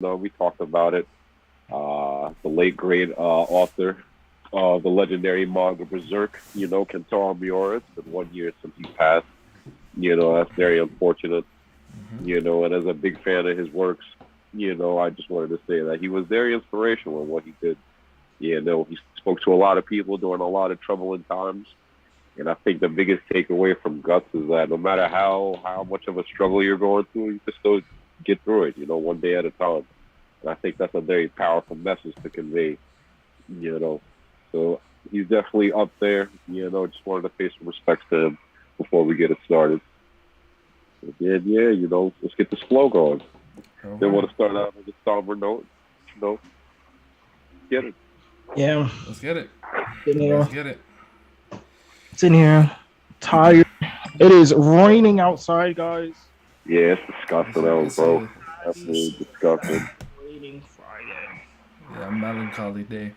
We talked about it. The late great author of the legendary manga Berserk, Kentaro Miura. It's been 1 year since he passed. That's very unfortunate. And as a big fan of his works, I just wanted to say that he was very inspirational in what he did. He spoke to a lot of people during a lot of troubling times. And I think the biggest takeaway from Guts is that no matter how much of a struggle you're going through, you just still get through it, one day at a time. And I think that's a very powerful message to convey, So he's definitely up there, just wanted to pay some respects to him before we get it started. Let's get this flow going. They want to start out with a somber note. Get it. Yeah. Let's get it. Let's get it. Sitting here, tired. It is raining outside, guys. Yeah, it's disgusting out, bro. Absolutely disgusting. Raining Friday. Yeah, a melancholy day.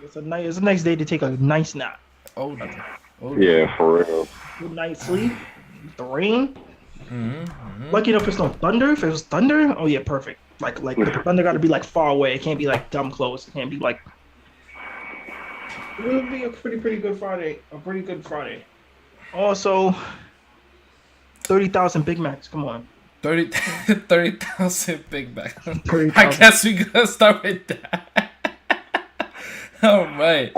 It's a nice day to take a nice nap. Oh, yeah, for real. Good night's sleep. The rain. Lucky enough, it's no thunder. If it was thunder, oh yeah, perfect. Like the thunder got to be like far away. It can't be like dumb close. It can't be like. It would be a pretty good Friday. A pretty good Friday. Also, 30,000 Big Macs. Come on. 30,000 Big Macs. 30,000. I guess we gotta start with that. All right.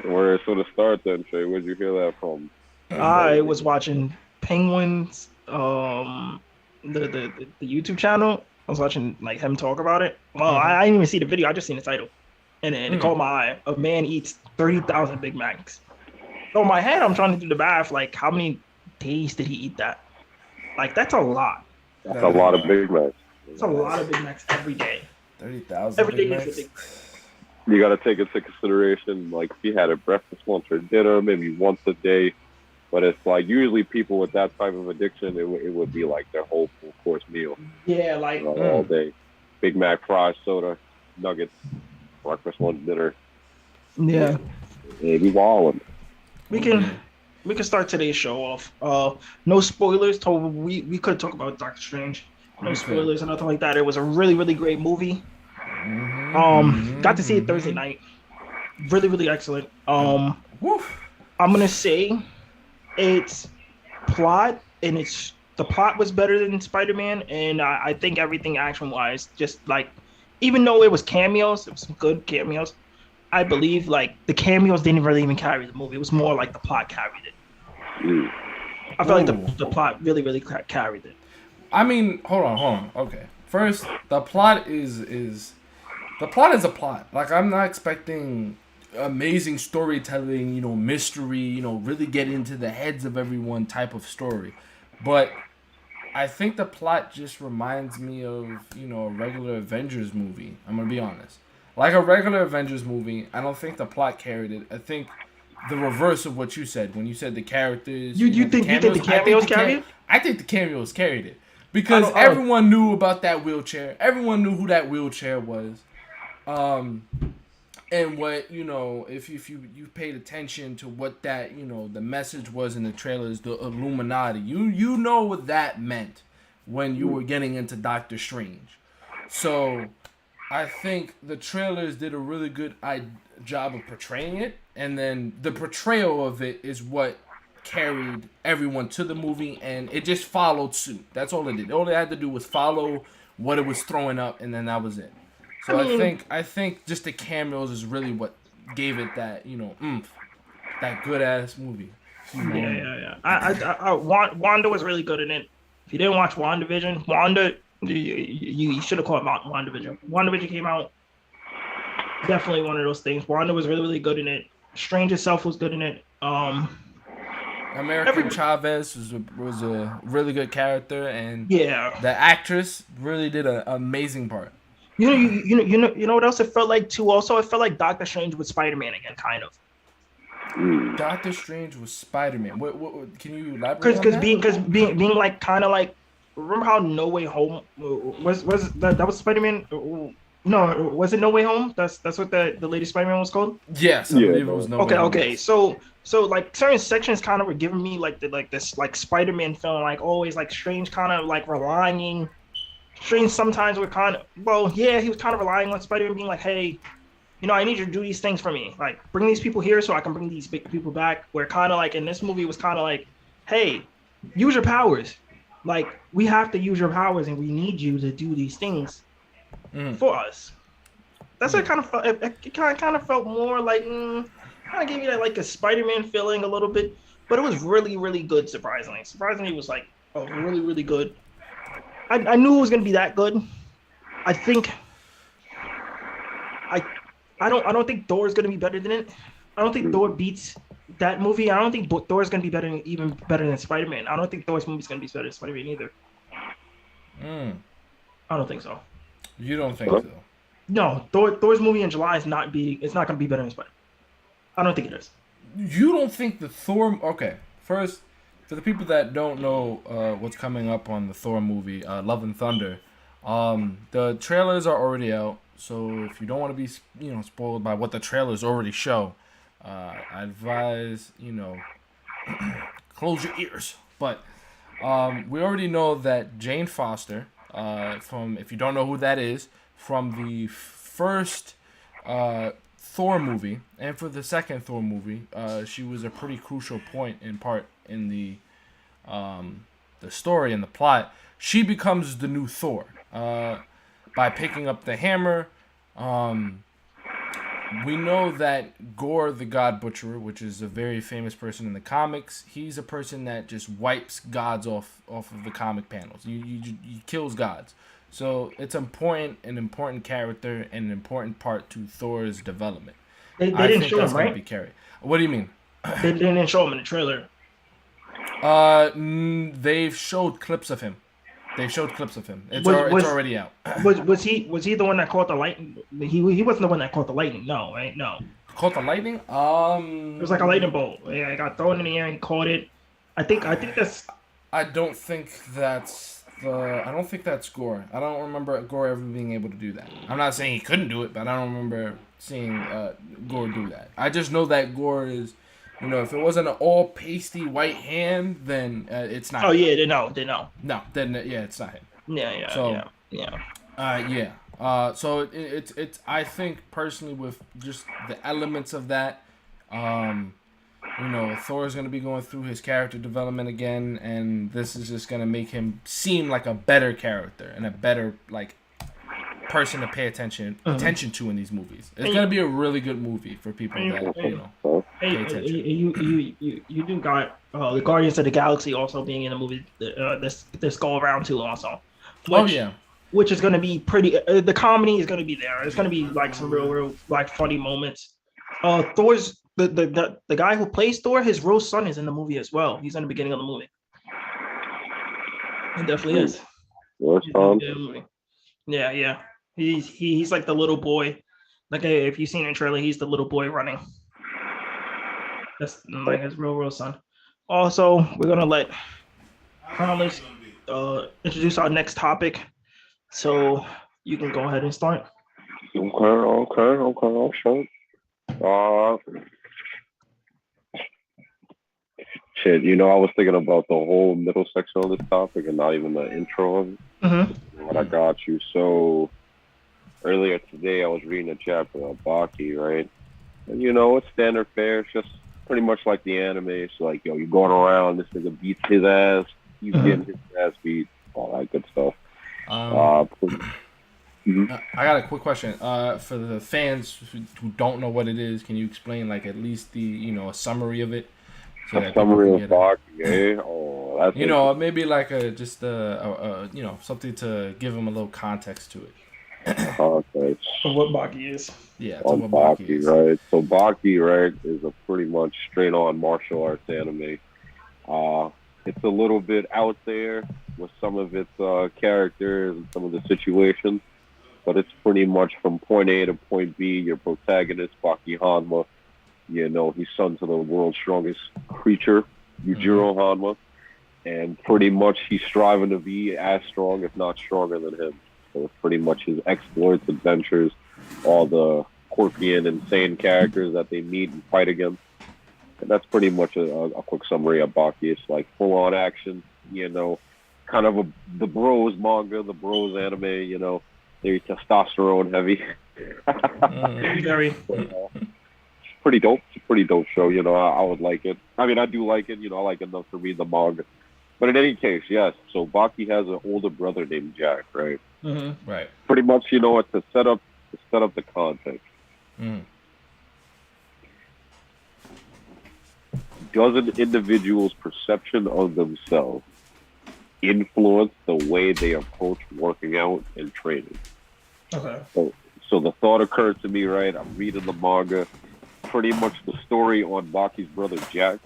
Where it's gonna start then, Trey? Where'd you hear that from? I was watching Penguin's the YouTube channel. I was watching like him talk about it. Well, I didn't even see the video. I just seen the title, and it caught my eye. A man eats 30,000 Big Macs. So in my head, I'm trying to do the math. Like, how many days did he eat that? Like, that's a lot. That's a lot of Big Macs. It's a lot of Big Macs every day. 30,000 every Big day Macs. is Big Macs. You got to take into consideration, like, if you had a breakfast, lunch, or dinner, maybe once a day. But it's like usually people with that type of addiction, it would be like their whole full course meal. Yeah, like all day. Big Mac, fries, soda, nuggets, breakfast, lunch, dinner. Yeah. Yeah, we wildin'. We can start today's show off. No spoilers. We could talk about Doctor Strange. No spoilers or nothing like that. It was a really great movie. Got to see it Thursday night. Really excellent. I'm gonna say its plot and the plot was better than Spider-Man, and I think everything action-wise, just like, even though it was cameos, it was some good cameos. I believe like the cameos didn't really even carry the movie. It was more like the plot carried it. I felt like the plot really carried it. I mean, hold on. Okay, first, the plot is a plot. Like, I'm not expecting amazing storytelling, mystery, really get into the heads of everyone type of story. But I think the plot just reminds me of, a regular Avengers movie. I'm going to be honest. Like a regular Avengers movie, I don't think the plot carried it. I think the reverse of what you said, when you said the characters... You think the cameos carried it? I think the cameos carried it. Because everyone knew about that wheelchair. Everyone knew who that wheelchair was. And what, if you paid attention to what that, the message was in the trailers, the Illuminati, you know what that meant when you were getting into Doctor Strange. So I think the trailers did a really good job of portraying it. And then the portrayal of it is what carried everyone to the movie, and it just followed suit. That's all it did. All it had to do was follow what it was throwing up, and then that was it. So I think just the cameos is really what gave it that, oomph, that good ass movie. Yeah. Wanda was really good in it. If you didn't watch WandaVision, you should have called it WandaVision. WandaVision came out. Definitely one of those things. Wanda was really good in it. Strange itself was good in it. American Chavez was a really good character, and the actress really did an amazing part. You know what else it felt like too? Also, it felt like Doctor Strange with Spider-Man again, kind of. Doctor Strange was Spider-Man. What can you elaborate? Because being like kind of like, remember how No Way Home was that was Spider-Man? No, was it No Way Home? That's what the latest Spider-Man was called. Yes, I believe it was No Way Home. Okay. So like certain sections kind of were giving me like this like Spider-Man feeling, like always like Strange kind of like relying Strange sometimes were kind of, well, yeah, he was kind of relying on Spider-Man being like, hey, I need you to do these things for me. Like, bring these people here so I can bring these big people back. Where kind of like in this movie was kind of like, hey, use your powers. Like, we have to use your powers and we need you to do these things for us. That's what it kind of felt. It kind of felt more like, kind of gave you that like a Spider-Man feeling a little bit. But it was really, really good, surprisingly. Surprisingly, it was like, really, really good. I knew it was going to be that good. I think... I don't think Thor is going to be better than it. I don't think Thor beats that movie. I don't think Thor is going to be even better than Spider-Man. I don't think Thor's movie is going to be better than Spider-Man either. I don't think so. You don't think so? No, Thor's movie in July is not going to be better than Spider-Man. I don't think it is. You don't think the Thor... Okay, first, for the people that don't know what's coming up on the Thor movie, Love and Thunder, the trailers are already out. So if you don't want to be, spoiled by what the trailers already show, I advise, close your ears. But we already know that Jane Foster, from, if you don't know who that is, from the first Thor movie and for the second Thor movie, she was a pretty crucial point in part in the story and the plot. She becomes the new Thor. By picking up the hammer. We know that Gore the God Butcherer, which is a very famous person in the comics, he's a person that just wipes gods off of the comic panels. He kills gods. So it's an important character and an important part to Thor's development. They didn't show him, right? What do you mean? They didn't show him in the trailer. They've showed clips of him. It's already out. Was he the one that caught the lightning? He wasn't the one that caught the lightning. No, right? No. Caught the lightning? It was like a lightning bolt. Yeah, it got thrown in the air and he caught it. I think that's. I don't think that's Gore. I don't remember Gore ever being able to do that. I'm not saying he couldn't do it, but I don't remember seeing Gore do that. I just know that Gore is. If it wasn't an all pasty white hand, then it's not. Oh him. yeah, they know. No, then it's not him. Yeah. So it's I think personally with just the elements of that, Thor's gonna be going through his character development again, and this is just gonna make him seem like a better character and a better person to pay attention to in these movies. It's gonna be a really good movie for people that pay attention. You do got the Guardians of the Galaxy also being in the movie. This go around too also. Which is gonna be pretty. The comedy is gonna be there. It's gonna be like some real funny moments. Thor's the guy who plays Thor, his real son is in the movie as well. He's in the beginning of the movie. He definitely is. Yeah. He's like the little boy. Like if you've seen in the trailer, he's the little boy running. That's like his real son. Also, we're gonna let Carlos introduce our next topic. So you can go ahead and start. Okay. Shit, I was thinking about the whole middle section of this topic and not even the intro of it. But I got you. So earlier today, I was reading a chapter of Baki, right? And it's standard fare. It's just pretty much like the anime. It's like, you're going around, this nigga beats his ass, he's getting his ass beat, all that good stuff. I got a quick question. For the fans who don't know what it is, can you explain at least the a summary of it? So a summary of Baki, eh? Oh, that's maybe just something to give them a little context to it. Okay. So what Baki is? Yeah, on Baki, right? So Baki, right, is a pretty much straight-on martial arts anime. It's a little bit out there with some of its characters and some of the situations, but it's pretty much from point A to point B. Your protagonist, Baki Hanma, he's son to the world's strongest creature, Yujiro Hanma, and pretty much he's striving to be as strong, if not stronger than him. So it's pretty much his exploits, adventures, all the quirky and insane characters that they meet and fight against. And that's pretty much a quick summary of Baki. It's like full-on action, kind of the bros manga, the bros anime. You know, they're testosterone heavy. Very. Pretty dope. It's a pretty dope show. You know, I would like it. I mean, I do like it. You know, I like it enough to read the manga. But in any case, yes. So Baki has an older brother named Jack, right? Mm-hmm. Right. Pretty much, you know what, to set up the context. Does an individual's perception of themselves influence the way they approach working out and training? Okay. So the thought occurred to me, right? I'm reading the manga. Pretty much the story on Baki's brother Jack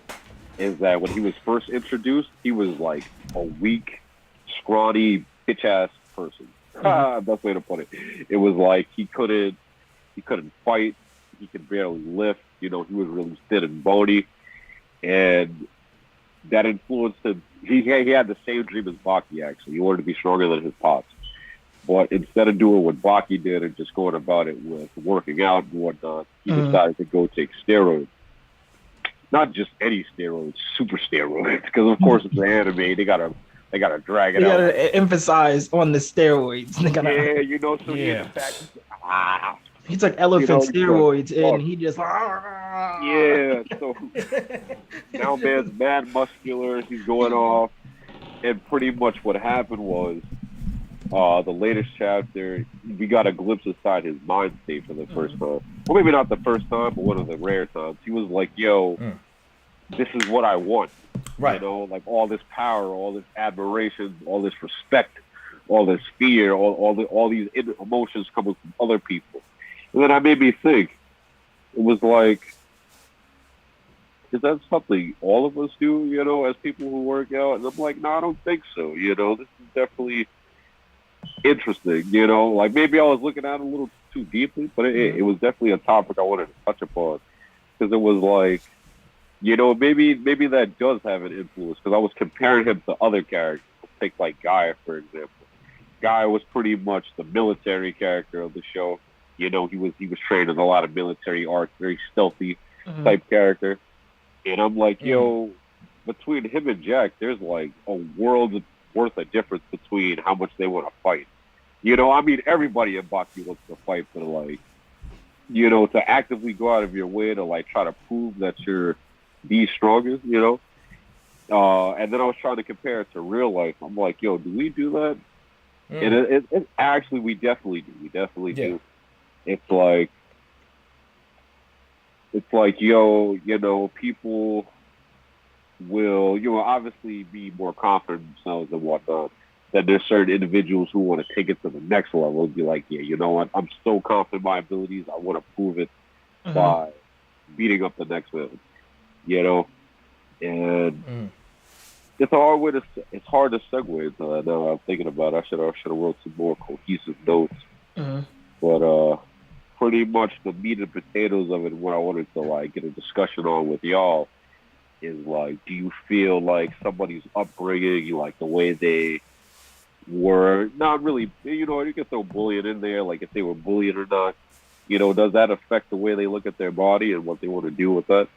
is that when he was first introduced, he was like a weak, scrawny, bitch-ass person. Best way to put it. It was like he couldn't fight. He could barely lift. You know, he was really thin and bony. And that influenced him. He had the same dream as Baki, actually. He wanted to be stronger than his pops. But instead of doing what Baki did and just going about it with working out and whatnot, he decided to go take steroids. Not just any steroids, super steroids. Because of course it's an anime, they gotta drag it out. They gotta emphasize on the steroids. Yeah, you know, so he took elephant steroids and he just yeah. So now man's mad muscular. He's going off, and pretty much what happened was the latest chapter. We got a glimpse inside his mind state for the first time. Well, maybe not the first time, but one of the rare times. He was like, "Yo, this is what I want." Right. You know, like all this power, all this admiration, all this respect, all this fear, all these emotions coming from other people. And then I made me think. It was like, is that something all of us do, you know, as people who work out? And I'm like, no, I don't think so. You know, this is definitely interesting, you know. Like, maybe I was looking at it a little too deeply, but it was definitely a topic I wanted to touch upon. Because it was like, you know, maybe that does have an influence. Because I was comparing him to other characters. Take, like, Guy, for example. Guy was pretty much the military character of the show. You know, he was trained in a lot of military arts, very stealthy type character. And I'm like, yo, between him and Jack, there's like a world worth of difference between how much they want to fight. You know, I mean, everybody in Baki wants to fight, but like, you know, to actively go out of your way to like try to prove that you're the strongest, you know. And then I was trying to compare it to real life. I'm like, yo, do we do that? And it actually, we definitely do. We definitely do. It's like, yo, you know, people will, you know, obviously be more confident in themselves and whatnot. Then there's certain individuals who want to take it to the next level and be like, yeah, you know what, I'm so confident in my abilities, I want to prove it by beating up the next man, you know? And it's a hard way to, it's hard to segue into that now I'm thinking about it. I should have wrote some more cohesive notes. But pretty much the meat and potatoes of it, what I wanted to like get a discussion on with y'all is like, do you feel like somebody's upbringing, like the way they were, not really, you know, you can throw bullying in there, like if they were bullied or not, you know, does that affect the way they look at their body and what they want to do with that?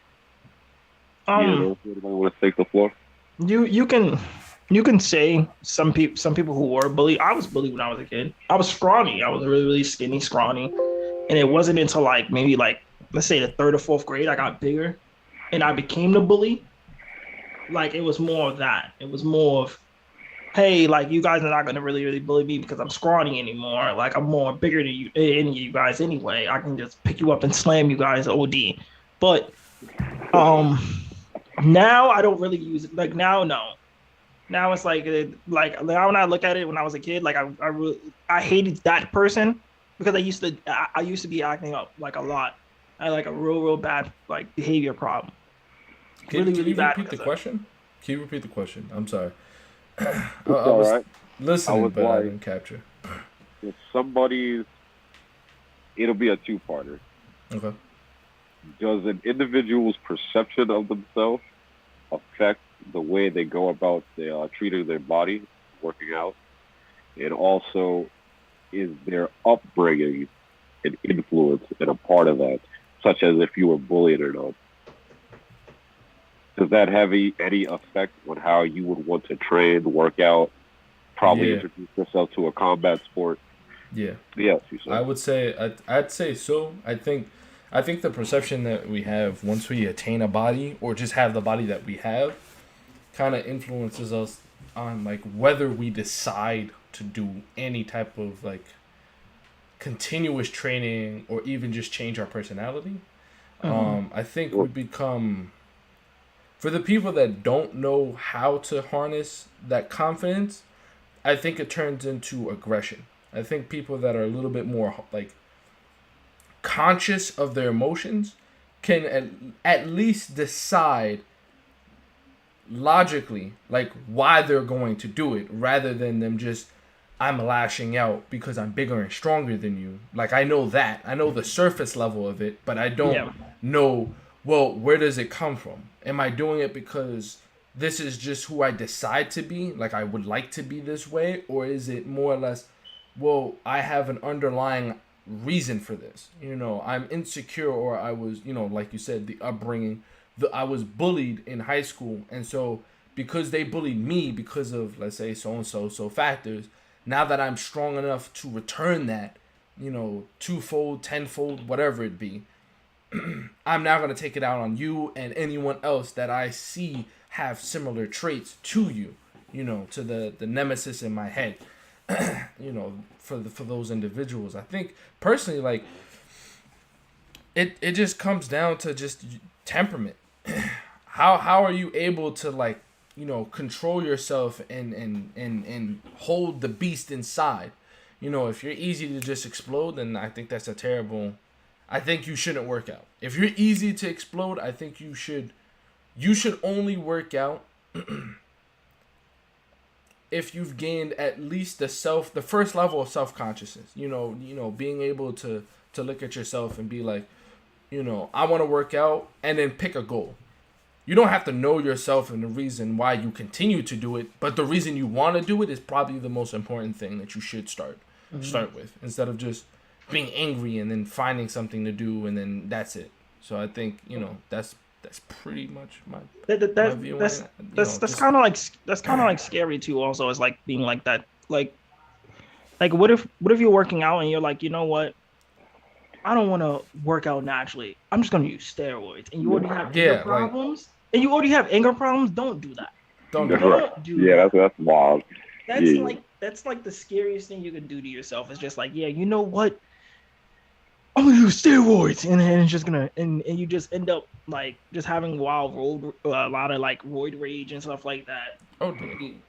You know, anybody want to take the floor? You can say some people who were bullied. I was bullied when I was a kid. I was scrawny. I was really, really skinny, scrawny. And it wasn't until like maybe like, let's say the 3rd or 4th grade, I got bigger and I became the bully. Like, it was more of that. It was more of, hey, like, you guys are not going to really, really bully me because I'm scrawny anymore. Like, I'm more bigger than any of you guys anyway. I can just pick you up and slam you guys OD. But now I don't really use it. Like, now, no. Now it's like now when I look at it when I was a kid, like I hated that person because I used to be acting up like a lot. I had like a real bad like behavior problem. Can you repeat the question? Can you repeat the question? I'm sorry. I was listening, but I didn't capture. If somebody's, it'll be a two-parter. Okay. Does an individual's perception of themselves affect the way they go about treating their body, working out? And also, is their upbringing an influence and a part of that, such as if you were bullied or not? Does that have any effect on how you would want to train, work out, probably Yeah. introduce yourself to a combat sport. Yeah. Yes, you said. I would say I'd say so. I think the perception that we have once we attain a body or just have the body that we have kind of influences us on like whether we decide to do any type of like continuous training or even just change our personality. I think we become, for the people that don't know how to harness that confidence, I think it turns into aggression. I think people that are a little bit more like conscious of their emotions can at least decide logically like why they're going to do it rather than them just I'm lashing out because I'm bigger and stronger than you. Like I know that. I know the surface level of it, but I don't know, well, where does it come from? Am I doing it because this is just who I decide to be, like I would like to be this way, or is it more or less, well, I have an underlying reason for this. I'm insecure, or I was, like you said, the upbringing, I was bullied in high school, and so because they bullied me because of, let's say, so factors, now that I'm strong enough to return that, twofold, tenfold, whatever it be, I'm now going to take it out on you and anyone else that I see have similar traits to you, to the nemesis in my head, for those individuals. I think personally, like, it just comes down to just temperament. How are you able to, like, control yourself and hold the beast inside? If you're easy to just explode, then I think that's I think you shouldn't work out. If you're easy to explode, I think you should only work out if you've gained at least the first level of self-consciousness. Being able to look at yourself and be like, I want to work out, and then pick a goal. You don't have to know yourself and the reason why you continue to do it, but the reason you want to do it is probably the most important thing that you should start with, instead of just being angry and then finding something to do and then that's it. So I think that's pretty much my view. That's kind of like scary too. Also, is like being like that. Like what if you're working out and you're like, you know what? I don't want to work out naturally. I'm just going to use steroids. And you already have anger problems. Don't do that. Don't That's do right. that. Yeah, that's wild. That's like the scariest thing you can do to yourself. It's just like, yeah, you know what? I'm gonna use steroids, and it's just gonna and you just end up like just having a lot of like roid rage and stuff like that. Oh,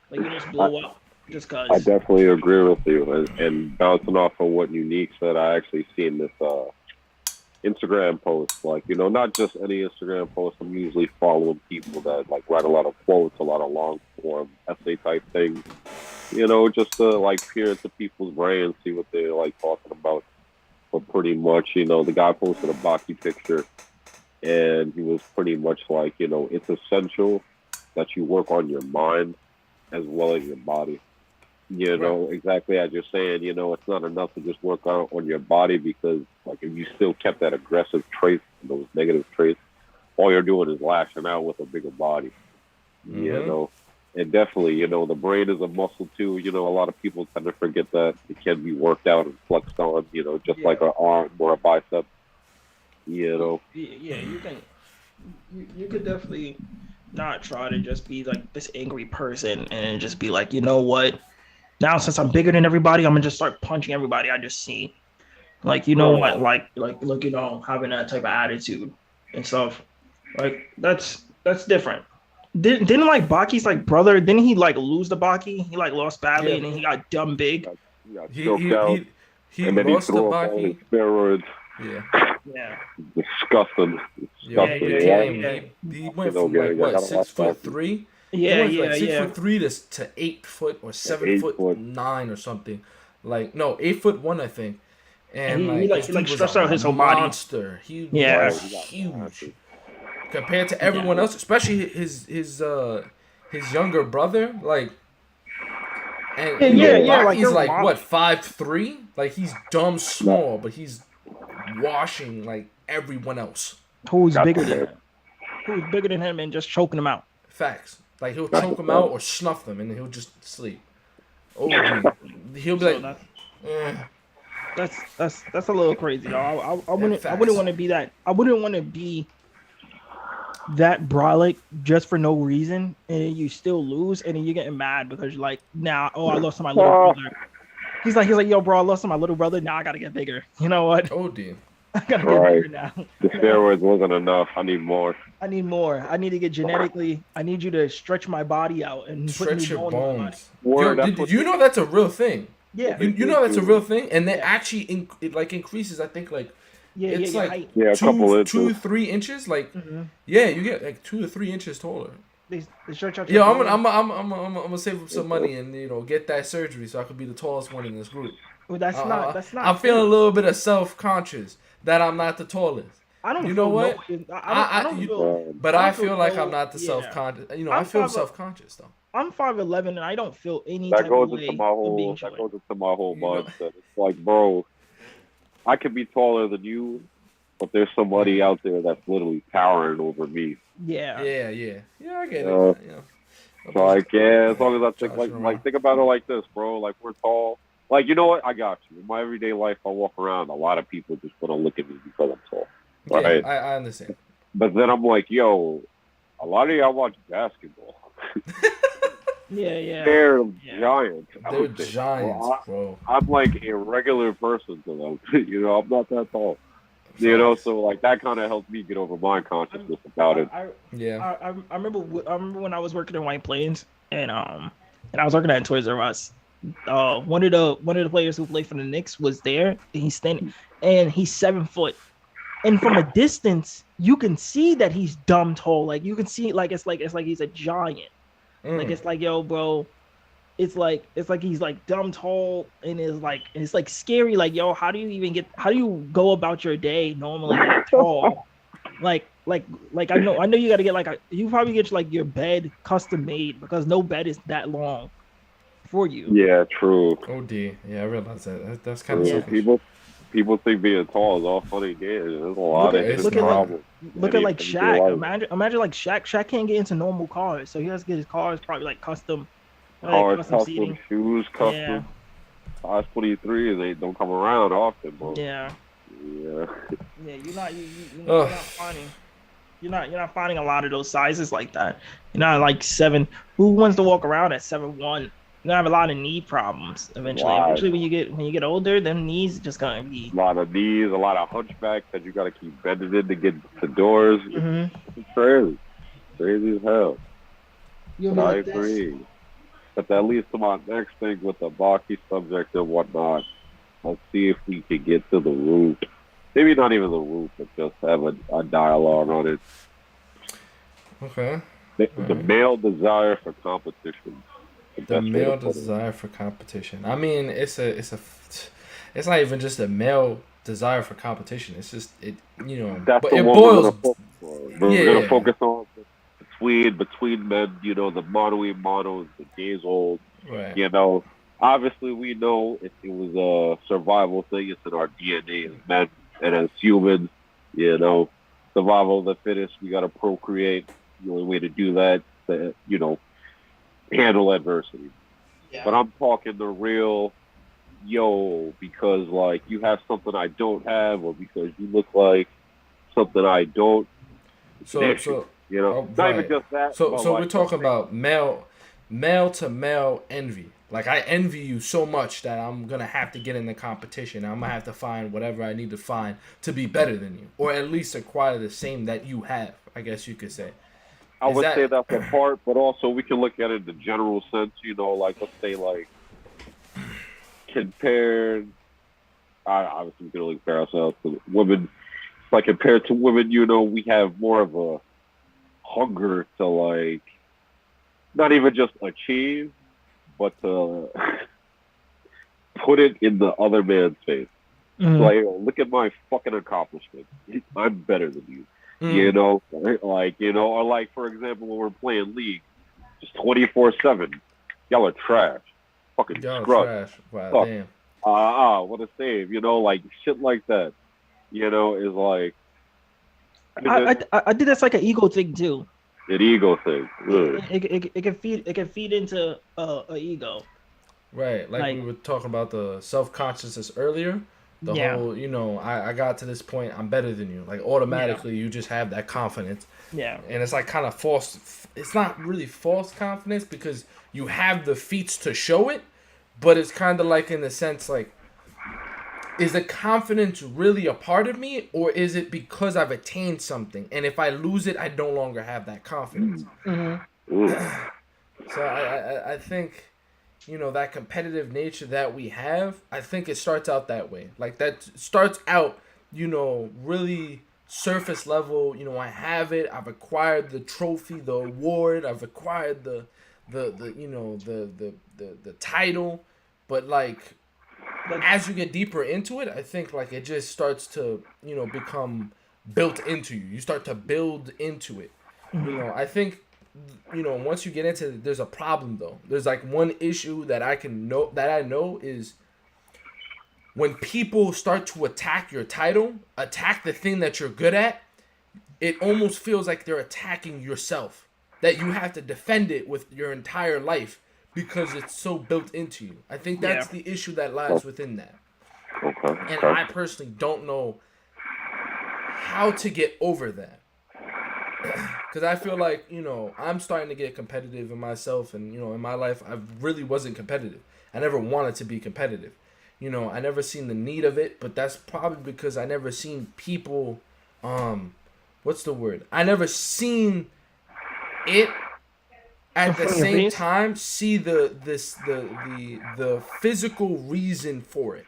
like you just blow up just cause. I definitely agree with you. And bouncing off of what Unique said, I actually seen this Instagram post. Like, not just any Instagram post. I'm usually following people that like write a lot of quotes, a lot of long form essay type things. Just to like peer into people's brains, see what they're like talking about. But pretty much, the guy posted a Baki picture, and he was pretty much like, it's essential that you work on your mind as well as your body. Exactly as you're saying, it's not enough to just work out on your body, because like if you still kept that aggressive trait, those negative traits, all you're doing is lashing out with a bigger body. And definitely, the brain is a muscle too. A lot of people tend to forget that it can be worked out and flexed on, just like an arm or a bicep. Yeah, you can. You could definitely not try to just be like this angry person and just be like, you know what? Now since I'm bigger than everybody, I'm gonna just start punching everybody I just see. Like, what? Like look, having that type of attitude and stuff. Like that's different. Didn't like Baki's like brother? Didn't he like lose the Baki? He like lost badly, and then he got dumb big. He lost the Baki. Steroids. Yeah. Disgusting. He went from like what 6'3"? Yeah, he went from 6'3" to 8 foot or 7'9" or something. Like 8'1", I think. And he stretched out his whole body. Monster. He was huge. Compared to everyone else, especially his younger brother, like, and he's like what 5'3", like he's dumb small, but he's washing like everyone else. Who's bigger than him and just choking him out. Facts. Like he'll choke him out or snuff them, and then he'll just sleep. OD. He'll be So like, that's a little crazy, though. I wouldn't want to be that. I wouldn't want to be that brolic just for no reason, and then you still lose, and then you're getting mad because you're like, now, I lost to my little brother. He's like, yo, bro, I lost to my little brother. Now I gotta get bigger. You know what? OD. I gotta get bigger now. The steroids wasn't enough. I need more. I need more. I need to get genetically. I need you to stretch my body out and Stretch your bones. Word, Yo, did you know that's a real thing? Yeah. You know that's a real thing, and that actually it like increases. I think like it's like a couple inches. 2-3 inches. Like you get like 2 to 3 inches taller. They stretch out. Yo, I'm gonna save up some money and get that surgery so I could be the tallest one in this group. Well, that's not. I'm feeling a little bit of self-conscious that I'm not the tallest. I don't. You know what? But I feel like I'm not the self-conscious. I feel self-conscious though. I'm 5'11" and I don't feel any that type goes of way into my whole. That goes into my whole mindset. It's like, bro, I could be taller than you, but there's somebody out there that's literally towering over me. Yeah. I get it. So like, as long as I think think about it like this, bro. Like, we're tall. Like, you know what? I got you. In my everyday life, I walk around. A lot of people just want to look at me because I'm tall. Right? Yeah, I understand. But then I'm like, yo, a lot of y'all watch basketball. Yeah. They're giants. They're giants, bro. I'm like a regular person to them. I'm not that tall. So like that kind of helped me get over my consciousness about it. I remember when I was working in White Plains and I was working at Toys R Us. One of the players who played for the Knicks was there. And he's standing, and he's 7 foot. And from a distance, you can see that he's dumb tall. Like you can see, it's like he's a giant. Like it's like, yo, bro. It's like he's like dumb tall, and it's like scary. Like, yo, how do you go about your day normally that tall? like I know you got to get you probably get like your bed custom made because no bed is that long for you. Yeah, true. OD. Yeah, I realize that. That's kind of selfish. People think being tall is all funny and games. There's a lot of problems. Look at like Shaq. Imagine like Shaq. Shaq can't get into normal cars, so he has to get his cars probably like custom. Custom seating. Shoes, custom. Size 23, they don't come around often, bro. Yeah. Yeah. Yeah, you're not finding a lot of those sizes like that. You're not like 7. Who wants to walk around at 7'1"? You're gonna have a lot of knee problems eventually. Wow. Eventually, when you get older, them knees just gonna be a lot of knees, a lot of hunchbacks that you gotta keep bending in to get to doors. It's crazy as hell. I agree. But that leads to my next thing with the Baki subject and whatnot. Let's see if we can get to the root. Maybe not even the root, but just have a dialogue on it. Okay. The male desire for competition. The male desire for competition. I mean, it's not even just a male desire for competition. It's just That's but the it one boils. We're gonna focus on between men. The monos, the gays old. Right. Obviously we know it was a survival thing. It's in our DNA as men and as humans. Survival of the fittest. We gotta procreate. The only way to do that, handle adversity. Yeah. But I'm talking the real, because like you have something I don't have, or because you look like something I don't. So not even just that. So we're talking about male to male envy. Like I envy you so much that I'm gonna have to get in the competition. I'm gonna have to find whatever I need to find to be better than you, or at least acquire the same that you have. I guess you could say. I would say that's a part, but also we can look at it in the general sense, like let's say like compared, obviously we can only compare ourselves to women, like compared to women, we have more of a hunger to like, not even just achieve, but to put it in the other man's face. Like, look at my fucking accomplishment. I'm better than you. Or like, for example, when we're playing League, just 24/7, y'all are trash. Fucking scrub. Trash. Wow, damn. What a save. Like, shit like that, is like... I think that's like an ego thing, too. An ego thing. It can feed into a ego. Right, like we were talking about the self-consciousness earlier. The Yeah. whole, I got to this point, I'm better than you. Like automatically, you just have that confidence. Yeah. And it's like kind of false. It's not really false confidence because you have the feats to show it, but it's kind of like in the sense like, is the confidence really a part of me, or is it because I've attained something? And if I lose it, I no longer have that confidence. So I think, that competitive nature that we have, I think it starts out that way. Like that starts out, really surface level. I have it. I've acquired the trophy, the award. I've acquired the title. But like, as you get deeper into it, I think like it just starts to, become built into you. You start to build into it. I think, once you get into it, there's a problem though. There's like one issue that I know is when people start to attack your title, attack the thing that you're good at, it almost feels like they're attacking yourself. That you have to defend it with your entire life because it's so built into you. I think that's the issue that lies within that. And I personally don't know how to get over that. Because I feel like, I'm starting to get competitive in myself and, in my life, I really wasn't competitive. I never wanted to be competitive. I never seen the need of it, but that's probably because I never seen people, what's the word? I never seen it at the same time see the physical reason for it.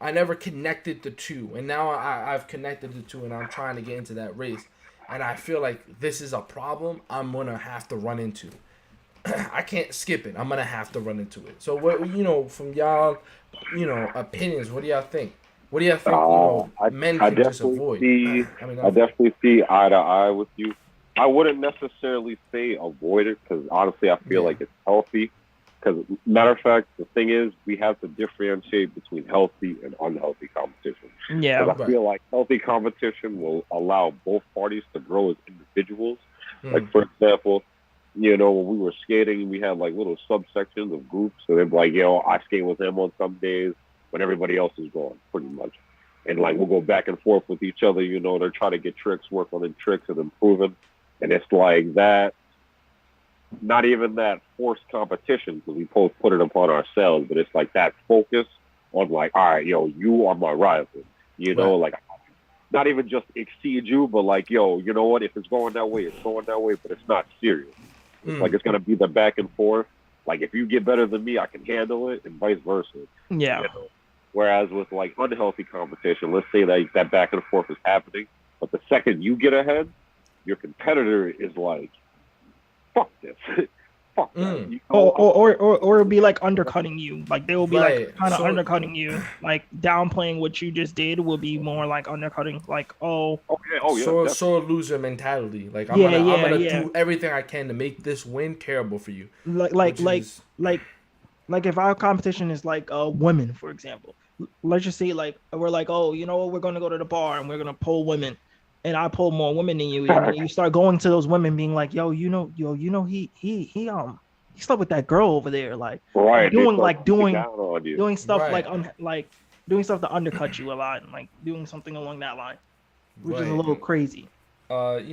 I never connected the two, and now I've connected the two, and I'm trying to get into that race. And I feel like this is a problem I'm going to have to run into. I can't skip it. I'm going to have to run into it. So, what from y'all, opinions, what do y'all think? What do y'all think, men can just avoid? I definitely see eye to eye with you. I wouldn't necessarily say avoid it because, honestly, I feel like it's healthy. Because, matter of fact, the thing is, we have to differentiate between healthy and unhealthy competition. Yeah, I feel like healthy competition will allow both parties to grow as individuals. Like, for example, when we were skating, we had like little subsections of groups. So they'd be like, I skate with him on some days when everybody else is gone, pretty much. And like, we'll go back and forth with each other. They're trying to get tricks, work on the tricks and improving. And it's like that. Not even that forced competition because we both put it upon ourselves, but it's like that focus on like, all right, you are my rival. Like not even just exceed you, but like, you know what? If it's going that way, it's going that way, but it's not serious. It's like it's gonna be the back and forth. Like if you get better than me, I can handle it, and vice versa. Yeah. Whereas with like unhealthy competition, let's say that back and forth is happening, but the second you get ahead, your competitor is like, fuck this. Fuck that. Or it'll be like undercutting you. Like they will be like kind of undercutting you. Like downplaying what you just did will be more like undercutting. Like so a loser mentality. Like I'm gonna do everything I can to make this win terrible for you. Like if our competition is like women, for example. Let's just say like we're like, we're gonna go to the bar and we're gonna poll women. And I pull more women than you, and you start going to those women, being like, he slept with that girl over there, like doing stuff like doing stuff to undercut you a lot, and like doing something along that line, which is a little crazy. I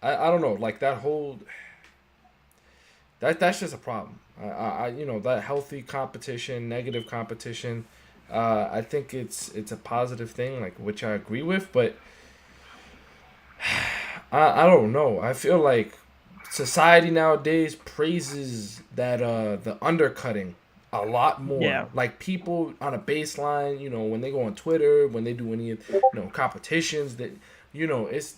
don't know, like that whole that's just a problem. That healthy competition, negative competition. I think it's a positive thing, like which I agree with, but I don't know. I feel like society nowadays praises that the undercutting a lot more. Yeah. Like people on a baseline, when they go on Twitter, when they do any competitions, that it's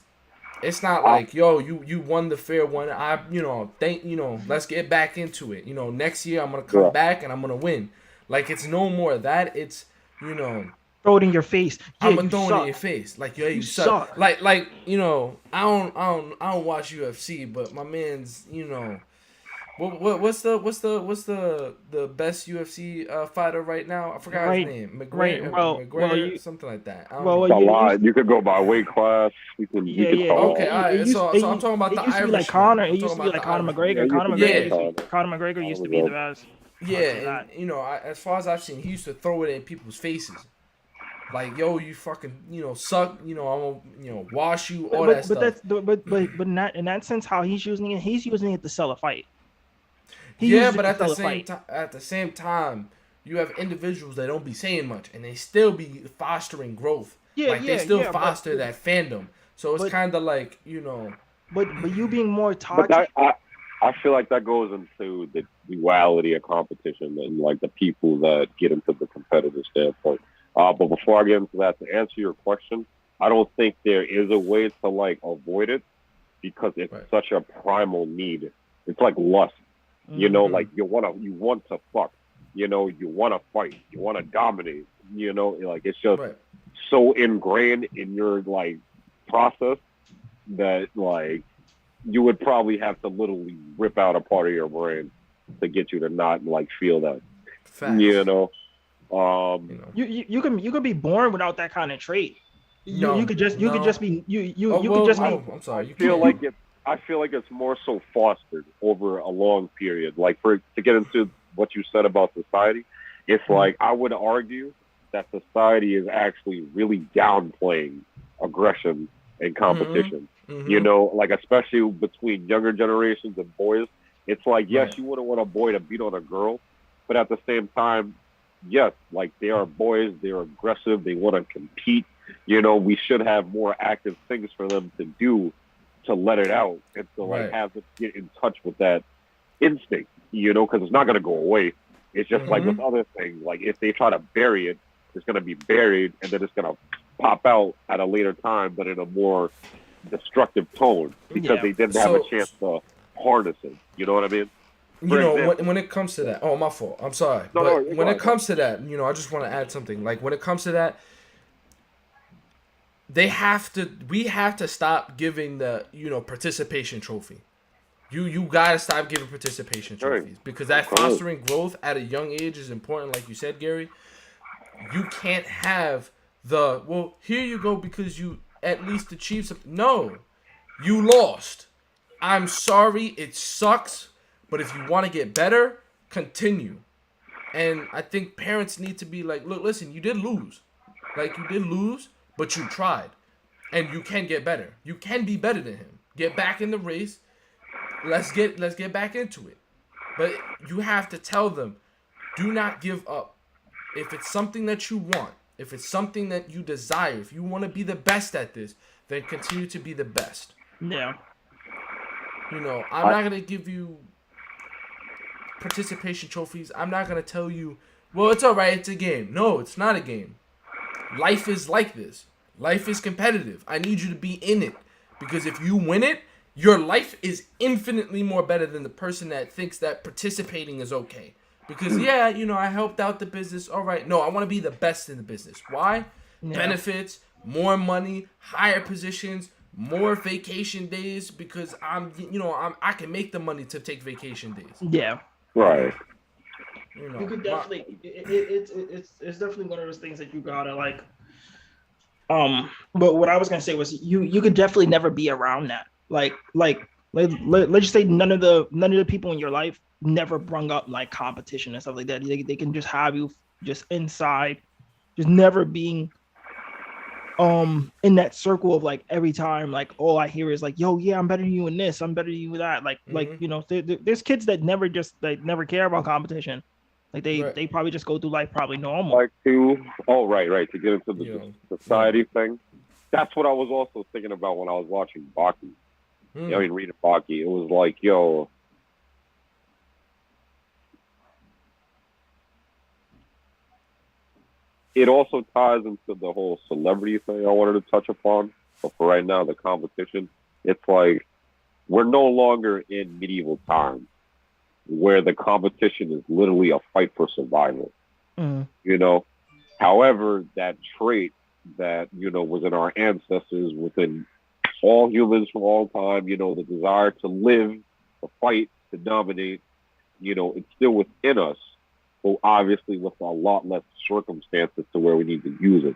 not like you won the fair one. Let's get back into it. Next year I'm gonna come back and I'm gonna win. Like it's no more of that. It's throw it in your face. I'm gonna throw it in your face. Like you suck. Like I don't watch UFC, but my man's What's the best UFC fighter right now? I forgot his Right, name. right. Well, McGregor, you, something like that. I don't well, know. It's a you, lot. You could go by weight class. We yeah, could yeah. talk. Okay, all right. So I'm talking about It the used to be like Irishman. Conor. I'm It used talking to be about like the Conor Irishman. Yeah, McGregor. you could do that. Yeah, Conor McGregor used to be the best. yeah, I'll say and that. as far as I've seen, he used to throw it in people's faces, like, "Yo, you fucking, suck. I'm gonna, wash you, all that But stuff." that's but in that sense, how he's using it to sell a fight. He Yeah, uses it but to sell a fight. at the same time, you have individuals that don't be saying much, and they still be fostering growth. Yeah, Like they yeah, still yeah. foster that fandom. So it's But kind of like but you being more But toxic. I feel like that goes into the duality of competition and like the people that get into the competitive standpoint. But before I get into that, to answer your question, I don't think there is a way to like avoid it because it's right. such a primal need. It's like lust, like you want to fuck, you want to fight, you want to dominate, like it's just Right. so ingrained in your like process that like you would probably have to literally rip out a part of your brain to get you to not like feel that. Facts. You could be born without that kind of trait. You could just be you could well, just be. no, I'm sorry. You feel can't. like it. I feel like it's more so fostered over a long period. Like to get into what you said about society, it's like I would argue that society is actually really downplaying aggression and competition. Like especially between younger generations and boys, it's like yes, Right. you wouldn't want a boy to beat on a girl, but at the same time, yes, like they are boys, they're aggressive, they want to compete. We should have more active things for them to do to let it out and to like Right. have them get in touch with that instinct, because it's not going to go away. It's just like with other things, like if they try to bury it, it's going to be buried and then it's going to pop out at a later time, but in a more destructive tone because they didn't have a chance to harness it. You know what I mean? When it comes to that, oh, my fault. I'm sorry. When it comes to that, I just want to add something. Like when it comes to that, we have to stop giving the, participation trophy. You gotta stop giving participation trophies because that fostering growth at a young age is important. Like you said, Gary, you can't have here you go because you at least achieved something. No, you lost. I'm sorry, it sucks, but if you want to get better, continue. And I think parents need to be like, look, listen, you did lose. Like you did lose, but you tried. And you can get better. You can be better than him. Get back in the race. Let's get back into it. But you have to tell them, do not give up. If it's something that you want, if it's something that you desire, if you want to be the best at this, then continue to be the best. Yeah. I'm not going to give you participation trophies. I'm not going to tell you, well, it's all right, it's a game. No, it's not a game. Life is like this. Life is competitive. I need you to be in it. Because if you win it, your life is infinitely more better than the person that thinks that participating is okay. Because, I helped out the business. All right. No, I want to be the best in the business. Why? Yeah. Benefits, more money, higher positions, more vacation days. Because I can make the money to take vacation days. Yeah. Right. You could definitely. It's definitely one of those things that you gotta like. But what I was gonna say was you could definitely never be around that. Let's just say none of the people in your life never brung up like competition and stuff like that. They can just have you just inside, just never being in that circle of like every time like all I hear is like, yo, yeah, I'm better than you in this, I'm better than you in that. There's kids that never care about competition. Like they probably just go through life probably normal. Right, to get into the society thing. That's what I was also thinking about when I was watching Baki. Reading Baki. It was like, yo, it also ties into the whole celebrity thing I wanted to touch upon. But for right now, the competition, it's like we're no longer in medieval times where the competition is literally a fight for survival. However, that trait that, was in our ancestors, within all humans from all time, the desire to live, to fight, to dominate, it's still within us, but obviously with a lot less circumstances to where we need to use it.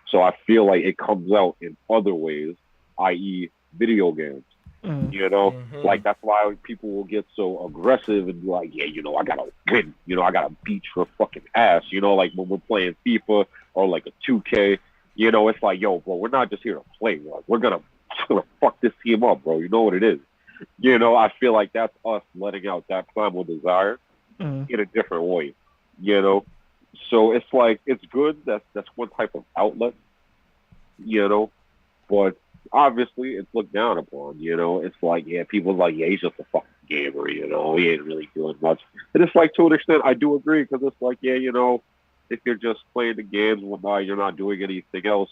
So I feel like it comes out in other ways, i.e., video games. Like that's why people will get so aggressive and be like, yeah, I gotta win. I gotta beat your fucking ass. Like when we're playing FIFA or like a 2K, it's like, yo, bro, we're not just here to play. Like we're gonna fuck this team up, bro. You know what it is. I feel like that's us letting out that primal desire in a different way. So it's like it's good. That's one type of outlet. But obviously it's looked down upon. It's like, yeah, people's like, yeah, he's just a fucking gamer. He ain't really doing much. And it's like, to an extent, I do agree, because it's like, yeah, if you're just playing the games and whatnot, you're not doing anything else.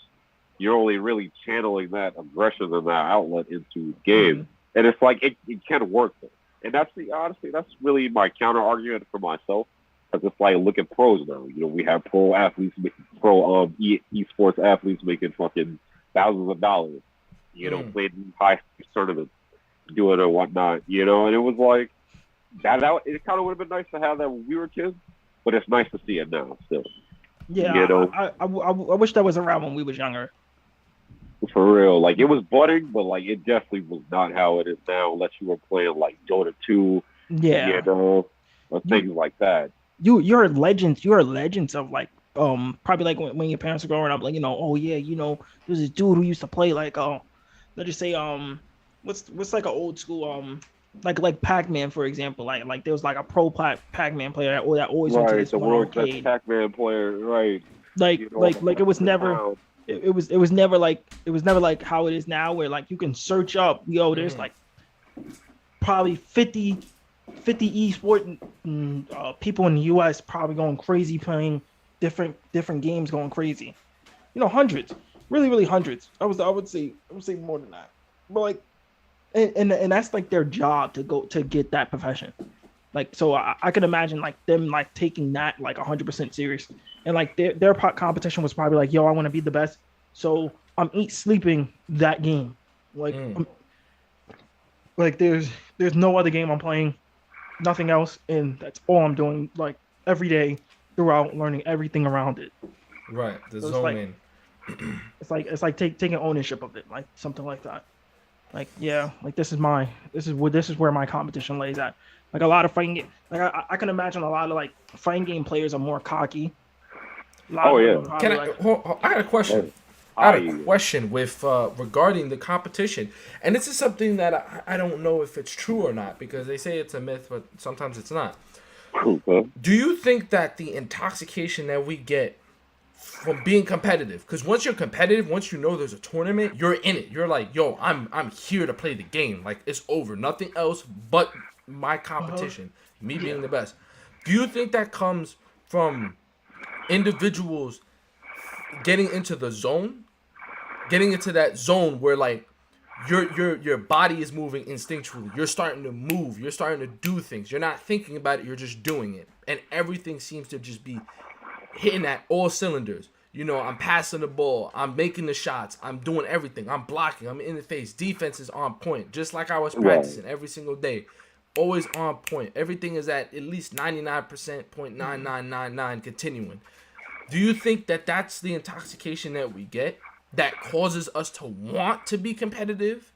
You're only really channeling that aggression and that outlet into games. And it's like, it can work. And honestly, that's really my counter argument for myself. Because it's like, look at pros now. We have pro athletes, esports athletes making fucking thousands of dollars. Playing high tournaments, doing it and whatnot. And it was like that. It kind of would have been nice to have that when we were kids, but it's nice to see it now still. Yeah, I wish that was around when we was younger. For real, like it was budding, but like it definitely was not how it is now. Unless you were playing like Dota 2, or things like that. You're legends. You're legends of like probably like when your parents were growing up, like oh yeah, there's this dude who used to play like let's just say what's like an old school like Pac-Man, for example, like there was like a pro Pac-Man player that always went to this the one world's best arcade. Pac-Man player, right? Like it was never. It was never like how it is now, where like you can search up, there's like probably 50 esport people in the US probably going crazy playing different games, going crazy. Hundreds, really hundreds. I would say more than that. But like, and that's like their job to get that profession. Like, so I can imagine like them like taking that like 100% serious, and like their competition was probably like, yo, I want to be the best, so I'm sleeping that game. Like, like there's no other game I'm playing, nothing else, and that's all I'm doing like every day throughout, learning everything around it. Right, the So zoning. It's like taking ownership of it, like something like that. Like, yeah, like this is where my competition lays at. Like a lot of fighting game, like I can imagine a lot of like fighting game players are more cocky. Oh yeah. I got a question. I had a question with regarding the competition, and this is something that I don't know if it's true or not, because they say it's a myth, but sometimes it's not. Do you think that the intoxication that we get from being competitive, because once you're competitive, once there's a tournament, you're in it. You're like, yo, I'm here to play the game. Like, it's over. Nothing else but my competition, me being the best. Do you think that comes from individuals getting into the zone, getting into that zone where like your body is moving instinctually, you're starting to move, you're starting to do things, you're not thinking about it, you're just doing it, and everything seems to just be hitting at all cylinders? I'm passing the ball, I'm making the shots, I'm doing everything, I'm blocking, I'm in the face, defense is on point, just like I was practicing every single day. Always on point. Everything is at least 99.9999 continuing. Do you think that that's the intoxication that we get that causes us to want to be competitive?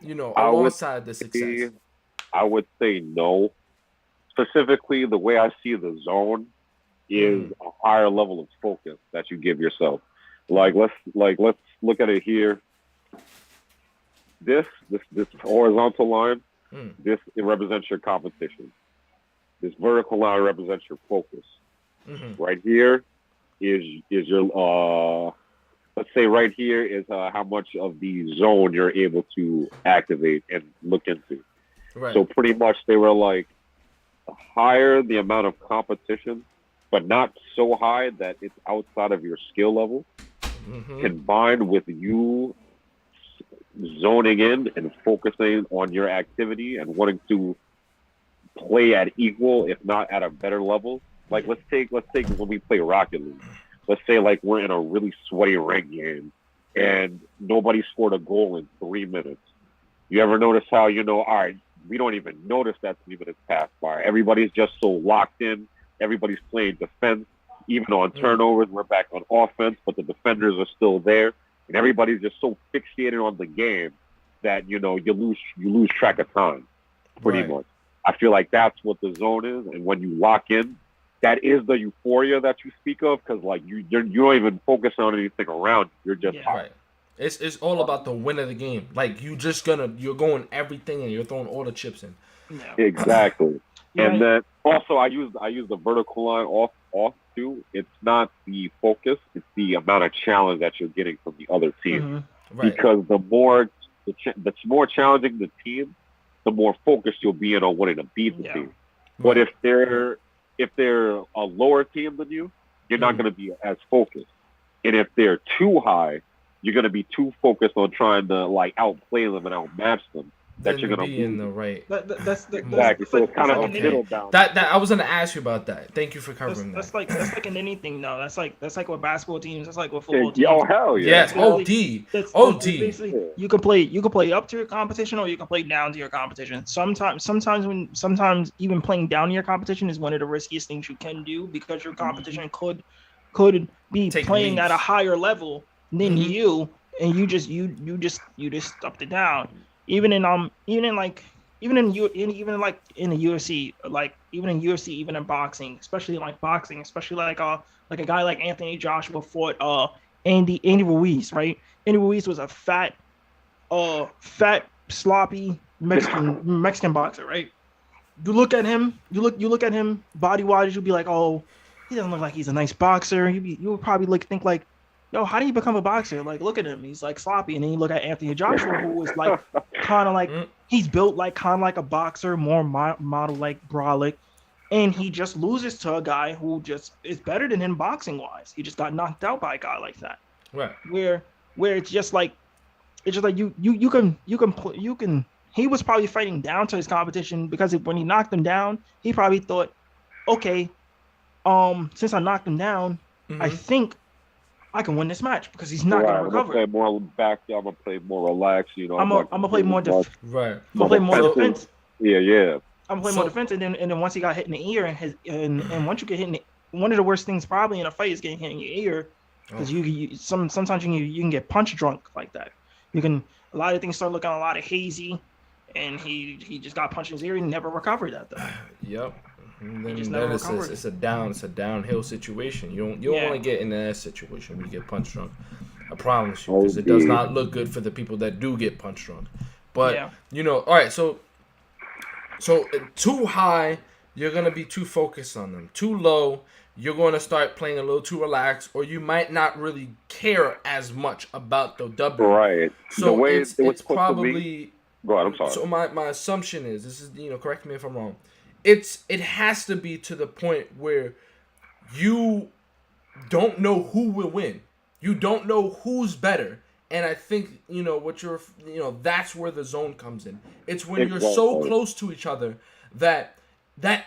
Alongside the success. I would say no. Specifically, the way I see the zone is a higher level of focus that you give yourself. Let's look at it here. This horizontal line. This represents your competition. This vertical line represents your focus. Right here is your let's say right here is how much of the zone you're able to activate and look into. Right. So pretty much they were like higher the amount of competition, but not so high that it's outside of your skill level, combined with you zoning in and focusing on your activity and wanting to play at equal, if not at a better level. Like let's take when we play Rocket League. Let's say like we're in a really sweaty ranked game and nobody scored a goal in 3 minutes. You ever notice how all right, we don't even notice that 3 minutes passed by. Everybody's just so locked in. Everybody's playing defense. Even on turnovers, we're back on offense, but the defenders are still there, and everybody's just so fixated on the game that you lose track of time, pretty much. I feel like that's what the zone is, and when you lock in, that is the euphoria that you speak of, because like you don't even focus on anything around. You're just right. It's all about the win of the game. Like you're going everything and you're throwing all the chips in. Yeah. Exactly. And then also I use the vertical line off too. It's not the focus; it's the amount of challenge that you're getting from the other team. Right. Because the more challenging the team, the more focused you'll be in on wanting to beat the team. But if they're a lower team than you, you're not going to be as focused. And if they're too high, you're going to be too focused on trying to like outplay them and outmatch them. That you're going to be in the right. Exactly. So it's kind of a middle down. That I was going to ask you about that. Thank you for covering that. That's like in anything though. That's like with basketball teams. That's like with football teams. Oh hell yeah. Yes. OD. Basically, you can play up to your competition or you can play down to your competition. Sometimes even playing down to your competition is one of the riskiest things you can do, because your competition could be playing at a higher level than you, and you just stuffed it down. Even in the UFC, like even in UFC, even in boxing, especially like a guy like Anthony Joshua fought Andy Ruiz, right? Andy Ruiz was a fat, sloppy Mexican boxer, right? You look at him body wise, you'll be like, oh, he doesn't look like he's a nice boxer. You would probably think like, yo, how do you become a boxer? Like, look at him. He's like sloppy. And then you look at Anthony Joshua, who was like kind of like, he's built like kind of like a boxer, more model like brolic. And he just loses to a guy who just is better than him boxing wise. He just got knocked out by a guy like that. Right. Where it's just like you can. He was probably fighting down to his competition, because when he knocked him down, he probably thought, okay, since I knocked him down, I think I can win this match, because he's not gonna recover. I'm gonna play more back. I'm gonna play more relaxed. I'm gonna play more defense. Right. I'm gonna play more defense. Yeah. I'm gonna play more defense, and then once he got hit in the ear, and once you get hit in one of the worst things probably in a fight is getting hit in your ear, because sometimes you can get punch drunk like that. A lot of things start looking a lot of hazy, and he just got punched in his ear and never recovered that though. Yep. And then it's a downhill situation. You don't want to get in that situation when you get punch drunk. I promise you, because it does not look good for the people that do get punch drunk. But all right. So too high, you're gonna be too focused on them. Too low, you're going to start playing a little too relaxed, or you might not really care as much about the W. Right. So the way it's probably. Go ahead. I'm sorry. So my assumption is, this is, correct me if I'm wrong. It has to be to the point where you don't know who will win. You don't know who's better. And I think, that's where the zone comes in. It's when you're so close to each other that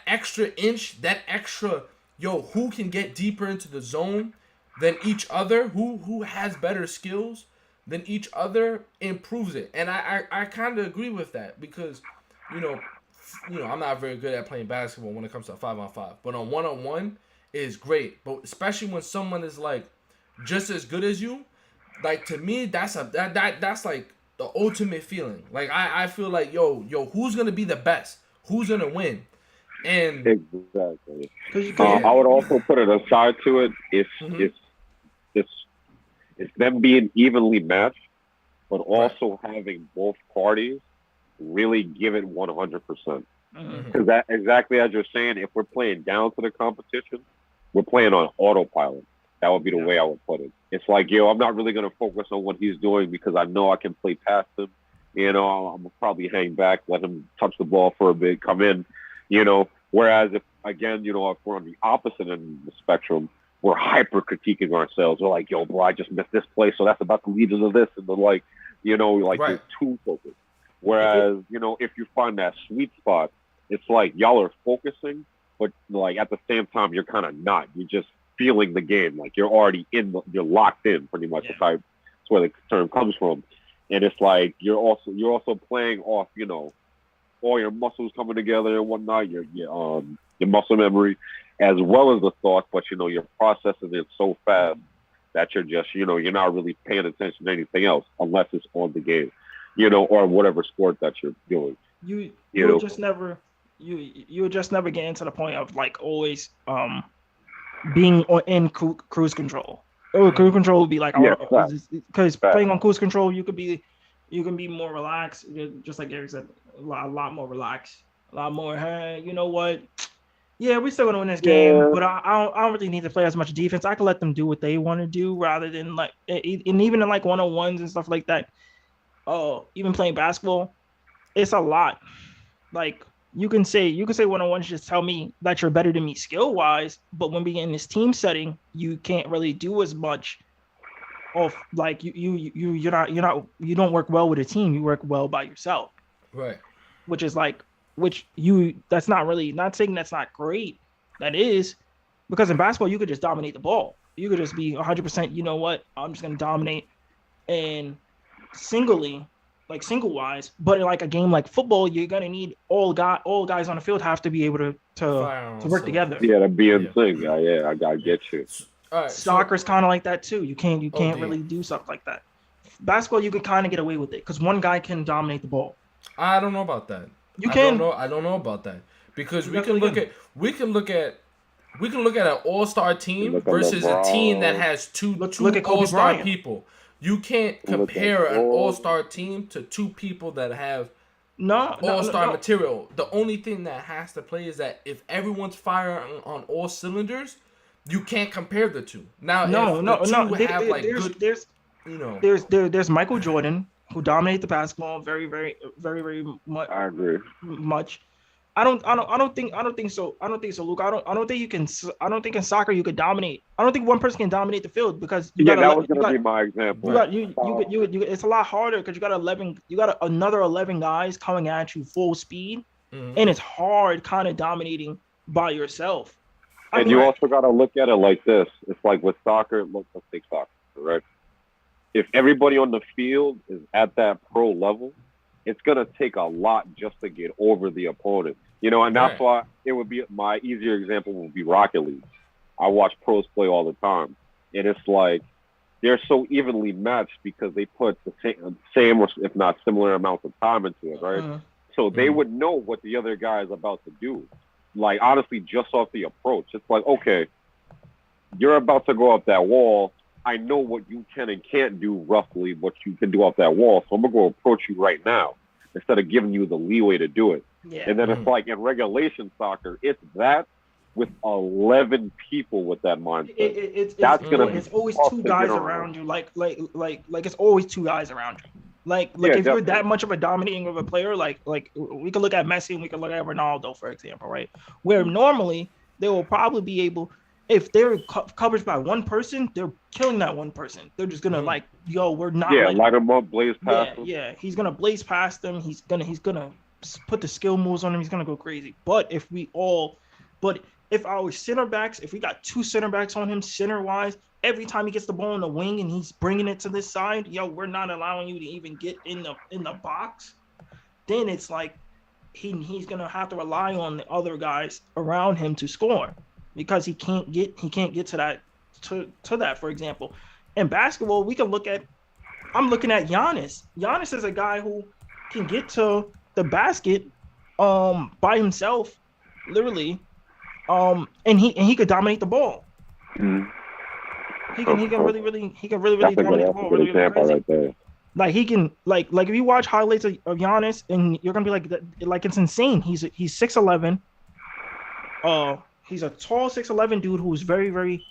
extra inch, that extra, who can get deeper into the zone than each other, who has better skills than each other, improves it. And I kind of agree with that, because, I'm not very good at playing basketball when it comes to 5-on-5, but on 1-on-1 is great. But especially when someone is like just as good as you, like, to me, that's like the ultimate feeling. Like, I feel like, who's gonna be the best? Who's gonna win? And exactly. I would also put it aside to it. It's them being evenly matched, but also having both parties really give it 100%. Because that, exactly as you're saying, if we're playing down to the competition, we're playing on autopilot. That would be the way I would put it. It's like, I'm not really going to focus on what he's doing, because I know I can play past him. I'm going to probably hang back, let him touch the ball for a bit, come in, Whereas if we're on the opposite end of the spectrum, we're hyper critiquing ourselves. We're like, bro, I just missed this play, so that's about to lead into this. And then you're too focused. Whereas, if you find that sweet spot, it's like y'all are focusing, but like at the same time, you're kind of not. You're just feeling the game. Like you're already you're locked in pretty much. That's where the term comes from. And it's like you're also playing off, all your muscles coming together and whatnot, your muscle memory, as well as the thoughts, but you're processing it so fast that you're just, you're not really paying attention to anything else unless it's on the game, or whatever sport that you're doing. You would just never get into the point of like always being in cruise control. Cruise control would be like, because playing on cruise control, you can be more relaxed, just like Gary said, a lot more relaxed, a lot more. Hey, you know what? Yeah, we're still gonna win this game, but I don't really need to play as much defense. I can let them do what they want to do rather than like, and even in like 1-on-1s and stuff like that. Even playing basketball, it's a lot. Like you can say 1-on-1s just tell me that you're better than me skill wise, but when we get in this team setting, you can't really do as much. Of like you don't work well with a team. You work well by yourself. Right. That's not really, not saying that's not great. That is, because in basketball you could just dominate the ball. You could just be 100%. You know what? I'm just gonna dominate and single wise. But in like a game like football, you're gonna need all guys on the field have to be able to work together. Yeah, to be in sync. Yeah, I gotta get you. All right, soccer's kind of like that too. You can't really do stuff like that. Basketball, you can kind of get away with it because one guy can dominate the ball. I don't know about that. I don't know about that because we can look at an all-star team versus a team that has two all-star people. You can't compare an all-star team to two people that have all-star material. The only thing that has to play is that if everyone's firing on all cylinders, you can't compare the two. Now, there's Michael Jordan, who dominated the basketball very, very, very, very much. I agree. Much. I don't think so. Luke. I don't think in soccer you could dominate. I don't think one person can dominate the field because that was gonna be my example. It's a lot harder because you got another 11 guys coming at you full speed, and it's hard kind of dominating by yourself. And you also got to look at it like this. It's like with soccer, let's take soccer, right? If everybody on the field is at that pro level, it's going to take a lot just to get over the opponent. And that's why it would be my easier example would be Rocket League. I watch pros play all the time. And it's like they're so evenly matched because they put the same or if not similar amounts of time into it, right? So they would know what the other guy is about to do. Like, honestly, just off the approach. It's like, okay, you're about to go up that wall. I know what you can and can't do, roughly what you can do off that wall. So I'm going to go approach you right now instead of giving you the leeway to do it. Yeah. And then it's like in regulation soccer, it's that with 11 people with that mindset. It's always two guys around you. Like it's always two guys around you. Like if definitely. You're that much of a dominating of a player, like we can look at Messi and we can look at Ronaldo, for example, right? Where normally they will probably be able, if they're covered by one person, they're killing that one person. They're just gonna we're not. Yeah, light him up, blaze past him. Yeah, he's gonna blaze past them. He's gonna put the skill moves on him. He's gonna go crazy. But if our center backs, if we got two center backs on him, center wise, every time he gets the ball in the wing and he's bringing it to this side, we're not allowing you to even get in the box. Then it's like he's gonna have to rely on the other guys around him to score because he can't get to that. For example, in basketball, I'm looking at Giannis. Giannis is a guy who can get to the basket by himself, literally, and he could dominate the ball. Mm-hmm. He can really dominate the ball. Really right there. Like he can like if you watch highlights of Giannis and you're gonna be like it's insane. He's 6'11". He's a tall 6'11" dude who's very very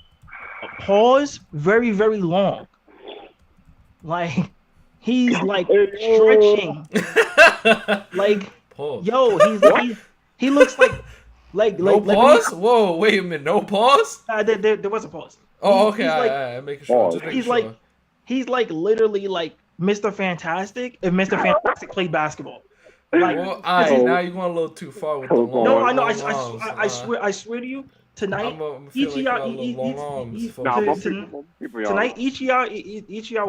very very long. Like he's like stretching. Like pause. He looks like no pause. Whoa, wait a minute, no pause. There was a pause. Oh, okay. I'm making sure. He's like literally like Mr. Fantastic if Mr. Fantastic played basketball. Like, now you're going a little too far with the long. No, I know. I swear to you, tonight, each of y'all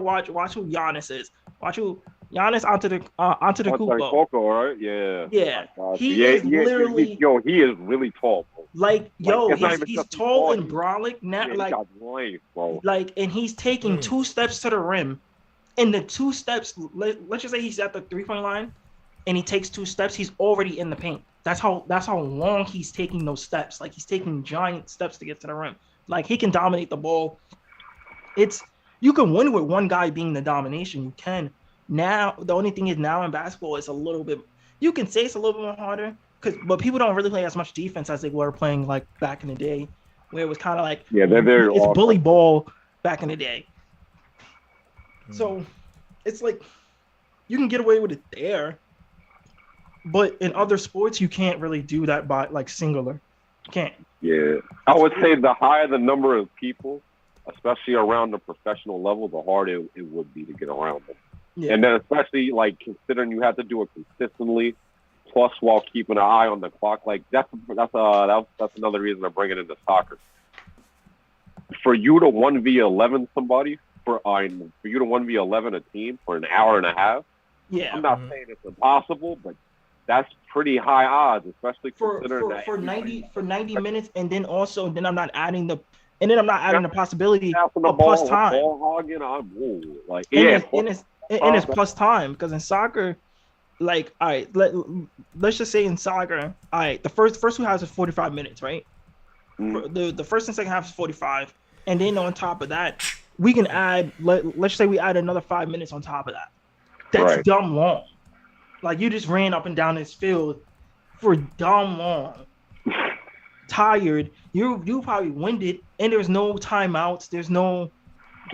watch who Giannis is. Watch who Giannis Antetokounmpo. Coco, right? Yeah. Yeah, Oh he is literally he is really tall, bro. like It's not even he's just tall tall, and brolic now, he got length, bro. and he's taking 2 steps to the rim, and the 2 steps. Let's just say he's at the 3-point line, and he takes 2 steps. He's already in the paint. That's how long he's taking those steps. Like he's taking giant steps to get to the rim. Like he can dominate the ball. You can win with one guy being the domination. You can. Now the only thing is now in basketball it's a little bit. You can say it's a little bit more harder but people don't really play as much defense as they were playing like back in the day, where it was kind of like it's bully ball back in the day. So it's like you can get away with it there, but in other sports you can't really do that by like singular. You can't. Yeah, I would say the higher the number of people, especially around the professional level, the harder it would be to get around them. Yeah. And then especially like considering you have to do it consistently, plus while keeping an eye on the clock, like that's another reason I bring it into soccer. For you to 1v11 somebody, for you to 1v11 a team for an hour and a half, I'm not saying it's impossible, but that's pretty high odds, especially considering for 90 minutes, and then I'm not adding the possibility of plus time. And it's plus time because in soccer, like, all right, let's just say in soccer, all right, the first 2 halves is 45 minutes, right? The first and second half is 45, and then on top of that, we can add. Let's say we add another 5 minutes on top of that. That's dumb long. Like you just ran up and down this field for dumb long. Tired, you probably winded, and there's no timeouts, there's no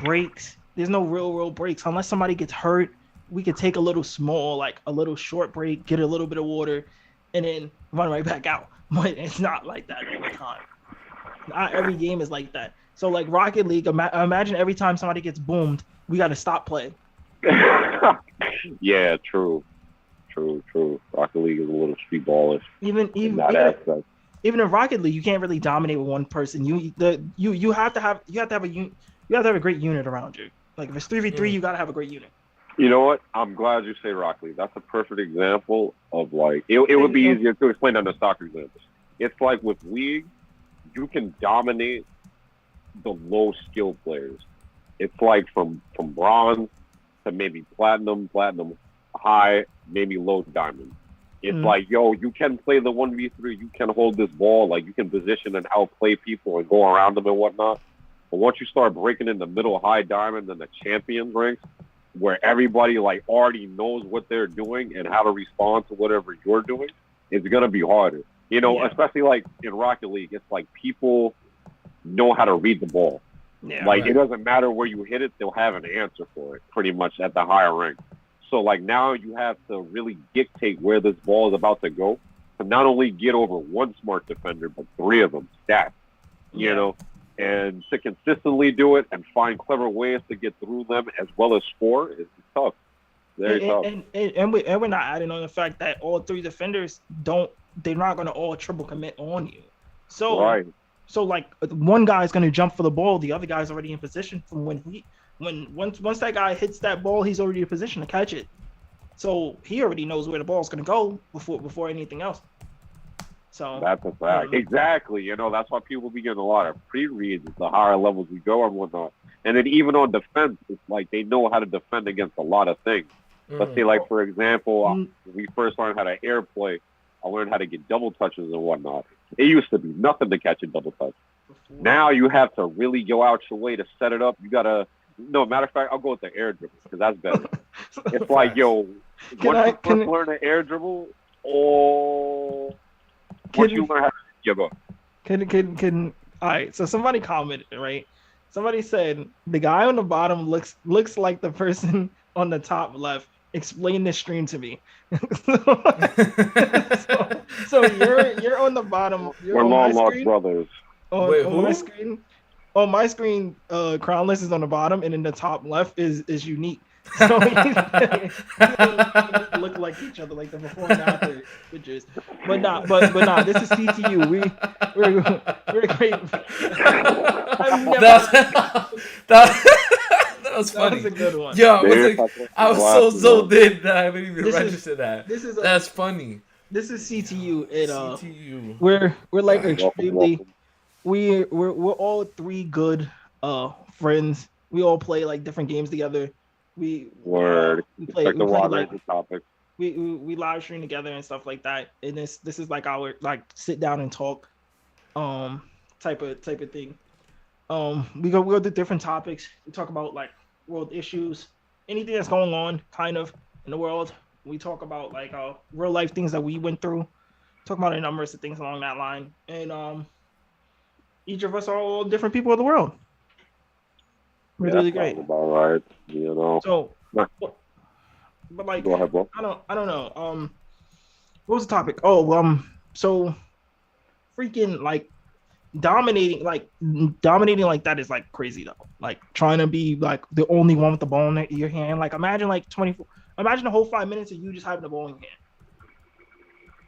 breaks, there's no real breaks unless somebody gets hurt. We could take a little short break, get a little bit of water, and then run right back out. But it's not like that all the time. Not every game is like that. So like Rocket League, imagine every time somebody gets boomed, we got to stop play. Yeah, true. Rocket League is a little street ballish. Even in Rocket League, you can't really dominate with one person. You have to have a great unit around you. Like if it's 3v3, you got to have a great unit. You know what? I'm glad you say Rocket League. That's a perfect example of like it would be easier to explain than the soccer example. It's like with League, you can dominate the low skill players. It's like from bronze to maybe platinum high, maybe low diamond. It's like, you can play the 1v3, you can hold this ball, like you can position and outplay people and go around them and whatnot. But once you start breaking in the middle high diamond and the champions ranks, where everybody like already knows what they're doing and how to respond to whatever you're doing, it's gonna be harder. Especially like in Rocket League, it's like people know how to read the ball. Yeah, it doesn't matter where you hit it, they'll have an answer for it pretty much at the higher rank. So like now you have to really dictate where this ball is about to go to not only get over one smart defender, but 3 of them stacked, and to consistently do it and find clever ways to get through them as well as score is tough. Very tough. And we're not adding on the fact that all 3 defenders they're not going to all triple commit on you. So, So like one guy's going to jump for the ball, the other guy's already in position from once that guy hits that ball, he's already in position to catch it. So he already knows where the ball's going to go before anything else. So that's a fact. Exactly. That's why people be getting a lot of pre-reads the higher levels we go and whatnot. And then even on defense, it's like they know how to defend against a lot of things. Let's say, like, for example, when we first learned how to air play, I learned how to get double touches and whatnot. It used to be nothing to catch a double touch. Now you have to really go out your way to set it up. You got to No, matter of fact, I'll go with the air dribble because that's better. It's like, once you first learn the air dribble, once you learn how to go. All right, so somebody commented, right? Somebody said, the guy on the bottom looks like the person on the top left. Explain this stream to me. so you're on the bottom. We're long lost brothers. On my screen, Crownless is on the bottom, and in the top left is Unique. So he look like each other, like the before and after pictures. But nah, this is CTU. We're great. That was That funny. was a good one. Yo, I was so Laughing, zoned that I haven't even This is- registered that. This is That's funny. this is CTU, and CTU. we're like Welcome, extremely. welcome. We're all three good friends. We all play like different games together. Word. We Expect play a wide like range of topics. we live stream together and stuff like that. And this is like our like sit down and talk type of thing. We go to different topics. We talk about like world issues, anything that's going on kind of in the world. We talk about like real life things that we went through. Talk about a number of things along that line. And each of us are all different people of the world. Really great. About right. You know. So, But like, go ahead, bro. I don't know. What was the topic? Oh, so freaking like dominating like that is like crazy though. Like trying to be like the only one with the ball in your hand. Like imagine like 24. Imagine the whole 5 minutes of you just having the ball in your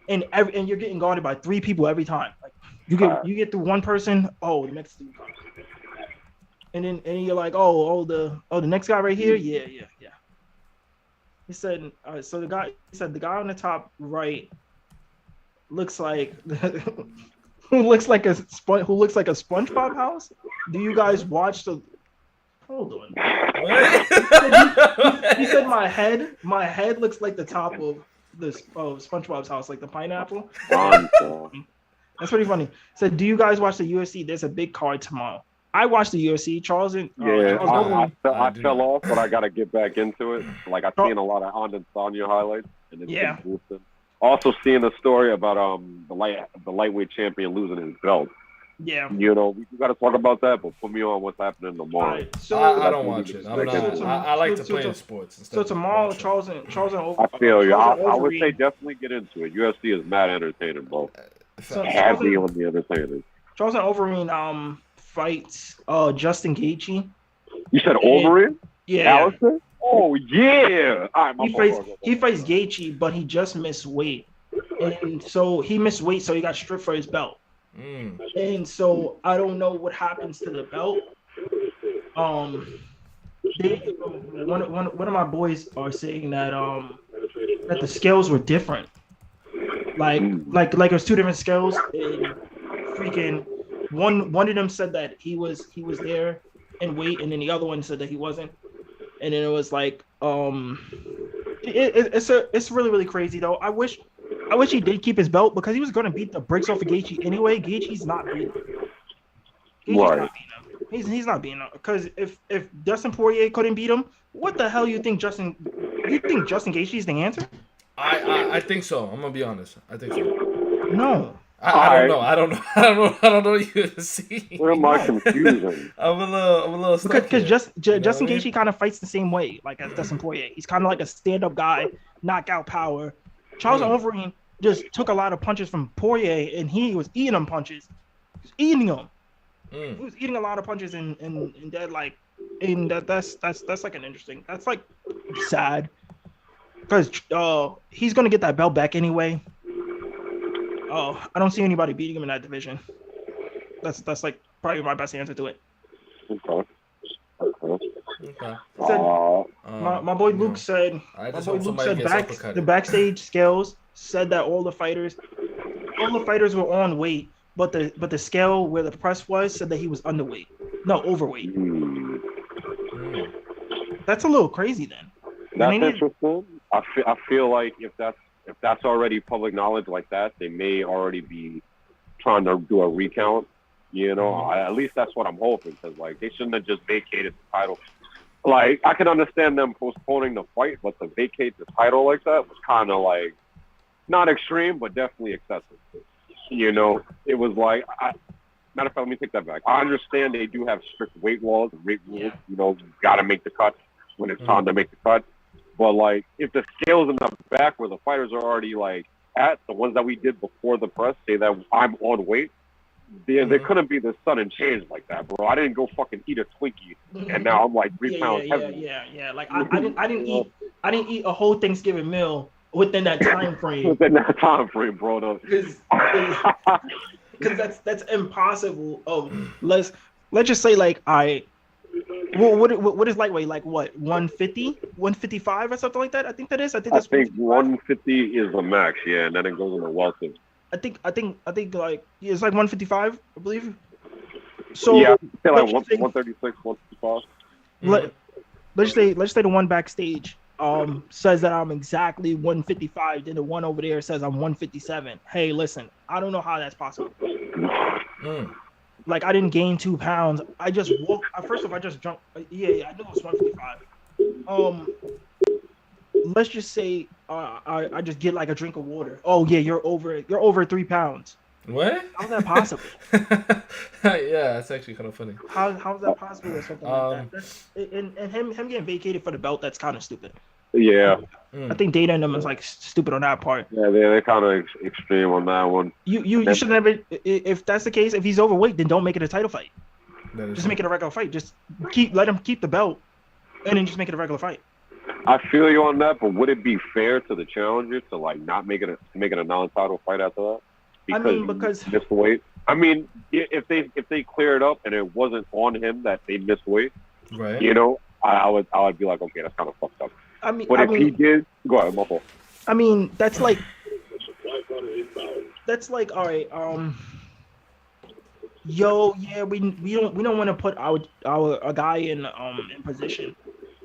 hand, and you're getting guarded by 3 people every time. Like you get through one person. Oh, the next 2 comes. And then you're like, the next guy right here, yeah. He said, so the guy on the top right looks like who looks like a SpongeBob house. Do you guys watch the? Hold on. He said my head looks like the top of this SpongeBob's house, like the pineapple. That's pretty funny. Said, do you guys watch the UFC? There's a big card tomorrow. I watched the UFC. Charles and I fell off, but I got to get back into it. Like I've seen a lot of Anand Sonia highlights, and it's been boosted. Also, seeing the story about the lightweight champion losing his belt. Yeah. You know, we got to talk about that, but put me on what's happening tomorrow. Right. So I don't watch it. I'm not. I like to play in sports. So tomorrow, Charles and I feel you. I would say definitely get into it. UFC is mad entertaining, bro. Heavy on the entertainers. Charles and Overeem fights Justin Gaethje. You said Overeem? Yeah. Allison? Oh yeah. All right, he fights Gaethje, but he just missed weight, and so he missed weight, so he got stripped for his belt. And so I don't know what happens to the belt. One of my boys are saying that that the scales were different. Like it was 2 different scales, and freaking one of them said that he was there in weight, and then the other one said that he wasn't. And then it was like it's really, really crazy though. I wish he did keep his belt because he was gonna beat the bricks off of Gaethje anyway. Gaethje's not beating him. He's not beating him. Because if Dustin Poirier couldn't beat him, what the hell you think Justin Gaethje's the answer? I think so. I'm gonna be honest. I think so. No. I don't know. You see. Where am I confusing? I'm a little stuck because Justin I mean? Gaethje kind of fights the same way like as Dustin Poirier. He's kind of like a stand-up guy, knockout power. Charles Overeem just took a lot of punches from Poirier, and he was eating them punches. He was eating them. He was eating a lot of punches, and that like, and that's like an interesting. That's like sad because he's gonna get that belt back anyway. I don't see anybody beating him in that division. That's like probably my best answer to it. Okay. My boy Luke said. The backstage scales said that all the fighters were on weight, but the scale where the press was said that he was underweight. No, overweight. That's a little crazy then. That's interesting. I feel like if that's already public knowledge like that, they may already be trying to do a recount. You know, at least that's what I'm hoping, because like they shouldn't have just vacated the title. Like I can understand them postponing the fight, but to vacate the title like that was kind of like not extreme, but definitely excessive. You know, it was like matter of fact, let me take that back. I understand they do have strict weight laws and weight rules. Yeah. You know, you got to make the cut when it's time to make the cut. But like, if the scales in the back where the fighters are already like at, the ones that we did before the press say that I'm on weight, there couldn't be this sudden change like that, bro. I didn't go fucking eat a Twinkie, and now I'm like 3 pounds heavy. Yeah. Like I didn't eat a whole Thanksgiving meal within that time frame. Within that time frame, bro. Because that's impossible. Oh, let's just say like Well, what is lightweight? Like what? 150, 155 or something like that? I think that is. I think I that's think 155. 150 is the max, yeah, and then it goes into welter. I think like yeah, it's like 155, I believe. So Yeah, I feel like let's just say, 136, 155. let, let's say the one backstage says that I'm exactly 155, then the one over there says I'm 157. Hey, listen, I don't know how that's possible. Like I didn't gain 2 pounds. I just woke. First off, I just jumped. Yeah, I knew it was 155. Let's just say I just get like a drink of water. Oh yeah, you're over 3 pounds. What? How's that possible? Yeah, that's actually kind of funny. How's that possible or something like that? That's, and him getting vacated for the belt, that's kind of stupid. Yeah. I think Dana and them is like stupid on that part. Yeah, they're kind of extreme on that one. You should never. If that's the case, if he's overweight, then don't make it a title fight. Just make it a regular fight. Just let him keep the belt, and then just make it a regular fight. I feel you on that, but would it be fair to the challenger to like not make it a non-title fight after that? Because he missed weight. I mean, if they clear it up and it wasn't on him that they missed weight, right? You know, I would be like, okay, that's kind of fucked up. But if he did, go ahead, my fault. I mean, that's like, all right, yo, yeah, we don't want to put our guy in position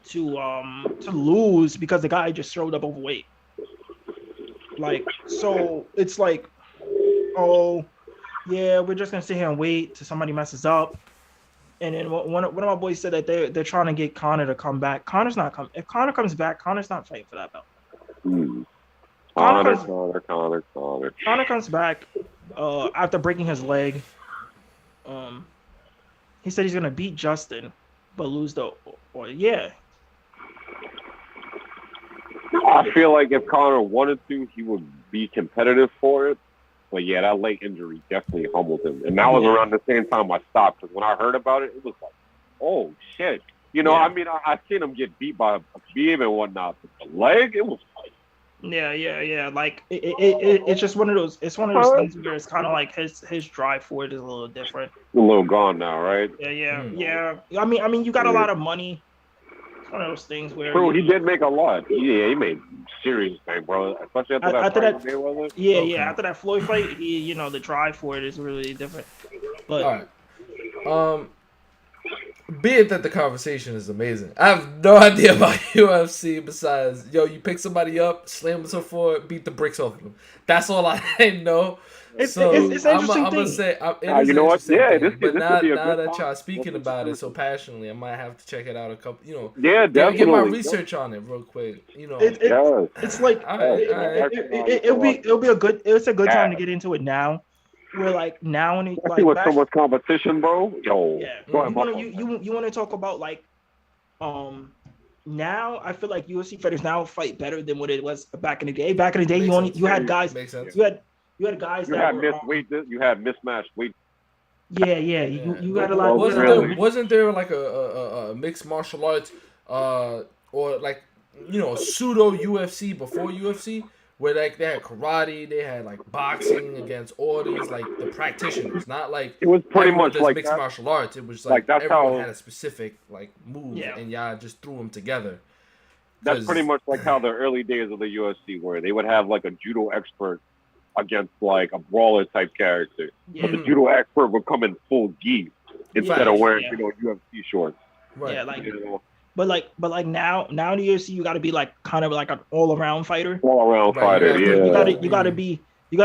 to lose because the guy just showed up overweight. Like, so it's like, oh, yeah, we're just gonna sit here and wait till somebody messes up. And then one of my boys said that they're trying to get Conor to come back. Connor's not coming. If Conor comes back, Conor's not fighting for that belt. Conor comes back after breaking his leg. He said he's gonna beat Justin, but lose yeah. I feel like if Conor wanted to, he would be competitive for it. But yeah, that leg injury definitely humbled him. And that was around the same time I stopped. Because when I heard about it, it was like, oh, shit. You know, I mean, I seen him get beat by Khabib and whatnot. But the leg, it was like... Yeah. Like, it's just one of those... It's one of those things where it's kind of like his drive for it is a little different. A little gone now, right? Yeah. I mean, you got a lot of money. It's one of those things where... Bro, he did make a lot. Yeah, he made serious thing, bro. Especially after that fight. After that Floyd fight, the drive for it is really different. But all right. Be it that the conversation is amazing. I have no idea about UFC besides, you pick somebody up, slam them to the floor, beat the bricks off of them. That's all I know. It's an interesting thing. I'm gonna say, you know what? Yeah, but now that y'all speaking about it so passionately, I might have to check it out a couple. Yeah, definitely. Get my research on it real quick. It's like it'll be a good. It's a good time to get into it now. We're like now when like with so much competition, bro. Yo, you want to talk about like now I feel like UFC fighters now fight better than what it was back in the day. Back in the day, you had guys. Makes sense. You had guys that you had mismatched weight. Yeah. You got a lot. Wasn't there like a mixed martial arts or like pseudo UFC before UFC where like they had karate, they had like boxing against all these like the practitioners, not like it was pretty much like mixed martial arts. It was like everyone had a specific like move and y'all just threw them together. That's pretty much like how the early days of the UFC were. They would have like a judo expert against like a brawler type character, but the judo expert would come in full gi instead of wearing UFC shorts. Right. Yeah, but now in the UFC you got to be like kind of like an all around fighter. Fighter, yeah. You got to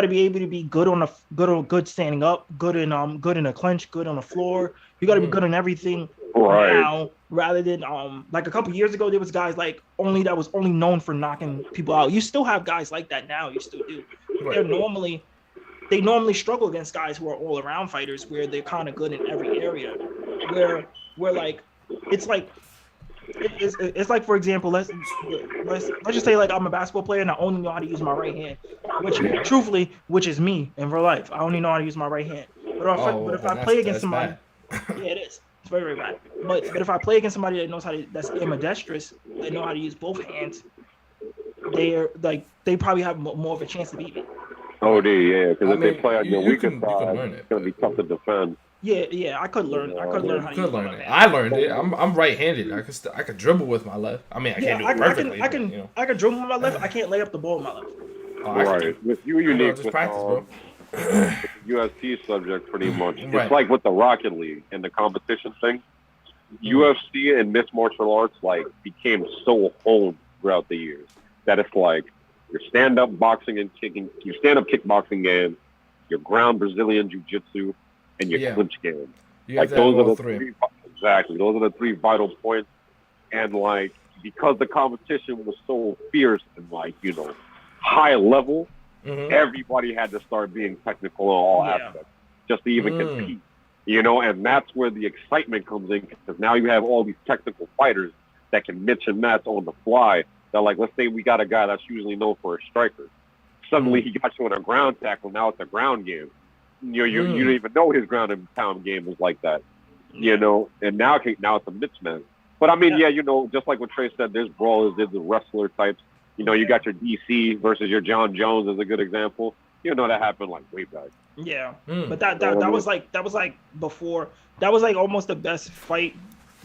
be able to be good standing up, good in a clinch, good on the floor. You got to be good in everything. Right. Now, rather than like a couple years ago, there was guys like that was only known for knocking people out. You still have guys like that now. You still do. Right. They normally struggle against guys who are all around fighters, where they're kind of good in every area. Where like it's like for example, let's just say like I'm a basketball player and I only know how to use my right hand, which is me in real life. I only know how to use my right hand. But if I play against somebody, it is. It's very, very bad. But if I play against somebody that's ambidextrous, they know how to use both hands, they probably have more of a chance to beat me. Oh, because if they play on your weaker side, it's gonna be tough to defend. Yeah. I could learn. I could Yeah, learn you how to could use my learn left it. hand. I learned it. I'm right-handed. I could dribble with my left. I mean, I Yeah, can't do it perfectly. I but, can you know, I can dribble with my left. I can't lay up the ball with my left. I can Right. With you, you know, unique just with practice, bro. the UFC subject, pretty much. Right. It's like with the Rocket League and the competition thing. UFC and mixed martial arts like became so honed throughout the years that it's like your stand-up boxing and kicking, your stand-up kickboxing game, your ground Brazilian jiu-jitsu, and your clinch game. You Like have to have those are all the three. exactly. Those are the three vital points. And like because the competition was so fierce and like high level, everybody had to start being technical in all aspects just to even compete. And that's where the excitement comes in because now you have all these technical fighters that can mix and match on the fly. That like, let's say we got a guy that's usually known for a striker. Suddenly he got you in a ground tackle. Now it's a ground game. You didn't even know his ground and pound game was like that. And now it's a mismatch. But I mean, just like what Trey said, there's brawlers, there's the wrestler types. You got your DC versus your John Jones is a good example. That happened like way back. Yeah, but that was like before. That was like almost the best fight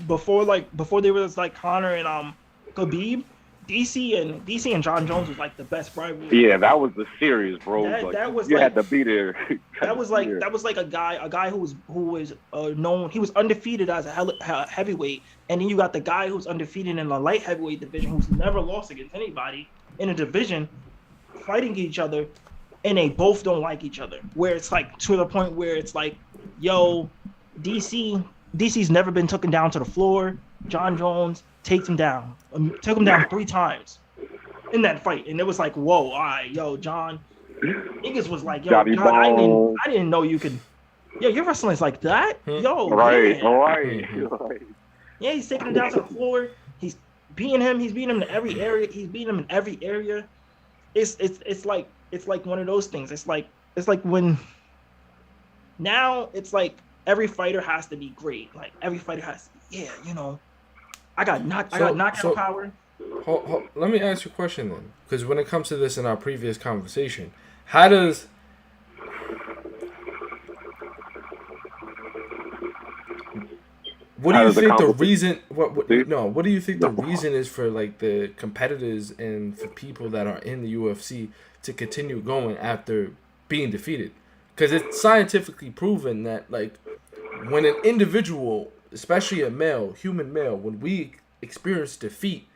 before there was like Conor and Khabib. DC and John Jones was like the best rivalry. Yeah, that was the series, bro. That was you like, had to be there. that was like a guy who was known. He was undefeated as a heavyweight, and then you got the guy who's undefeated in the light heavyweight division, who's never lost against anybody in a division, fighting each other, and they both don't like each other. Where it's like to the point where it's like, yo, DC's never been taken down to the floor. John Jones takes him down. Took him down 3 times in that fight, and it was like, whoa, all right, yo, John. Niggas was like, yo, John, I didn't know you could. Yo, your wrestling is like that, yo. Right, yeah. right. Yeah, he's taking him down to the floor. He's beating him. He's beating him in every area. It's like one of those things. It's like when now it's like every fighter has to be great. Like every fighter has to, I got knockout power. Let me ask you a question then, because when it comes to this in our previous conversation, what do you think the reason? What do you think the reason is for like the competitors and for people that are in the UFC to continue going after being defeated? Because it's scientifically proven that like when an individual, especially a human male, when we experience defeat,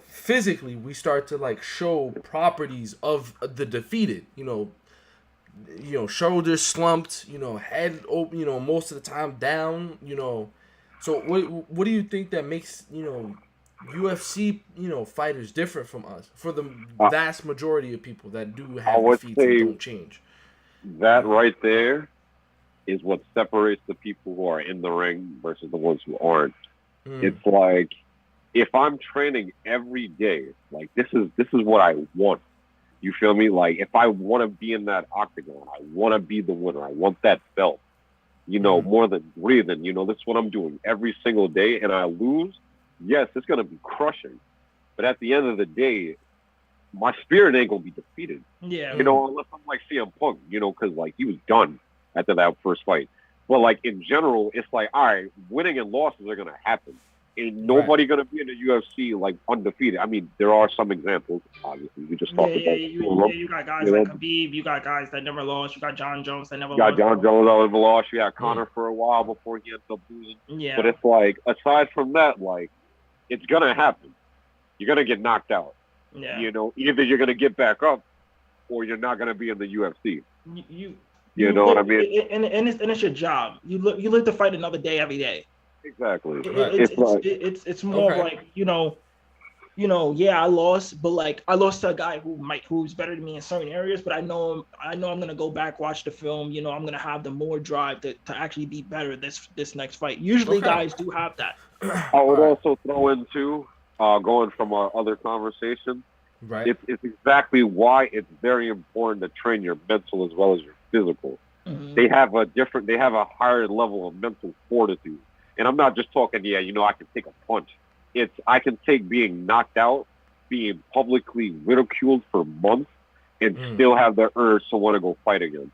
physically we start to like show properties of the defeated. Shoulders slumped, head open, most of the time down, So what do you think that makes, UFC, fighters different from us? For the vast majority of people that do have defeats and don't change. That right there is what separates the people who are in the ring versus the ones who aren't. It's like if I'm training every day, like this is what I want. You feel me? Like if I want to be in that octagon, I want to be the winner. I want that belt. More than breathing. That's what I'm doing every single day. And I lose. Yes, it's gonna be crushing. But at the end of the day, my spirit ain't gonna be defeated. Yeah. Unless I'm like CM Punk. Because like he was done after that first fight. But like in general, it's like, all right, winning and losses are gonna happen. Ain't nobody gonna be in the UFC like undefeated. I mean, there are some examples. Obviously, we just talked about. You got guys like Khabib. You got guys that never lost. You got John Jones that never lost. You got John Jones that never lost. You got Conor for a while before he ends up losing. Yeah. But it's like, aside from that, like, it's gonna happen. You're gonna get knocked out. Yeah. Either you're gonna get back up, or you're not gonna be in the UFC. You know what I mean? And it's your job. You live to fight another day every day. Exactly. It's more like I lost, but like I lost to a guy who's better than me in certain areas, but I know I'm gonna go back, watch the film. I'm gonna have the more drive to actually be better this next fight. Usually guys do have that. I would also throw in too, going from our other conversation. Right. It's exactly why it's very important to train your mental as well as your physical. Mm-hmm. They have a higher level of mental fortitude. And I'm not just talking, I can take a punch. I can take being knocked out, being publicly ridiculed for months, and still have the urge to want to go fight again.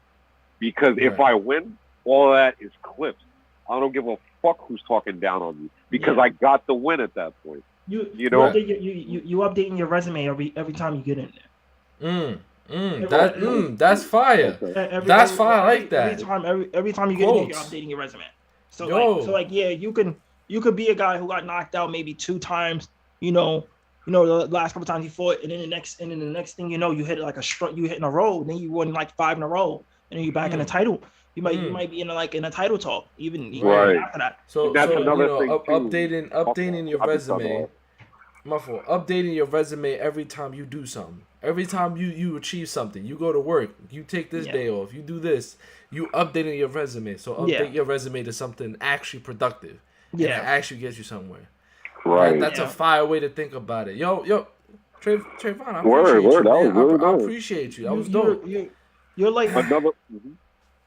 Because if I win, all of that is clips. I don't give a fuck who's talking down on me because I got the win at that point. You know, you updating your resume every time you get in there. That's fire. That's fire. I like that. Every time you get in there, you're updating your resume. So you could be a guy who got knocked out maybe 2 times. You know the last couple times you fought, and then the next thing you know, you hit like you hit in a row. Then you won like 5 in a row, and then you're back in the title. You might be in a title talk even after that. So that's another thing updating your resume. My fault. Updating your resume every time you do something. Every time you achieve something, you go to work, you take this day off, you do this, you updating your resume. So update your resume to something actually productive. Yeah. And it actually gets you somewhere. Right. That's a fire way to think about it. Yo, Trayvon, I appreciate you. That was dope. You're like another.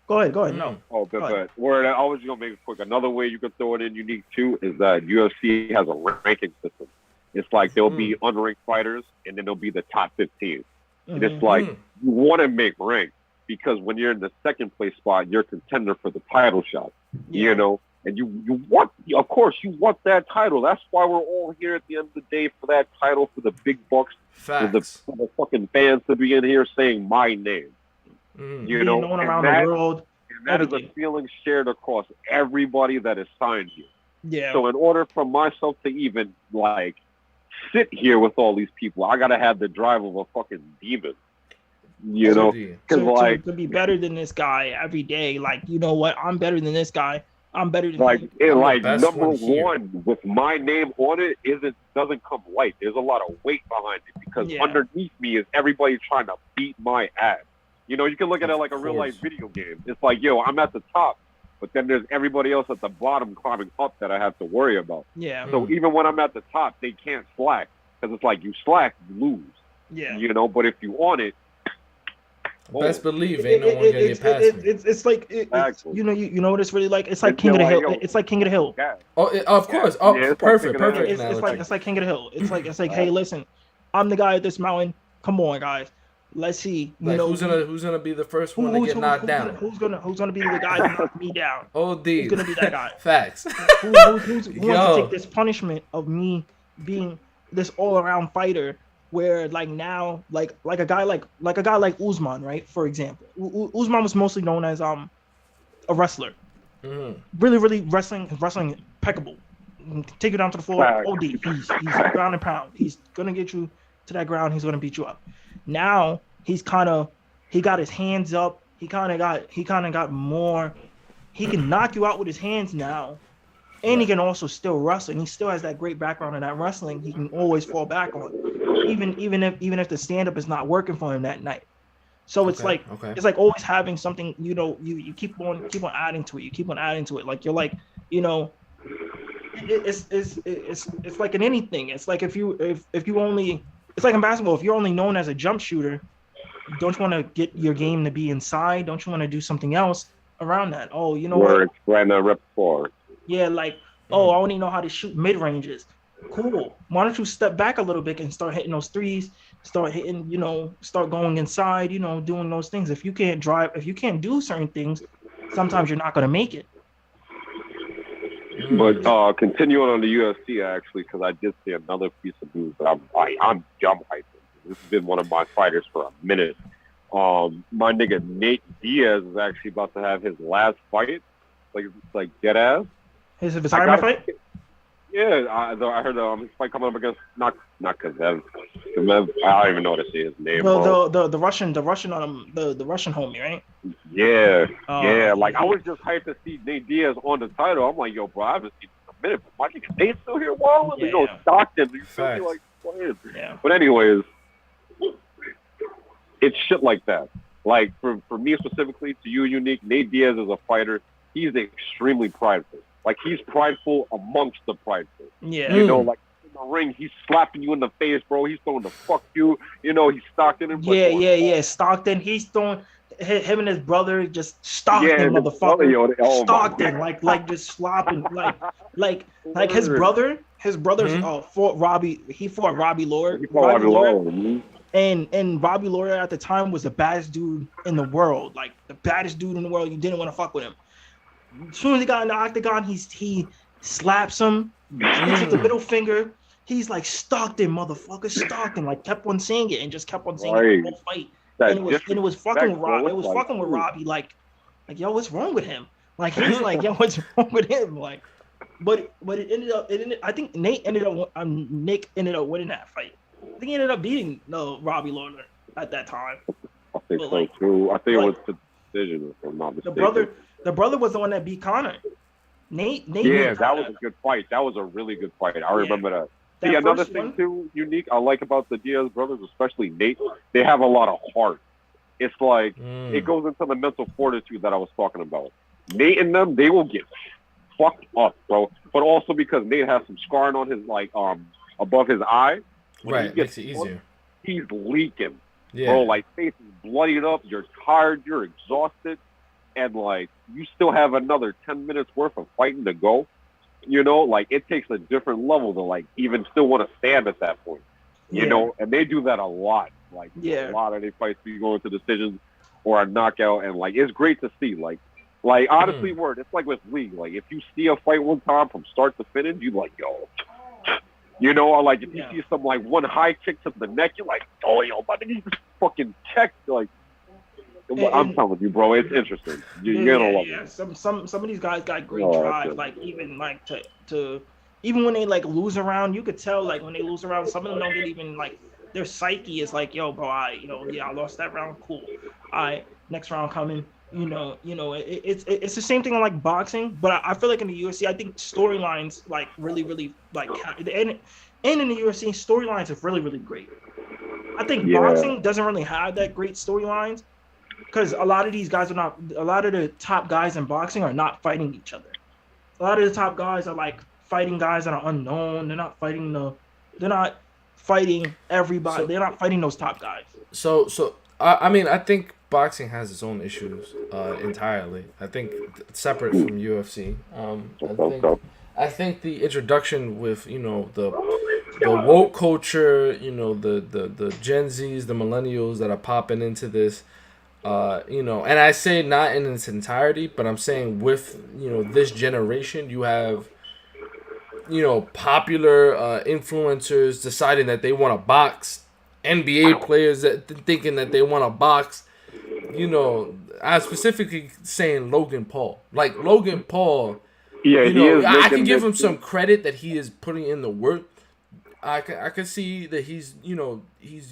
Go ahead. No. Oh, but word. I was just gonna make it quick. Another way you could throw it in unique too is that UFC has a ranking system. It's like there'll be unranked fighters, and then there'll be the top 15. And it's like you want to make rank because when you're in the second place spot, you're a contender for the title shot. You know, and you want, of course, you want that title. That's why we're all here at the end of the day for that title, for the big bucks, for the fucking fans to be in here saying my name. You know, known around the world. And that is a feeling shared across everybody that is signed here. Yeah. So in order for myself to even like sit here with all these people, I gotta have the drive of a fucking demon. You know, because to be better than this guy every day, like, you know what, I'm better than this guy. I'm better than like him. Number one with my name on it doesn't come light. There's a lot of weight behind it because underneath me is everybody trying to beat my ass. You know, you can look at it like a real life video game. It's like, yo, I'm at the top, but then there's everybody else at the bottom climbing up that I have to worry about. Yeah. So even when I'm at the top, they can't slack because it's like you slack, you lose. Yeah. You know, but if you on it, best believe ain't no one gonna get past me. It's like you know what it's really like. It's like King of the Hill. It's like King of the Hill. Of course. Perfect. It's like King of the Hill. It's like hey, listen, I'm the guy at this mountain. Come on, guys. Let's see. Who's gonna be the first one to get knocked down? Who's gonna be the guy to knock me down? Who's gonna be that guy? Facts. Who wants to take this punishment of me being this all around fighter? Where like now, like a guy like Usman, right? For example, Usman was mostly known as a wrestler. Really wrestling impeccable. Take you down to the floor. OD. He's ground and pound. He's gonna get you to that ground. He's gonna beat you up. Now he got his hands up. He kind of got more. He can knock you out with his hands now, and he can also still wrestle. And he still has that great background in that wrestling. He can always fall back on, even if the stand up is not working for him that night. So it's like always having something. You know, you keep on adding to it. You keep on adding to it. Like you're like, you know, it's like in anything. It's like if you only. It's like in basketball, if you're only known as a jump shooter, don't you want to get your game to be inside? Don't you want to do something else around that? Oh, you know what? Right now, repertoire. Yeah, like, I only know how to shoot mid-ranges. Cool. Why don't you step back a little bit and start hitting those threes, start hitting, start going inside, doing those things. If you can't do certain things, sometimes you're not going to make it. But continuing on the UFC, actually, because I did see another piece of news that I'm dumb hyped. This has been one of my fighters for a minute. My nigga Nate Diaz is actually about to have his last fight, like dead ass. His retirement fight? Yeah, I heard his fight coming up against not Kazev. I don't even know how to say his name. The Russian on him, the Russian homie, right? Yeah, yeah. Like I was just hyped to see Nate Diaz on the title. I'm like, yo, bro, I haven't seen him in a minute. But my nigga Nate's still here wilding. You know, Stockton. You feel me? Like, playing. Yeah. But anyways, it's shit like that. Like for me specifically, to you, Unique, Nate Diaz is a fighter. He's extremely prideful. Like he's prideful amongst the prideful. Yeah. You know, like in the ring, he's slapping you in the face, bro. He's throwing the fuck you. You know, he's Stockton. Yeah. Stockton. He's throwing him and his brother just Stockton, motherfucker. Stockton, like just slopping, like his brother. His brother's fought Robbie. He fought Robbie Lord. He fought Robbie Lord. And Robbie Lawler at the time was the baddest dude in the world. Like the baddest dude in the world. You didn't want to fuck with him. as soon as he got in the octagon, he slaps him, gives him the middle finger. He's like, Stockton, motherfucker, Stockton. Like, kept on saying it and just kept on saying it the whole fight. And it was fucking with Rob. It was fucking with Robbie. Like, yo, what's wrong with him? Like, he's like, yo, what's wrong with him? Like, but it ended up. I think Nick ended up winning that fight. I think he ended up beating Robbie Lawler at that time. I think so too. I think it was the decision, if I'm not mistaken. The brother was the one that beat Conor. Nate. Yeah, that was a good fight. That was a really good fight. I remember that. See, another thing too unique I like about the Diaz brothers, especially Nate, they have a lot of heart. It's like it goes into the mental fortitude that I was talking about. Nate and them, they will get fucked up, bro. But also because Nate has some scarring on his above his eye. Right, makes it easier. He's leaking. Yeah. Bro, like face is bloodied up, you're tired, you're exhausted, and like you still have another 10 minutes worth of fighting to go. You know, like it takes a different level to like even still want to stand at that point. You know, and they do that a lot. Like a lot of their fights be going to decisions or a knockout, and like it's great to see. Like honestly, it's like with Lee. Like if you see a fight one time from start to finish, you like, yo. You know, or like if you see some like one high kick to the neck, you're like, oh, yo, my nigga just fucking checked. Like, I'm telling you, bro, it's interesting. You're gonna love it. Some of these guys got great drive. Like even like to even when they like lose a round, you could tell like when they lose a round, some of them don't get even like their psyche is like, yo, bro, I lost that round, cool. Next round coming. It's the same thing on like boxing, but I feel like in the UFC, I think storylines like really like and in the UFC, storylines are really really great. I think boxing doesn't really have that great storylines because a lot of the top guys in boxing are not fighting each other. A lot of the top guys are like fighting guys that are unknown. They're not fighting everybody. They're not fighting those top guys. So I mean, I think boxing has its own issues entirely. I think separate from UFC. I think the introduction with the woke culture, the Gen Zs, the millennials that are popping into this, and I say not in its entirety, but I'm saying with this generation, you have popular influencers deciding that they want to box. NBA players that thinking that they want to box, I'm specifically saying Logan Paul. Like Logan Paul, I can give him some credit that he is putting in the work. I can see that he's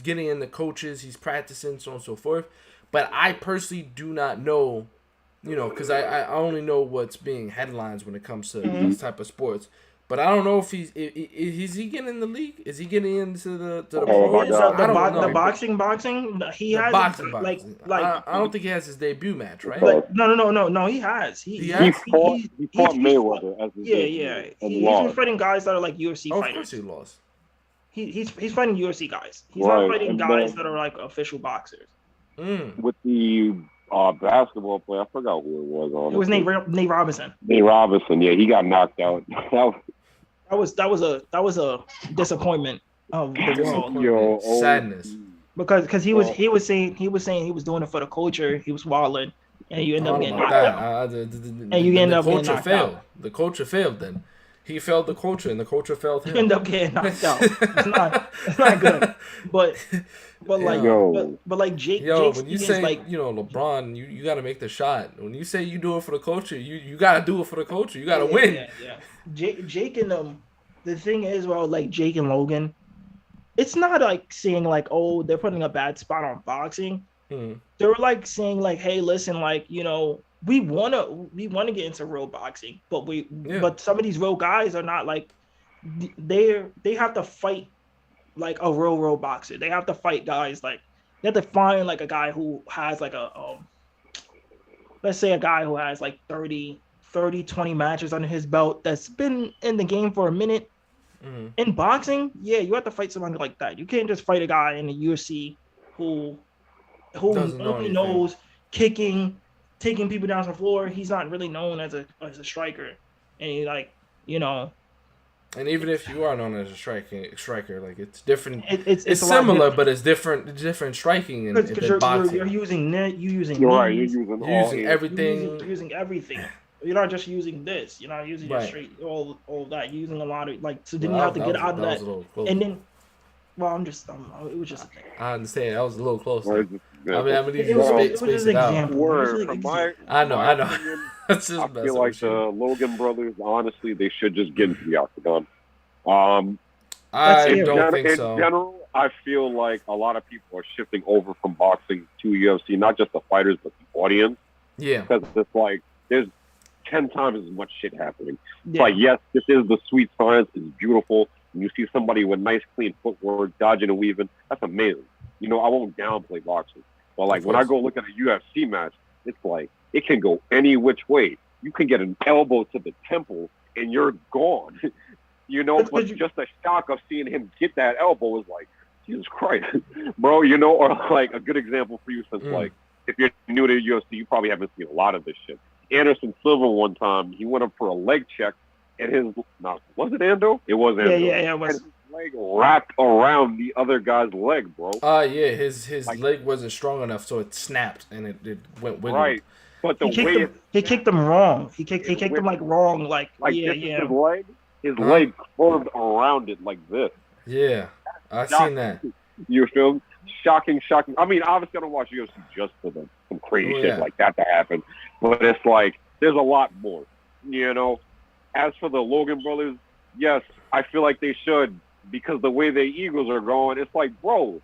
getting in the coaches, he's practicing, so on and so forth. But I personally do not know, because I only know what's being headlines when it comes to these type of sports. But I don't know if is he getting in the league? Is he getting into the pros? The boxing. He has boxing. I don't think he has his debut match, right? No. He has. He fought Mayweather. He's been fighting guys that are like UFC fighters. Of course he lost. He's fighting UFC guys. He's not fighting guys that are like official boxers. With the basketball player, I forgot who it was. It was Nate Robinson. Nate Robinson, yeah, he got knocked out. That was a disappointment of the world. Sadness. Because he was saying he was doing it for the culture. He was wilding, and you end up getting knocked out. And you end up getting knocked out. The culture failed. Then he failed the culture, and the culture failed him. You end up getting knocked out. It's not good. But like Jake. When you say like LeBron, you got to make the shot. When you say you do it for the culture, you got to do it for the culture. You got to win. Yeah. Jake and the thing is, well, like Jake and Logan, it's not like saying like, oh, they're putting a bad spot on boxing. They're like saying like, hey, listen, like we wanna get into real boxing, but some of these real guys are not like they have to fight like a real boxer. They have to fight guys like they have to find like a guy who has like let's say a guy who has like 30, 20 matches under his belt that's been in the game for a minute. In boxing, you have to fight somebody like that. You can't just fight a guy in the UFC who only knows kicking, taking people down to the floor. He's not really known as a striker, and he And even if you are known as a striker, like it's different. It's similar, but it's different. Different striking in boxing. You're using net. You're using everything. You're using everything. using this. You're not using just straight all that. You're using a lot of like. So then Well, you have to get out of that. And then, well, it was just a thing. I understand. That was a little closer. Or I mean, I'm gonna need It you was to just space an it out. example. Word, from my I know. opinion, That's just I messing feel like with you. the Logan brothers, honestly, they should just get into the octagon. I scary. don't think in so. general, I feel like a lot of people are shifting over from boxing to UFC, not just the fighters, but the audience. Yeah. Because it's like, there's 10 times as much shit happening. It's Yeah. like, yes, this is the sweet science. It's beautiful. And you see somebody with nice, clean footwork, dodging and weaving. That's amazing. You know, I won't downplay boxing. But, like, when I go look at a UFC match, it's like, it can go any which way. You can get an elbow to the temple, and you're gone. You know, but just the shock of seeing him get that elbow is like, Jesus Christ. Bro, you know, or, like, a good example for you since, like, if you're new to UFC, you probably haven't seen a lot of this shit. Anderson Silva one time, he went up for a leg check, and was it Ando? It was Ando. Yeah, it was. And his leg wrapped around the other guy's leg, bro. Yeah, his leg wasn't strong enough, so it snapped and it went wiggled. Right, but the he kicked him wrong. He kicked him like wrong, like his leg curved around it like this. Yeah, I seen that. You feel me? Shocking. I mean, obviously I don't watch UFC just for some crazy shit like that to happen, but it's like there's a lot more. You know, as for the Logan brothers, yes, I feel like they should, because the way their egos are going, it's like, bro,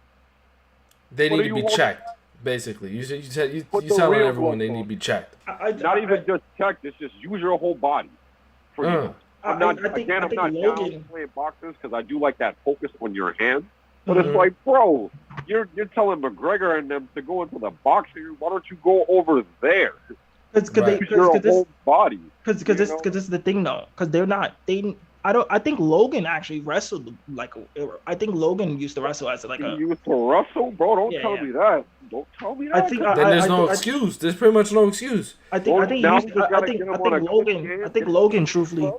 they need to be checked. Basically, you telling everyone they need to be checked. Not even just checked. It's just use your whole body. For you. I'm not down playing boxers because I do like that focus on your hands. But it's like, bro, you're telling McGregor and them to go into the boxing. Why don't you go over there? Because your whole body. Because this is the thing though. Because they're not. I think Logan actually wrestled like. I think Logan used to wrestle as like a. He used to wrestle, bro. Don't tell me that. Don't tell me that. Then there's no excuse. There's pretty much no excuse. I think Logan truthfully.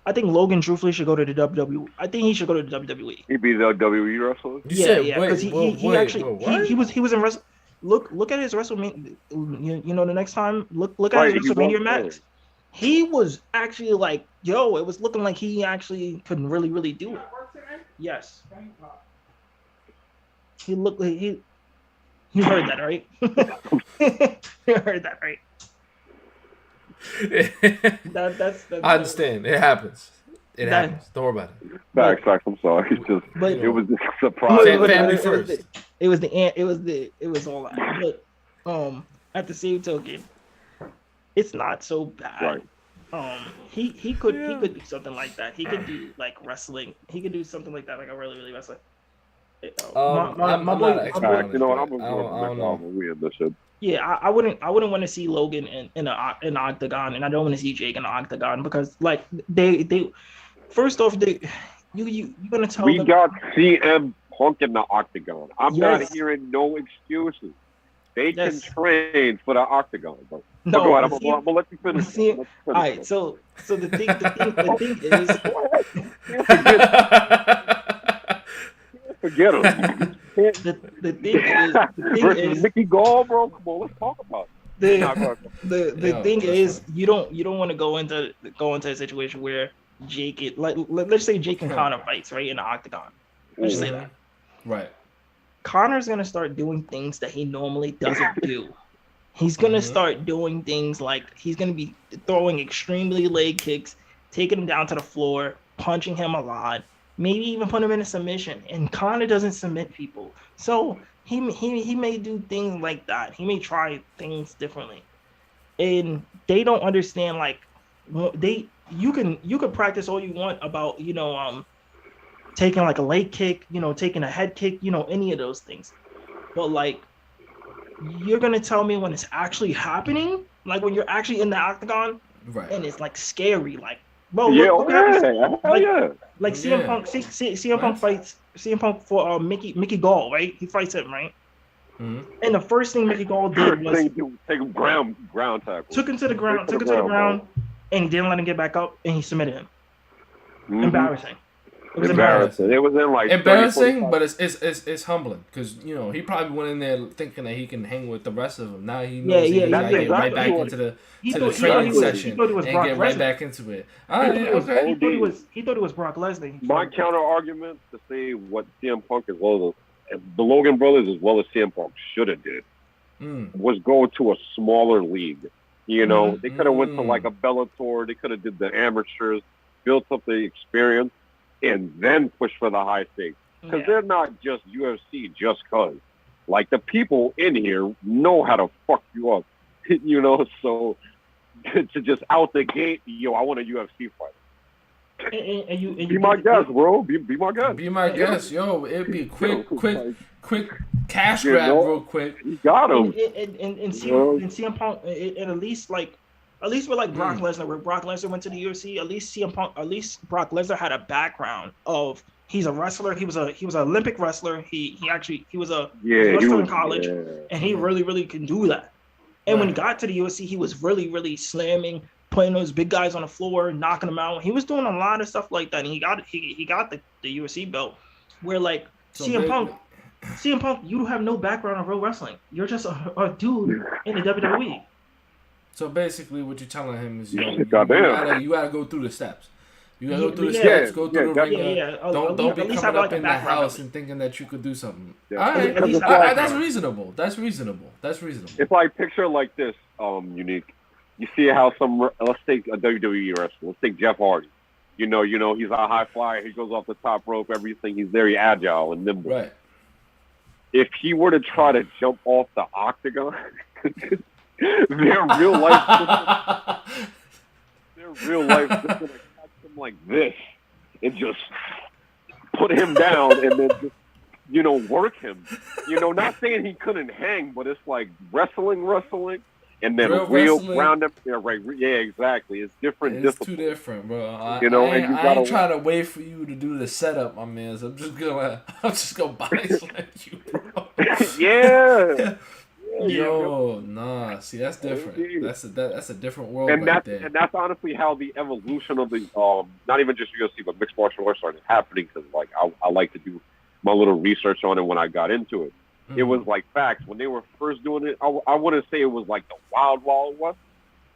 I think Logan truthfully should go to the WWE. I think he should go to the WWE. He'd be the WWE wrestler. Because he actually he was in wrestle. Look at his WrestleMania. You know, the next time look at his WrestleMania match. He was actually like, yo, it was looking like he actually could really do it. Yes. He looked like he heard that, right? You heard that, right? That's I understand. It happens. It happens. Don't worry about it. Facts. I'm sorry. It was just a surprise. Family first. It was all that. But at the same token, it's not so bad. Right. He could do something like that. He could do like wrestling. He could do something like that, like a really wrestler. I'm not an expert on this, you know what? but I'm I don't know. We in this shit. Yeah, I wouldn't want to see Logan in an octagon, and I don't want to see Jake in an octagon because like they first off you gonna tell we them, got CM Punk in the octagon. I'm not hearing no excuses. They can train for the octagon, bro. No, go ahead. I'm gonna let you finish. All right, so the thing is, forget him. the thing is, Mickey Gall, bro. Come on, let's talk about it. The thing is, you don't want to go into a situation where Jake, let's say Jake and Connor fights right in the octagon. Let's say that. Right. Connor's gonna start doing things that he normally doesn't do. He's gonna start doing things like he's gonna be throwing extremely leg kicks, taking him down to the floor, punching him a lot, maybe even put him in a submission. And Connor doesn't submit people, so he may do things like that. He may try things differently, and they don't understand. Like you can practice all you want about taking like a leg kick, taking a head kick, any of those things, but like you're gonna tell me when it's actually happening, like when you're actually in the octagon, right? And it's like scary, like bro, like CM Punk, CM Punk fights CM Punk for Mickey Gall, right? He fights him, right? Mm-hmm. And the first thing Mickey Gall did was take him ground tackle, took him to the ground, and he didn't let him get back up, and he submitted him. Mm-hmm. Embarrassing. It was embarrassing. It was in like embarrassing, but it's humbling because he probably went in there thinking that he can hang with the rest of them. Now he knows he got to get right back into the training session and get right back into it. He thought it was Brock Lesnar. My counter argument to say what CM Punk as well as the Logan Brothers as well as CM Punk should have did was go to a smaller league. They could have went to like a Bellator. They could have did the amateurs, built up the experience, and then push for the high stakes. Because they're not just UFC just because. Like, the people in here know how to fuck you up. So to just out the gate, I want a UFC fight. And be my guest, bro. Be my guest. Be my guest, yo. It'd be quick cash grab, real quick. You got him. And CM Punk, and at least with like Brock Lesnar, where Brock Lesnar went to the UFC, at least Brock Lesnar had a background of he's a wrestler. He was an Olympic wrestler. He was a wrestler in college, and he really can do that. And when he got to the UFC, he was really slamming, putting those big guys on the floor, knocking them out. He was doing a lot of stuff like that, and he got the UFC belt. Where like CM Punk, you have no background in real wrestling. You're just a dude in the WWE. So basically, what you're telling him is, you gotta go through the steps. You gotta go through the steps, go through the ring. Don't be coming up in the house and thinking that you could do something. All right, that's reasonable. That's reasonable. If I picture like this, Unique, you see how let's take a WWE wrestler. Let's take Jeff Hardy. He's a high flyer. He goes off the top rope, everything. He's very agile and nimble. Right. If he were to try to jump off the octagon, their real life just gonna catch him like this and just put him down and then just, work him. Not saying he couldn't hang, but it's like wrestling, and then real ground up there, right? Yeah, exactly. It's different. It's too different, bro. I ain't trying to wait for you to do the setup, my man. So I'm just gonna body slam you, bro. Yeah. Yo, nah. See, that's different. That's a different world and right there. And that's honestly how the evolution of the not even just UFC but mixed martial arts started happening. Because like I like to do my little research on it when I got into it. It was like facts when they were first doing it. I wouldn't say it was like the wild west,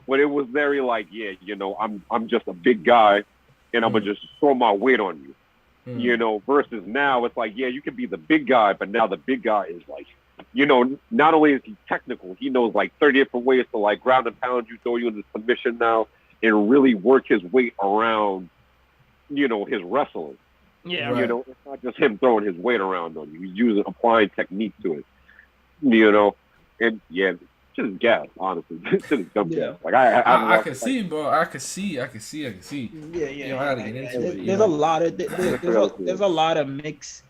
but it was very like I'm just a big guy, and I'm gonna just throw my weight on you. Versus now it's like you can be the big guy, but now the big guy is like. Not only is he technical, he knows like 30 different ways to like ground and pound you, throw you into submission now, and really work his weight around, his wrestling. Yeah. Right. It's not just him throwing his weight around on you. He's applying technique to it. And just gas, honestly. Just dumb gas. Like I can see, bro. I can see. Yeah. I gotta get into it. There's a lot of mix.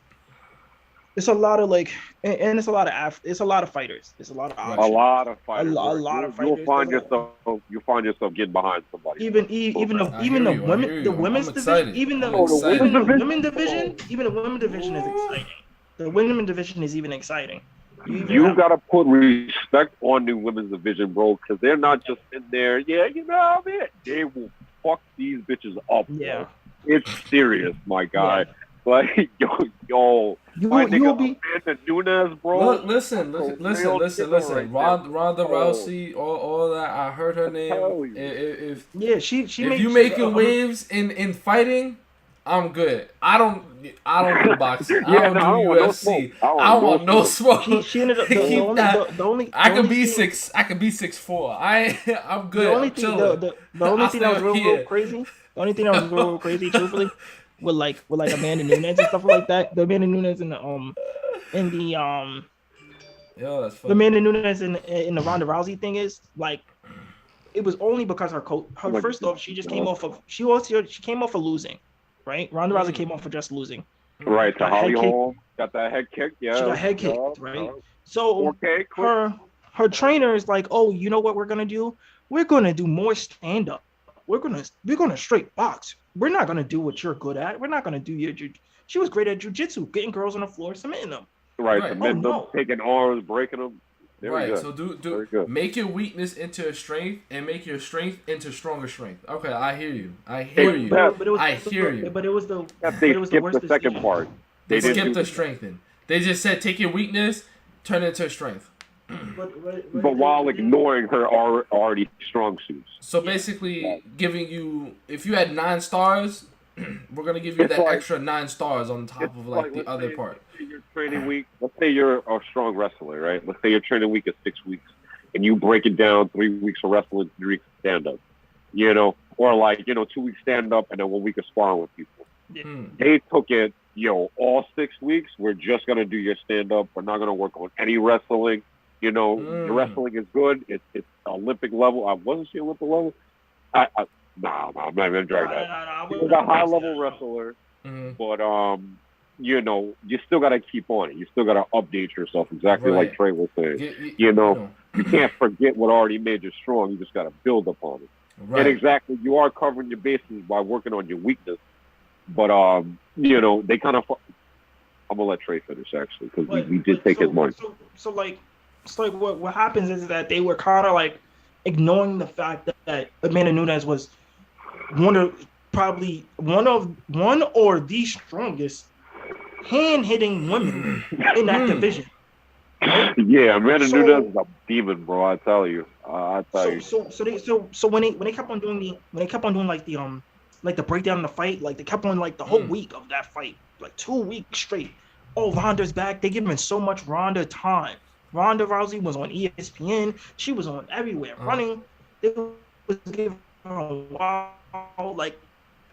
It's a lot of like, and it's a lot of fighters. It's a lot of options. A lot of fighters. A lot of fighters. You'll find yourself getting behind somebody. Even the women's division, even the women division is exciting. The women division is even exciting. You gotta put respect on the women's division, bro, because they're not just in there. Yeah, man. They will fuck these bitches up. Yeah, bro. It's serious, my guy. Yeah. Like, yo, my nigga Amanda Nunes, bro. Look, listen. Ronda Rousey, all that. I heard her name. If you making waves in fighting, I'm good. I don't do boxing. I don't do UFC. I don't want no smoke. She ended up the only. I could be 6'4". I'm good. The only thing that was real crazy. The only thing that was real crazy, truthfully. With like Amanda Nunes and stuff like that. The Amanda Nunes the Amanda Nunes in the Ronda Rousey thing is like it was only because her first off she came off of losing, right? Ronda Rousey came off of just losing. Right, to Holly Holm got that head kick. Yeah, she got head kicked, right? So her trainer is like, oh, you know what we're gonna do? We're gonna do more stand up. We're gonna straight box. We're not gonna do what you're good at. We're not gonna do your She was great at jiu-jitsu, getting girls on the floor, submitting them. Right. Submitting them, taking arms, breaking them. Right. go. So Very do good. make your weakness into a strength and make your strength into stronger strength. Okay, I hear you. I hear you. Except- I hear you. But it was the Except but they it was the skipped worst the second decision. part. They didn't skipped do- the strengthen. They just said take your weakness, turn it into a strength. But while ignoring her already strong suits. So basically, giving you, if you had 9 stars, we're gonna give you It's that like- extra 9 stars on top of like the let's other say- part. let's say your training week. Let's say you're a strong wrestler, right? Let's say your training week is 6 weeks, and you break it down: 3 weeks of wrestling, 3 weeks of stand up. Or like 2 weeks stand up and then 1 week of sparring with people. They took it, all 6 weeks. We're just gonna do your stand up. We're not gonna work on any wrestling. Your wrestling is good. It's Olympic level. I wasn't saying Olympic level. I'm not even gonna drag that. He was a high level wrestler, but you still gotta keep on it. You still gotta update yourself, exactly Right. like Trey was saying. You You can't forget what already made you strong. You just gotta build upon it. right. And exactly, you are covering your bases by working on your weakness. But they kind of. I'm gonna let Trey finish actually because we did take his money. So what happens is that they were kind of like ignoring the fact that Amanda Nunes was one or the strongest hand-hitting women in that division. Yeah, Amanda Nunes is a demon, bro. I tell you. So when they kept on doing like the breakdown of the fight, like they kept on like the whole week of that fight, like 2 weeks straight. Oh, Ronda's back. They giving so much Ronda time. Ronda Rousey was on ESPN. She was on everywhere running. They was giving her a wild like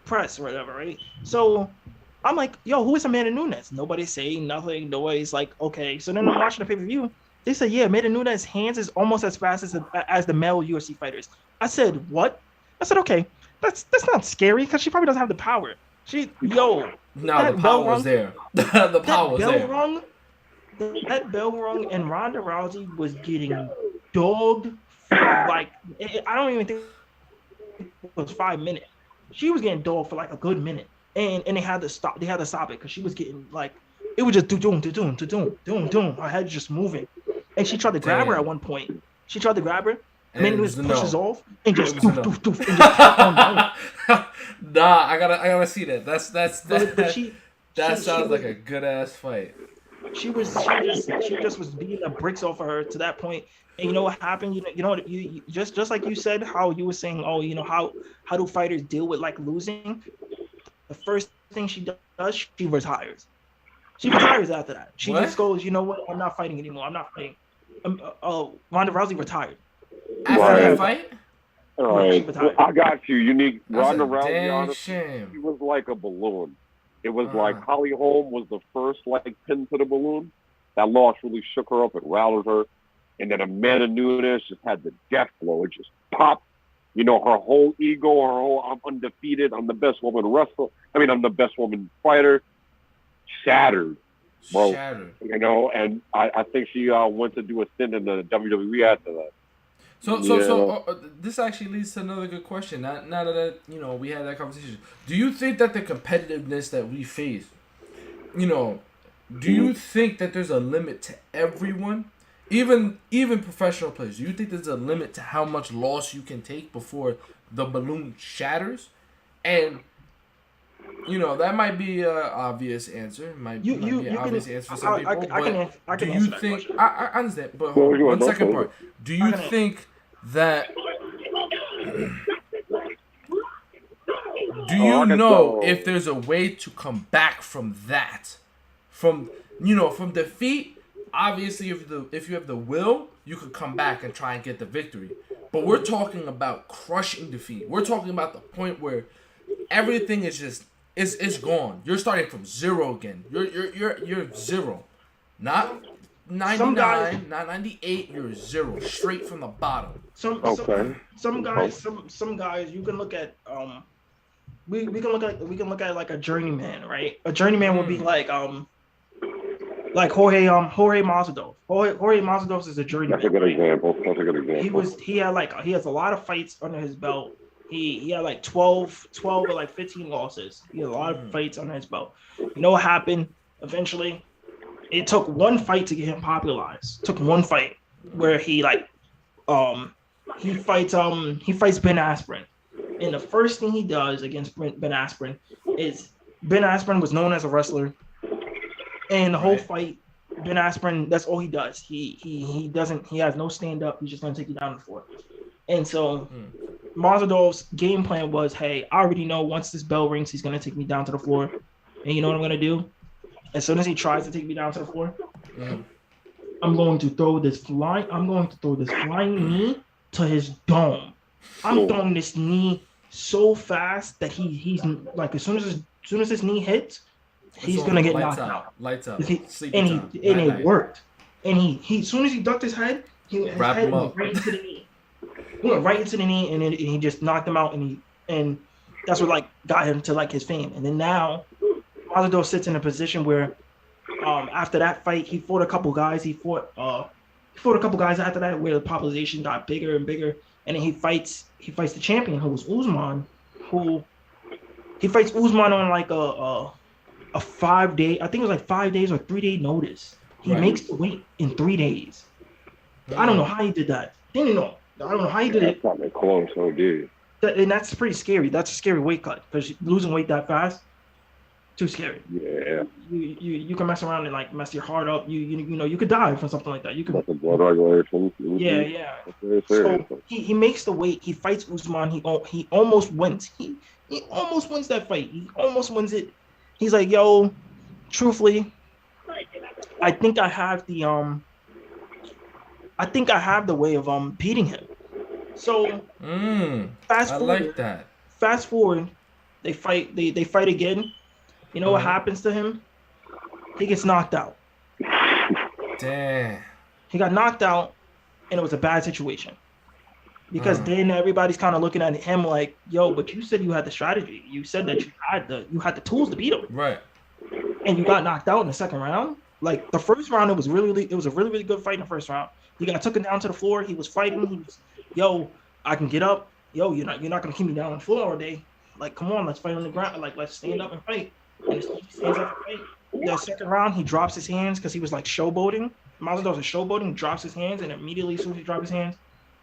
press or whatever, right? So I'm like, yo, who is Amanda Nunes? Nobody's saying nothing. Nobody's like, okay. So then I'm watching the pay-per-view. They said, yeah, Amanda Nunes' hands is almost as fast as the male UFC fighters. I said, what? I said, okay, that's not scary because she probably doesn't have the power. The power was there. The power was there. That bell rung, and Ronda Rousey was getting dogged. Like, I don't even think it was 5 minutes. She was getting dogged for like a good minute, and they had to stop. They had to stop it because she was getting like, it was just doom. Her head just moving, and she tried to grab her at one point. She tried to grab her. And then it was pushes off and just doof, and just kept on going. Nah, I gotta see that. That sounds like a good ass fight. She just was beating the bricks off of her to that point. And you know what happened? You just like you said, how you were saying, how do fighters deal with like losing? The first thing she does, she retires. She retires after that. She just goes, you know what? I'm not fighting anymore. I'm not fighting. Ronda Rousey retired. After that fight? All right. Well, I got you. Unique. Ronda Rousey, honestly, shame. she was like a balloon. It was like Holly Holm was the first like pin to the balloon. That loss really shook her up and rallied her. And then Amanda Nunes just had the death blow. It just popped. Her whole ego, her whole I'm undefeated, I'm the best woman wrestler. I'm the best woman fighter. Shattered, bro. And I think she went to do a stint in the WWE after that. So this actually leads to another good question. Now that we had that conversation, do you think that the competitiveness that we face, do you think that there's a limit to everyone, even professional players? Do you think there's a limit to how much loss you can take before the balloon shatters? And that might be an obvious answer. It might be an obvious answer for some people. I can answer that question. I understand, but hold on, one second part. Do you think that? Do you know if there's a way to come back from that? From defeat? Obviously, if you have the will, you could come back and try and get the victory. But we're talking about crushing defeat. We're talking about the point where everything is just it's gone. You're starting from zero again. You're zero, not 99, not 98. You're zero, straight from the bottom. Some guys you can look at. We can look at like a journeyman, right? A journeyman would be like Jorge Masvidal. Jorge Masvidal is a journeyman. That's a good example. He has a lot of fights under his belt. He had like 12 or like 15 losses. He had a lot of fights under his belt. You know what happened? Eventually, it took one fight to get him popularized. It took one fight. where he fights Ben Askren. And the first thing he does against Ben Askren is Ben Askren was known as a wrestler. And the whole fight, Ben Askren, that's all he does. He has no stand up. He's just gonna take you down to the floor. And so Mazadov's game plan was, hey, I already know once this bell rings, he's gonna take me down to the floor. And you know what I'm gonna do? As soon as he tries to take me down to the floor, I'm going to throw this flying knee to his dome. I'm throwing this knee so fast that he's like as soon as his knee hits, he's gonna get knocked out. Lights out. It worked. And he as soon as he ducked his head, his head went right into the knee. He went right into the knee, and he just knocked him out. And that's what like got him to like his fame. And then now, Aldo sits in a position where, after that fight, he fought a couple guys. He fought a couple guys after that where the population got bigger and bigger. And then he fights the champion, who was Usman, he fights Usman on like a 5 day, I think it was like 5 days or 3 day notice. He makes the weight in 3 days. I don't know how he did that. I don't know how he did it. That's not close, so dude. And that's pretty scary. That's a scary weight cut because losing weight that fast, too scary. Yeah. You can mess around and like mess your heart up. You could die from something like that. You could. That's a blood regulation. Yeah. So he makes the weight. He fights Usman. He almost wins. He almost wins that fight. He almost wins it. He's like, yo, truthfully, I think I have the way of beating him. So fast forward. I like that. Fast forward, they fight. They fight again. You know what happens to him? He gets knocked out. Damn. He got knocked out, and it was a bad situation. Because then everybody's kind of looking at him like, yo, but you said you had the strategy. You said that you had the tools to beat him. Right. And you got knocked out in the second round. Like the first round, it was a really good fight in the first round. He got taken down to the floor. He was fighting. He was, yo, I can get up. Yo, you're not gonna keep me down on the floor all day. Like, come on, let's fight on the ground. Like, let's stand up and fight. And as soon as he stands up and fight, the second round, he drops his hands because he was like showboating. Masvidal was showboating. He drops his hands, and immediately as soon as he drops his hands,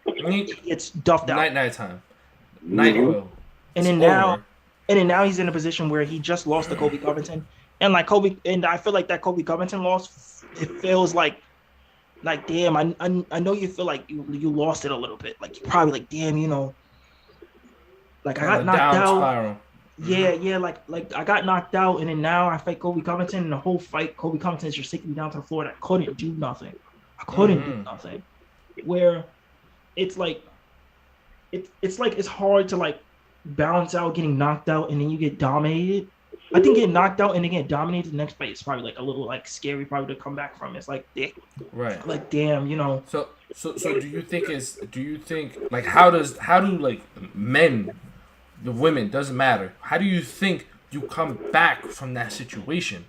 it's duffed out. Nighttime. Night oil. And then now he's in a position where he just lost to Kobe Covington. And like I feel like that Kobe Covington loss, it feels like damn, I know you feel like you lost it a little bit. Like you probably like, damn, like I got knocked out. Spiral. Yeah, like I got knocked out, and then now I fight Kobe Covington, and the whole fight, Kobe Covington is just taking me down to the floor, and I couldn't do nothing. Do nothing. Where it's like it's hard to like balance out getting knocked out and then you get dominated. I think getting knocked out and then getting dominated the next fight is probably like a little like scary probably to come back from. It's like right. Like damn, So do you think like how do like men, the women, doesn't matter. How do you think you come back from that situation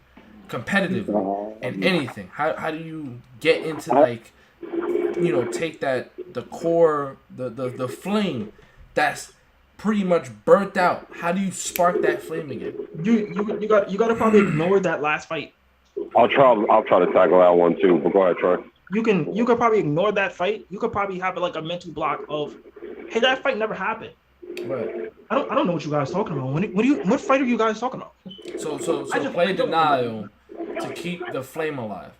competitively and anything? How do you get into like take that the core the flame that's pretty much burnt out? How do you spark that flame again? You got to probably ignore that last fight. I'll try to tackle that one too. But go ahead, Troy. You could probably ignore that fight. You could probably have like a mental block of, hey, that fight never happened. Right. I don't know what you guys are talking about. What fight are you guys talking about? So play denial to keep the flame alive.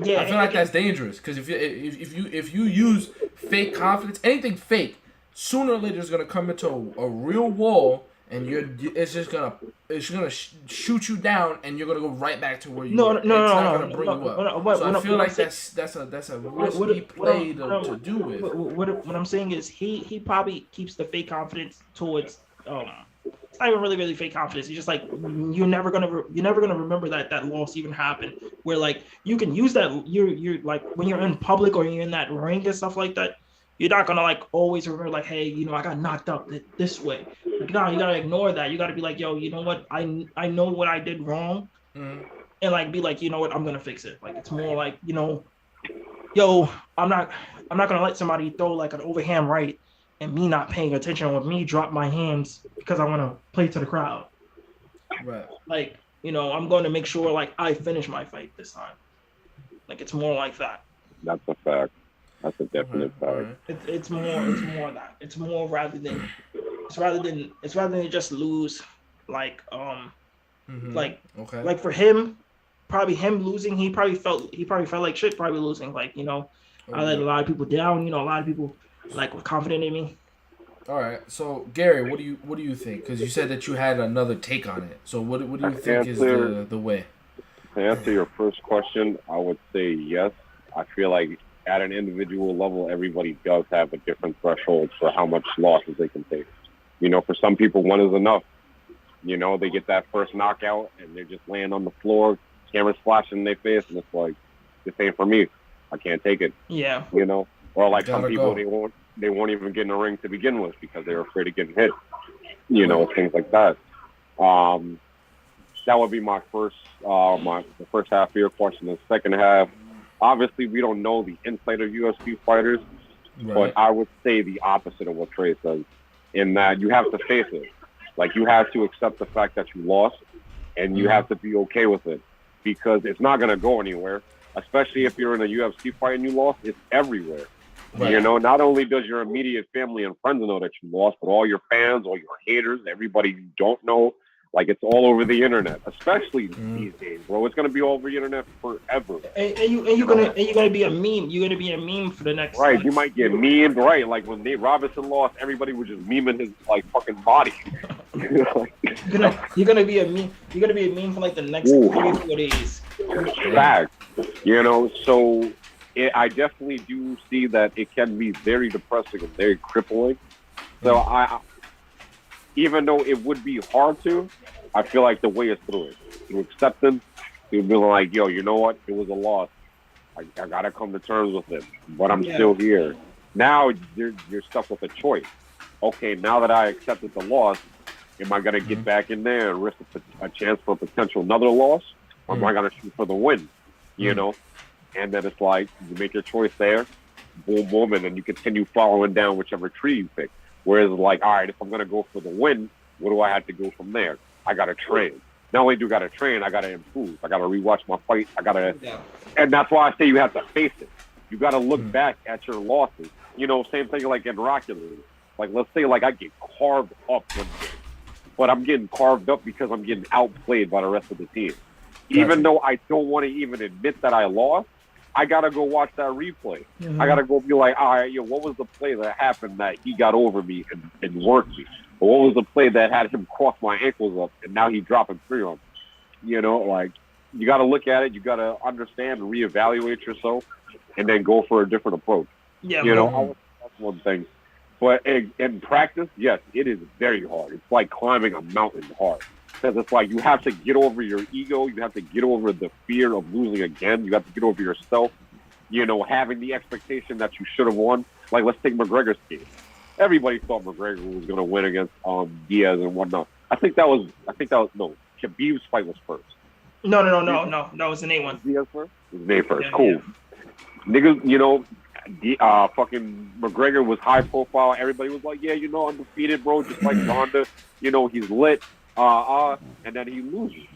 Yeah, I feel like that's dangerous because if you use fake confidence, anything fake, sooner or later it's gonna come into a real wall, and it's gonna shoot you down, and you're gonna go right back to where you. It's not gonna bring you up. So I feel like that's a risky play to do with. What I'm saying is he probably keeps the fake confidence towards it's not even really fake confidence. It's just like you're never gonna remember that loss even happened. Where like you can use that you're like when you're in public or you're in that ring and stuff like that. You're not gonna like always remember like, hey, I got knocked out this way. Like, no, you gotta ignore that. You gotta be like, yo, you know what? I know what I did wrong, and like be like, you know what? I'm gonna fix it. Like it's more like, yo, I'm not gonna let somebody throw like an overhand right and me not paying attention or me drop my hands because I want to play to the crowd. Right. Like, I'm going to make sure like I finish my fight this time. Like it's more like that. That's a fact. That's a definite All fact. right. It's more that. It's more rather than just lose like like Okay. like for him, probably him losing, he probably felt like shit probably losing. Like, I let a Okay. lot of people down, a lot of people like were confident in me. All right. So Gary, what do you think? Because you said that you had another take on it. So what do you think is the way? To answer your first question, I would say yes. I feel like at an individual level, everybody does have a different threshold for how much losses they can take. For some people, one is enough. They get that first knockout and they're just laying on the floor, cameras flashing in their face, and it's like, this ain't for me. I can't take it. Yeah. Or like some Gotta people, go. they won't even get in the ring to begin with because they're afraid of getting hit. Right. Things like that. That would be my first, the first half of your question. The second half, obviously, we don't know the insight of UFC fighters, Right. but I would say the opposite of what Trey says, in that you have to face it. Like, you have to accept the fact that you lost, and you have to be okay with it, because it's not going to go anywhere, especially if you're in a UFC fight and you lost. It's everywhere. Right. Not only does your immediate family and friends know that you lost, but all your fans, all your haters, everybody you don't know, like, it's all over the internet, especially these days, bro. It's gonna be all over the internet forever. And you're gonna be a meme. You're gonna be a meme for the next. Right, Like, you might get memed, right? Like when Nate Robinson lost, everybody was just memeing his like fucking body. you're gonna be a meme. You're gonna be a meme for like the next Ooh. 3-4 days. Fact. So I definitely do see that it can be very depressing and very crippling. So even though it would be hard to, I feel like the way is through it. Through acceptance, you'll be like, yo, you know what? It was a loss. I gotta come to terms with it, but I'm still here. Now you're stuck with a choice. Okay, now that I accepted the loss, am I gonna get back in there and risk a chance for a potential another loss, or am I gonna shoot for the win? And then it's like you make your choice there, boom, boom, and then you continue following down whichever tree you pick. Whereas, like, all right, if I'm gonna go for the win, what do I have to go from there? I gotta train. Not only do I gotta train, I gotta improve. I gotta rewatch my fight. And that's why I say you have to face it. You gotta look back at your losses. Same thing like in Rocket League. Like, let's say like I get carved up one game, but I'm getting carved up because I'm getting outplayed by the rest of the team. Even though I don't want to even admit that I lost, I gotta go watch that replay. I gotta go be like, all right, yo, what was the play that happened that he got over me and worked me? Or what was the play that had him cross my ankles up and now he's dropping 3 on me? Like, you gotta look at it, you gotta understand and reevaluate yourself, and then go for a different approach. Yeah. That's one thing. But in practice, yes, it is very hard. It's like climbing a mountain hard. Because it's like you have to get over your ego. You have to get over the fear of losing again. You have to get over yourself, having the expectation that you should have won. Like, let's take McGregor's case. Everybody thought McGregor was going to win against Diaz and whatnot. I think that was no. Khabib's fight was first. No. That was the Nate one. Diaz first? It was Nate first. Yeah, Cool. yeah. Niggas, fucking McGregor was high profile. Everybody was like, yeah, undefeated, bro, just like Ronda. He's lit. And then he loses.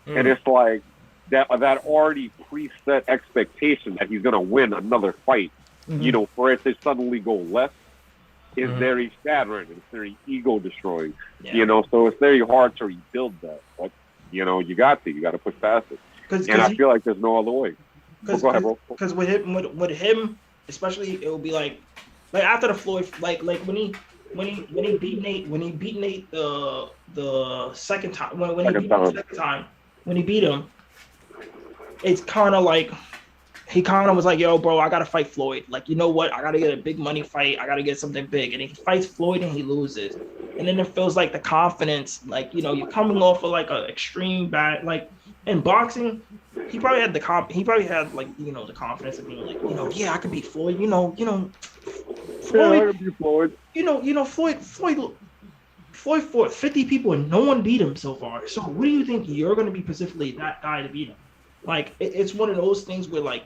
And it's like that already preset expectation that he's gonna win another fight, for it to suddenly go left is very shattering. It's very ego destroying. So it's very hard to rebuild that. But you got to push past it. And I feel like there's no other way. Go ahead, bro. Because with him, especially, it will be like after the Floyd, like when he beat Nate the second time, when he beat him, it's kind of like he kind of was like, yo, bro, I gotta fight Floyd. Like, you know what? I gotta get a big money fight. I gotta get something big. And he fights Floyd and he loses. And then it feels like the confidence, like, you're coming off of like an extreme bad, like in boxing, he probably had the confidence of being like, yeah, I could beat Floyd. Floyd, I could beat Floyd. Floyd fought 50 people and no one beat him so far. So what do you think you're going to be specifically that guy to beat him? Like, it's one of those things where, like,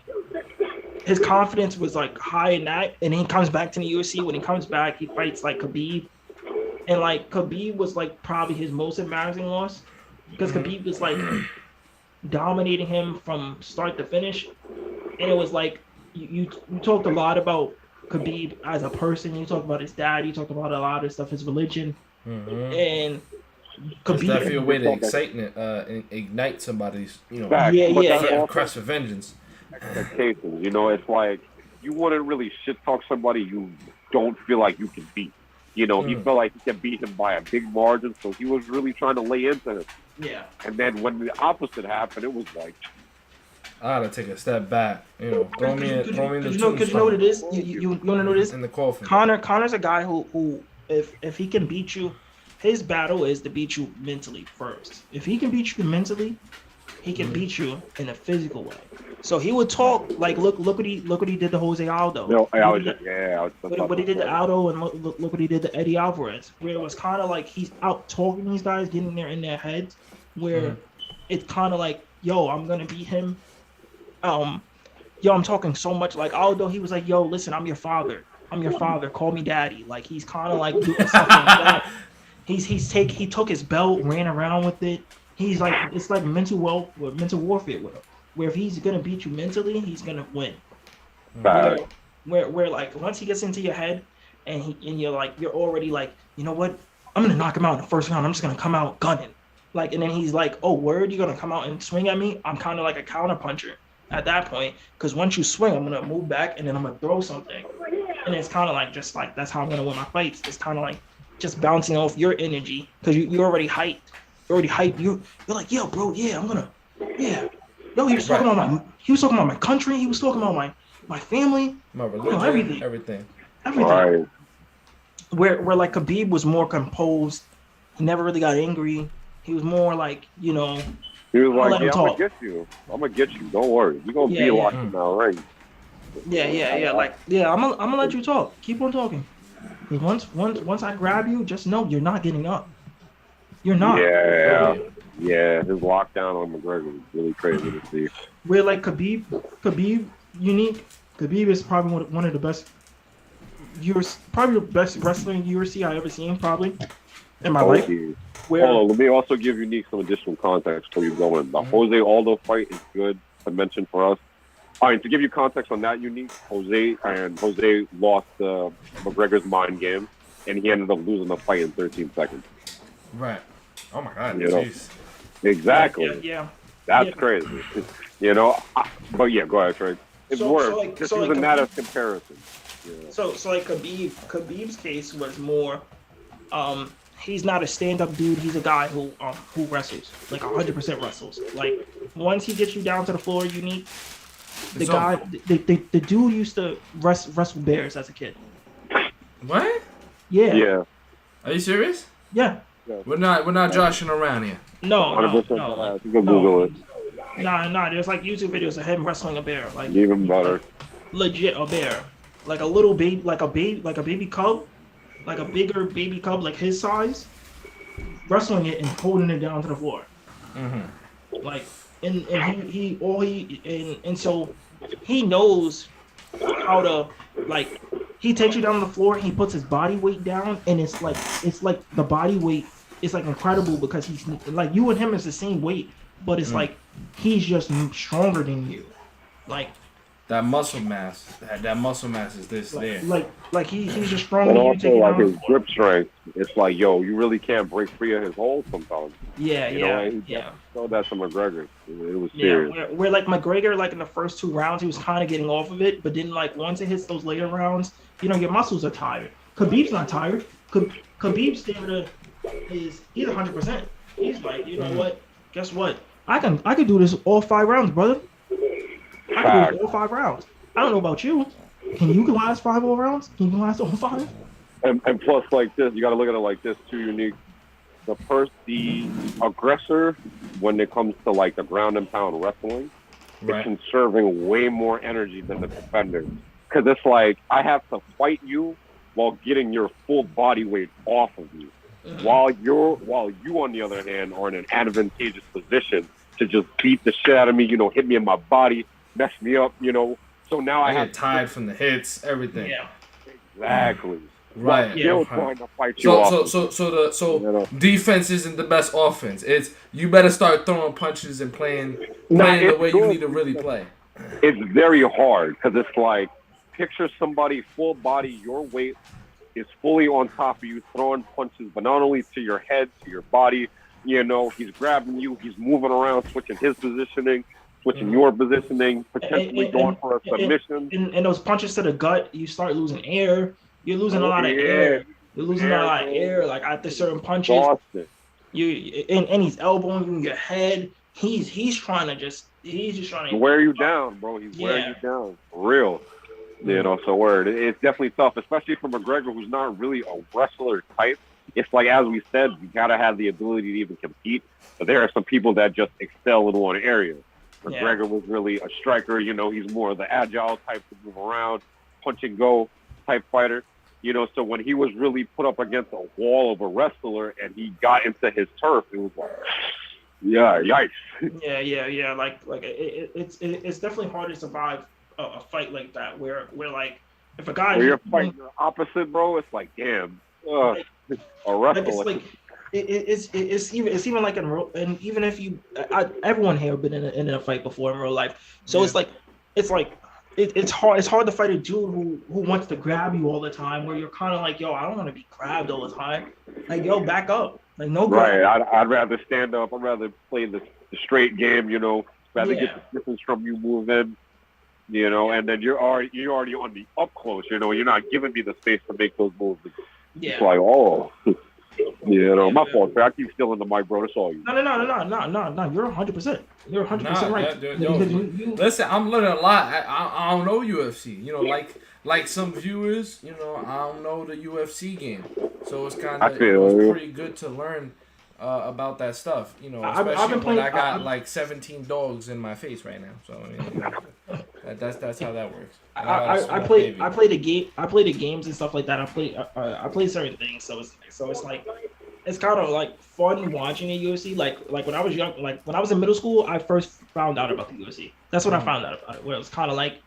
his confidence was, like, high in that, and he comes back to the UFC. When he comes back, he fights, like, Khabib. And, like, Khabib was, like, probably his most embarrassing loss because Khabib was, like, dominating him from start to finish. And it was, like, you talked a lot about Khabib as a person. You talked about his dad. You talked about a lot of stuff, his religion, and It's definitely a Khabib. way to ignite somebody's, Facts. Yeah, But yeah, that's yeah. also crest of vengeance. expectations. It's like you wouldn't really shit talk somebody you don't feel like you can beat. He felt like he could beat him by a big margin, so he was really trying to lay into him. Yeah. And then when the opposite happened, it was like, I gotta take a step back. Throw me in the Cause you know what it is? You want to know this? in the coffin. Connor's a guy who if he can beat you, his battle is to beat you mentally first. If he can beat you mentally, he can beat you in a physical way. So he would talk like, look what he did to Jose Aldo. what What he did to Aldo, and look what he did to Eddie Alvarez. Where it was kind of like he's out talking these guys, getting there in their heads. Where it's kind of like, yo, I'm gonna beat him. Yo, I'm talking so much like Aldo. He was like, yo, listen, I'm your father. Call me daddy. Like he's kind of like doing something like that. He took his belt, ran around with it. He's like, it's like mental warfare with him. Where if he's gonna beat you mentally, he's gonna win. Where like once he gets into your head, and you're already like, you know what? I'm gonna knock him out in the first round. I'm just gonna come out gunning. Like, and then he's like, oh, word, you're gonna come out and swing at me? I'm kind of like a counter puncher at that point, because once you swing, I'm gonna move back and then I'm gonna throw something, and it's kind of like just like that's how I'm gonna win my fights. It's kind of like just bouncing off your energy because you're already hyped. You're like, yo, bro, yeah, Yo, he was talking about my country. He was talking about my family, my religion, everything. Right. Where like Khabib was more composed. He never really got angry. He was more like, He was like, I'm gonna get you. I'm gonna get you. Don't worry. You're gonna be locked in now, right? Yeah. Like, yeah, I'm gonna let you talk. Keep on talking. Once I grab you, just know you're not getting up. You're not. Yeah. His lockdown on McGregor was really crazy to see. Where like Khabib unique. Khabib is probably one of the best. Probably the best wrestler in UFC I ever seen, probably in my life. Hold on, let me also give Unique some additional context before you go in. The Jose Aldo fight is good to mention for us. All right, to give you context on that, Unique, Jose lost McGregor's mind game, and he ended up losing the fight in 13 seconds. Right. Oh my God. Jeez. Exactly. Yeah. That's crazy. But yeah, go ahead, Trey. It's worse. Just using that as comparison. Yeah. So like Khabib's case was more, he's not a stand-up dude. He's a guy who wrestles, like 100% wrestles. Like once he gets you down to the floor, Unique. The dude used to wrestle bears as a kid. What? Yeah. Yeah. Are you serious? Yeah. We're not joshing around here. No. You can Google it. Nah. There's like YouTube videos of him wrestling a bear. Like even better. Legit a bear. Like a little baby, like a baby cub, like a bigger baby cub, like his size, wrestling it and holding it down to the floor. Mm-hmm. Like, and so he knows how to, like, he takes you down to the floor, he puts his body weight down, and it's like the body weight is like incredible because he's like, you and him is the same weight, but it's like he's just stronger than you, like. That muscle mass is this there. Like he's just stronger. And also like his grip strength. It's like, yo, you really can't break free of his hold sometimes. Yeah. So that's to McGregor. It was serious. Yeah, where like McGregor, like in the first 2 rounds, he was kind of getting off of it, but then like once it hits those later rounds, your muscles are tired. Khabib's not tired. Khabib's stamina he's 100%. He's like, you know what? Guess what? I can do this all 5 rounds, brother. I can do it all 5 rounds. I don't know about you. Can you last 5 all rounds? Can you last all 5? And plus, like this, you got to look at it like this too, Unique. The aggressor, when it comes to like the ground and pound wrestling, is conserving way more energy than the defender. Because it's like, I have to fight you while getting your full body weight off of you. While you, on the other hand, are in an advantageous position to just beat the shit out of me, hit me in my body, mess me up, So now I get tired from the hits, everything. Yeah. Exactly. Right. Still trying to fight you off. So defense isn't the best offense. It's you better start throwing punches and playing the way you need to really play. it's very hard because it's like picture somebody full body, your weight is fully on top of you, throwing punches, but not only to your head, to your body. You know, he's grabbing you, he's moving around, switching his positioning, switching your positioning, potentially going for a submission. And those punches to the gut, you start losing air. You're losing a lot of air. You're losing a lot of air. Like after certain punches, and he's elbowing you in your head. He's trying to just wear you down, bro. He's wearing you down for real. You know, so it's definitely tough, especially for McGregor, who's not really a wrestler type. It's like, as we said, you gotta have the ability to even compete. But there are some people that just excel in one area. McGregor was really a striker. You know, he's more of the agile type to move around, punch and go type fighter. You know, so when he was really put up against a wall of a wrestler and he got into his turf, it was like, yeah, yikes. Yeah. Like it's definitely hard to survive a fight like that, where like if a guy where you're fighting the opposite, bro, it's like damn, a wrestler. Like it's even like in real, and even if everyone here been in a fight before in real life, so it's hard to fight a dude who wants to grab you all the time, where you're kind of like, yo, I don't want to be grabbed all the time. Like, yo, back up. Like, no grab. Right. I'd rather stand up. I'd rather play the straight game. You know, rather get the distance from you, move in. You know, and then you're already on the up close. You know, you're not giving me the space to make those moves. Yeah. It's like, oh, you know, my fault. I keep stealing the mic, bro. That's all you. No. You're 100%. You're 100% right. Listen, I'm learning a lot. I don't know UFC. You know, like some viewers, you know, I don't know the UFC game, so it's kind of pretty good to learn about that stuff. You know, especially when I got like 17 dogs in my face right now. So I mean, that's how that works. I play the games and stuff like that. I play certain things, so it's like it's kind of like fun watching the UFC. Like when I was young, like when I was in middle school, I first found out about the UFC. That's when I found out about it. Where it was kind of like,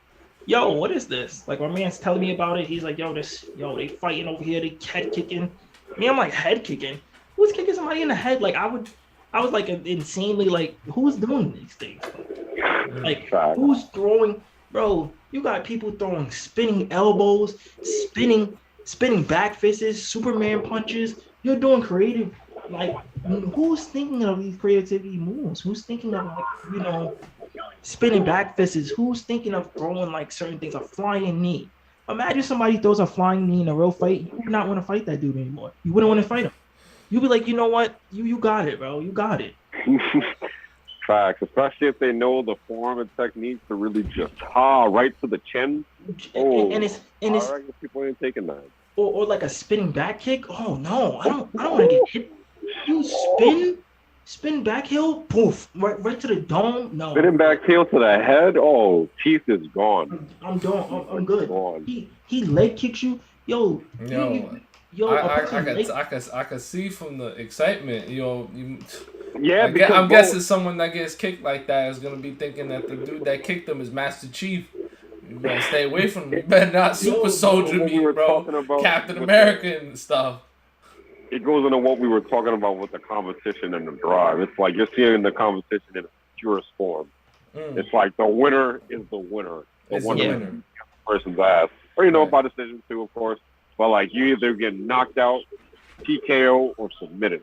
yo, what is this? Like my man's telling me about it. He's like, they fighting over here. They head kicking. Me, I'm like, head kicking. Who's kicking somebody in the head? Like I was like insanely like, who's doing these things? Like who's throwing? Bro, you got people throwing spinning elbows, spinning back fists, Superman punches. You're doing creative. Like, who's thinking of these creativity moves? Who's thinking of, like, you know, spinning back fists? Who's thinking of throwing like certain things, a flying knee? Imagine somebody throws a flying knee in a real fight. You would not want to fight that dude anymore. You wouldn't want to fight him. You'd be like, you know what? You got it, bro. You got it. Facts, especially if they know the form and technique to really just right to the chin. Oh, and it's people ain't taking that. Or like a spinning back kick. Oh no, I don't want to get hit. You spin back heel, poof, right to the dome. No. Spinning back heel to the head. Oh, teeth is gone. I'm good. Gone. He leg kicks you. Yo. I can see from the excitement, you know. I'm guessing someone that gets kicked like that is gonna be thinking that the dude that kicked him is Master Chief. You better stay away from me. You better not super soldier me, bro. Captain America and stuff. It goes into what we were talking about with the competition and the drive. It's like you're seeing the competition in its purest form. It's like the winner is the winner. The winner person's ass. Or, you know, by decision too, of course. But, like, you either get knocked out, TKO, or submitted.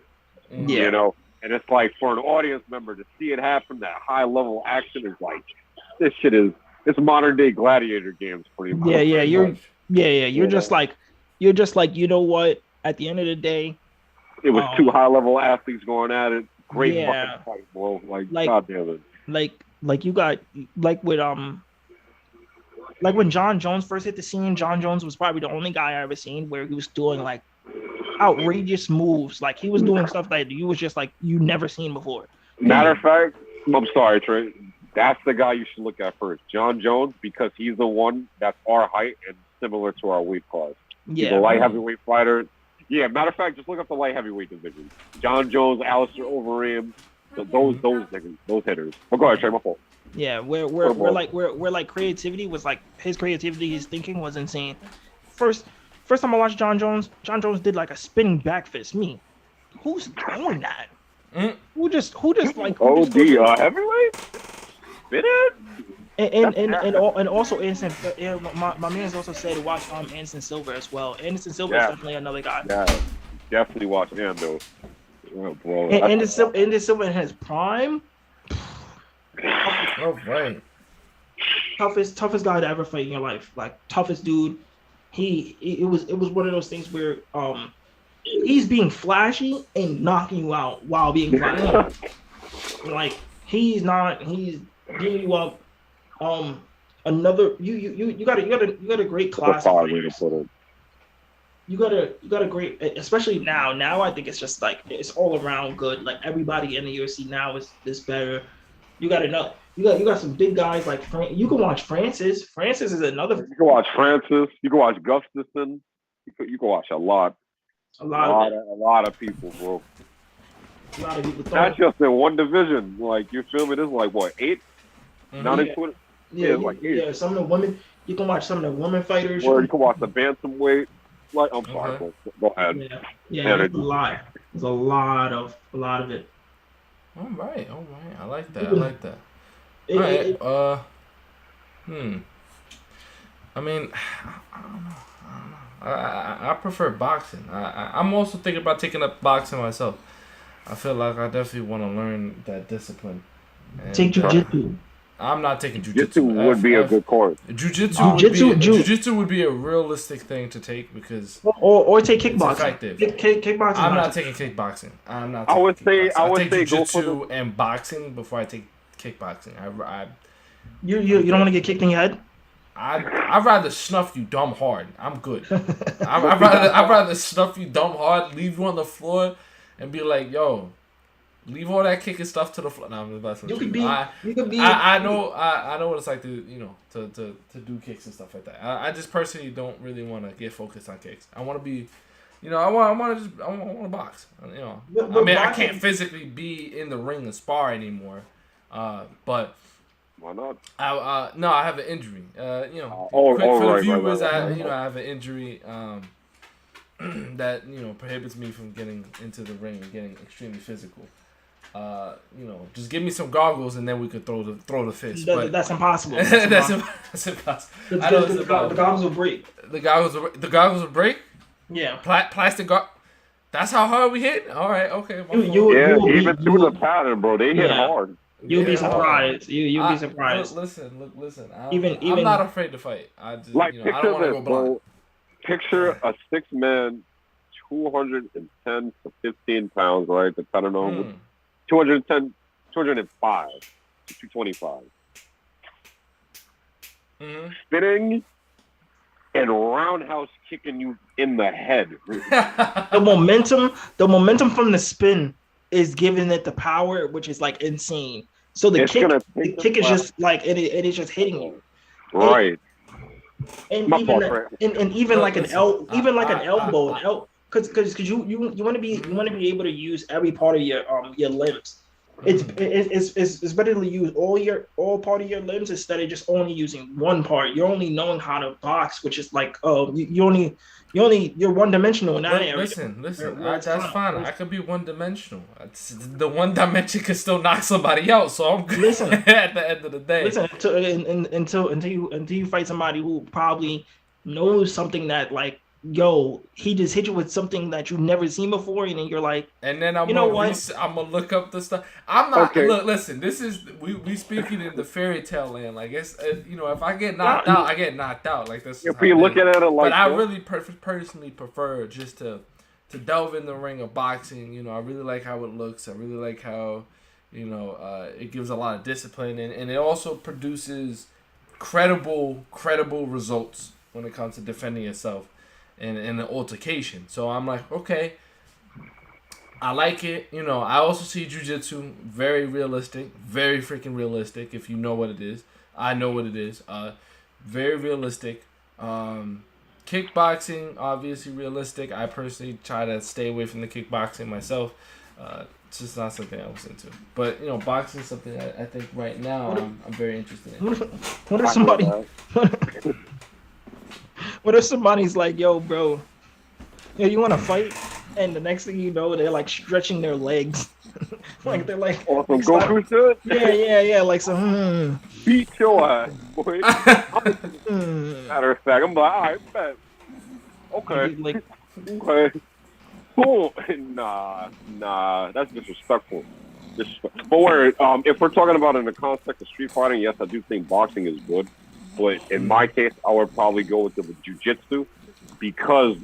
You know? And it's like, for an audience member to see it happen, that high-level action is like, this shit is, it's modern-day gladiator games, pretty much. You're just like, you know what? At the end of the day, it was two high-level athletes going at it. Great fucking fight, bro. Like God damn it. Like you got, like with, like when John Jones first hit the scene, John Jones was probably the only guy I ever seen where he was doing like outrageous moves. Like he was doing stuff that you was just like you never seen before. Matter of fact, I'm sorry, Trey. That's the guy you should look at first, John Jones, because he's the one that's our height and similar to our weight class. He's a light heavyweight fighter. Yeah, matter of fact, just look up the light heavyweight division. John Jones, Alistair Overeem, those niggas, those hitters. But go ahead, Trey, my fault. Yeah, we're like creativity was like his creativity, his thinking was insane. First time I watched John Jones did like a spinning back fist. Who's doing that? Who just like heavyweight? Spin it? And also Anderson. My man's also said to watch Anderson Silva as well. Anderson Silva is Yeah. definitely another guy. Yeah, definitely watch Ando. Oh, bro, And Anderson Silva in his prime, Oh right. toughest guy to ever fight in your life. Like toughest dude. It was one of those things where he's being flashy and knocking you out while being flashy. Like he's giving you up. Another you got a great class. That's a hard way to put it. You got a great, especially now. Now I think it's just like it's all around good. Like everybody in the UFC now is better. You got some big guys like you can watch Francis. Francis is another. You can watch Francis. You can watch Gustafson. You can watch a lot of people, bro. A lot of people. Not just in one division. Like you feel me? There's like what 8? Not including. Yeah, like 8. yeah. Some of the women. You can watch some of the women fighters. Or you can watch the bantamweight. Like I'm sorry, go ahead. Yeah. There's a lot. There's a lot of it. All right. I like that. All right. I mean, I don't know. I prefer boxing. I'm also thinking about taking up boxing myself. I feel like I definitely want to learn that discipline. And, take jiu-jitsu. I'm not taking jiu-jitsu. Would be a good course. Jiu-jitsu would be a realistic thing to take because or take kickboxing. It's effective. Kickboxing. I'm not taking kickboxing. I would say jiu-jitsu and boxing before I take kickboxing. You don't want to get kicked in your head? I'd rather snuff you dumb hard. I'm good. I'd rather snuff you dumb hard, leave you on the floor, and be like, yo, leave all that kicking stuff to the floor. No, I'm about to you could be. I know what it's like to to do kicks and stuff like that. I just personally don't really want to get focused on kicks. I want to be, I want to box. I can't physically be in the ring and spar anymore. But why not? I have an injury. For the viewers, I have an injury that prohibits me from getting into the ring and getting extremely physical. Just give me some goggles and then we could throw the fist. That's impossible. That's impossible. The goggles will break. The goggles will break. Yeah. Plastic goggles. That's how hard we hit. All right. Okay. Even through the pattern, bro, they hit hard. You'll be surprised. You'll be surprised. Listen. I'm not afraid to fight. I just like I don't want to go blind. Bro, picture a 6-man, 210 to 15 pounds, right? Depending on 210, 205 to 225. Spinning and roundhouse kicking you in the head. The momentum from the spin is giving it the power, which is like insane. So the kick is just like it is just hitting you. Right. And even like an elbow, because you want to be able to use every part of your limbs. It's better to use all part of your limbs instead of just only using one part. You're only knowing how to box, which is like you're one dimensional in that area. Listen, that's fine. I could be one dimensional. The one dimension can still knock somebody out, so I'm good. Listen, at the end of the day. Listen, until you fight somebody who probably knows something that like, yo, he just hit you with something that you've never seen before, and then you're like, and then I'm gonna look up the stuff. I'm not. Okay. Look, listen. This is we speaking in the fairy tale land. Like it's if I get knocked out, I get knocked out. Like this. If we looking at it like, but I really personally prefer just to delve in the ring of boxing. I really like how it looks. I really like how it gives a lot of discipline, and it also produces credible results when it comes to defending yourself. In an altercation. So I'm like, okay, I like it. I also see jiu-jitsu very realistic, very freaking realistic. If you know what it is, I know what it is. Very realistic. Kickboxing, obviously realistic. I personally try to stay away from the kickboxing myself. It's just not something I was into. But boxing is something I think right now I'm very interested in. What if somebody? What if somebody's like, yo, bro, you want to fight? and the next thing you know, they're like stretching their legs, like they're like, Or some Goku shit. yeah, like some. Beat your ass, boy. Matter of fact, I'm like, all right, bet. Okay. Like, Okay. Cool. Nah, that's disrespectful. But where, if we're talking about in the context of street fighting, yes, I do think boxing is good. But in my case, I would probably go with the jiu-jitsu because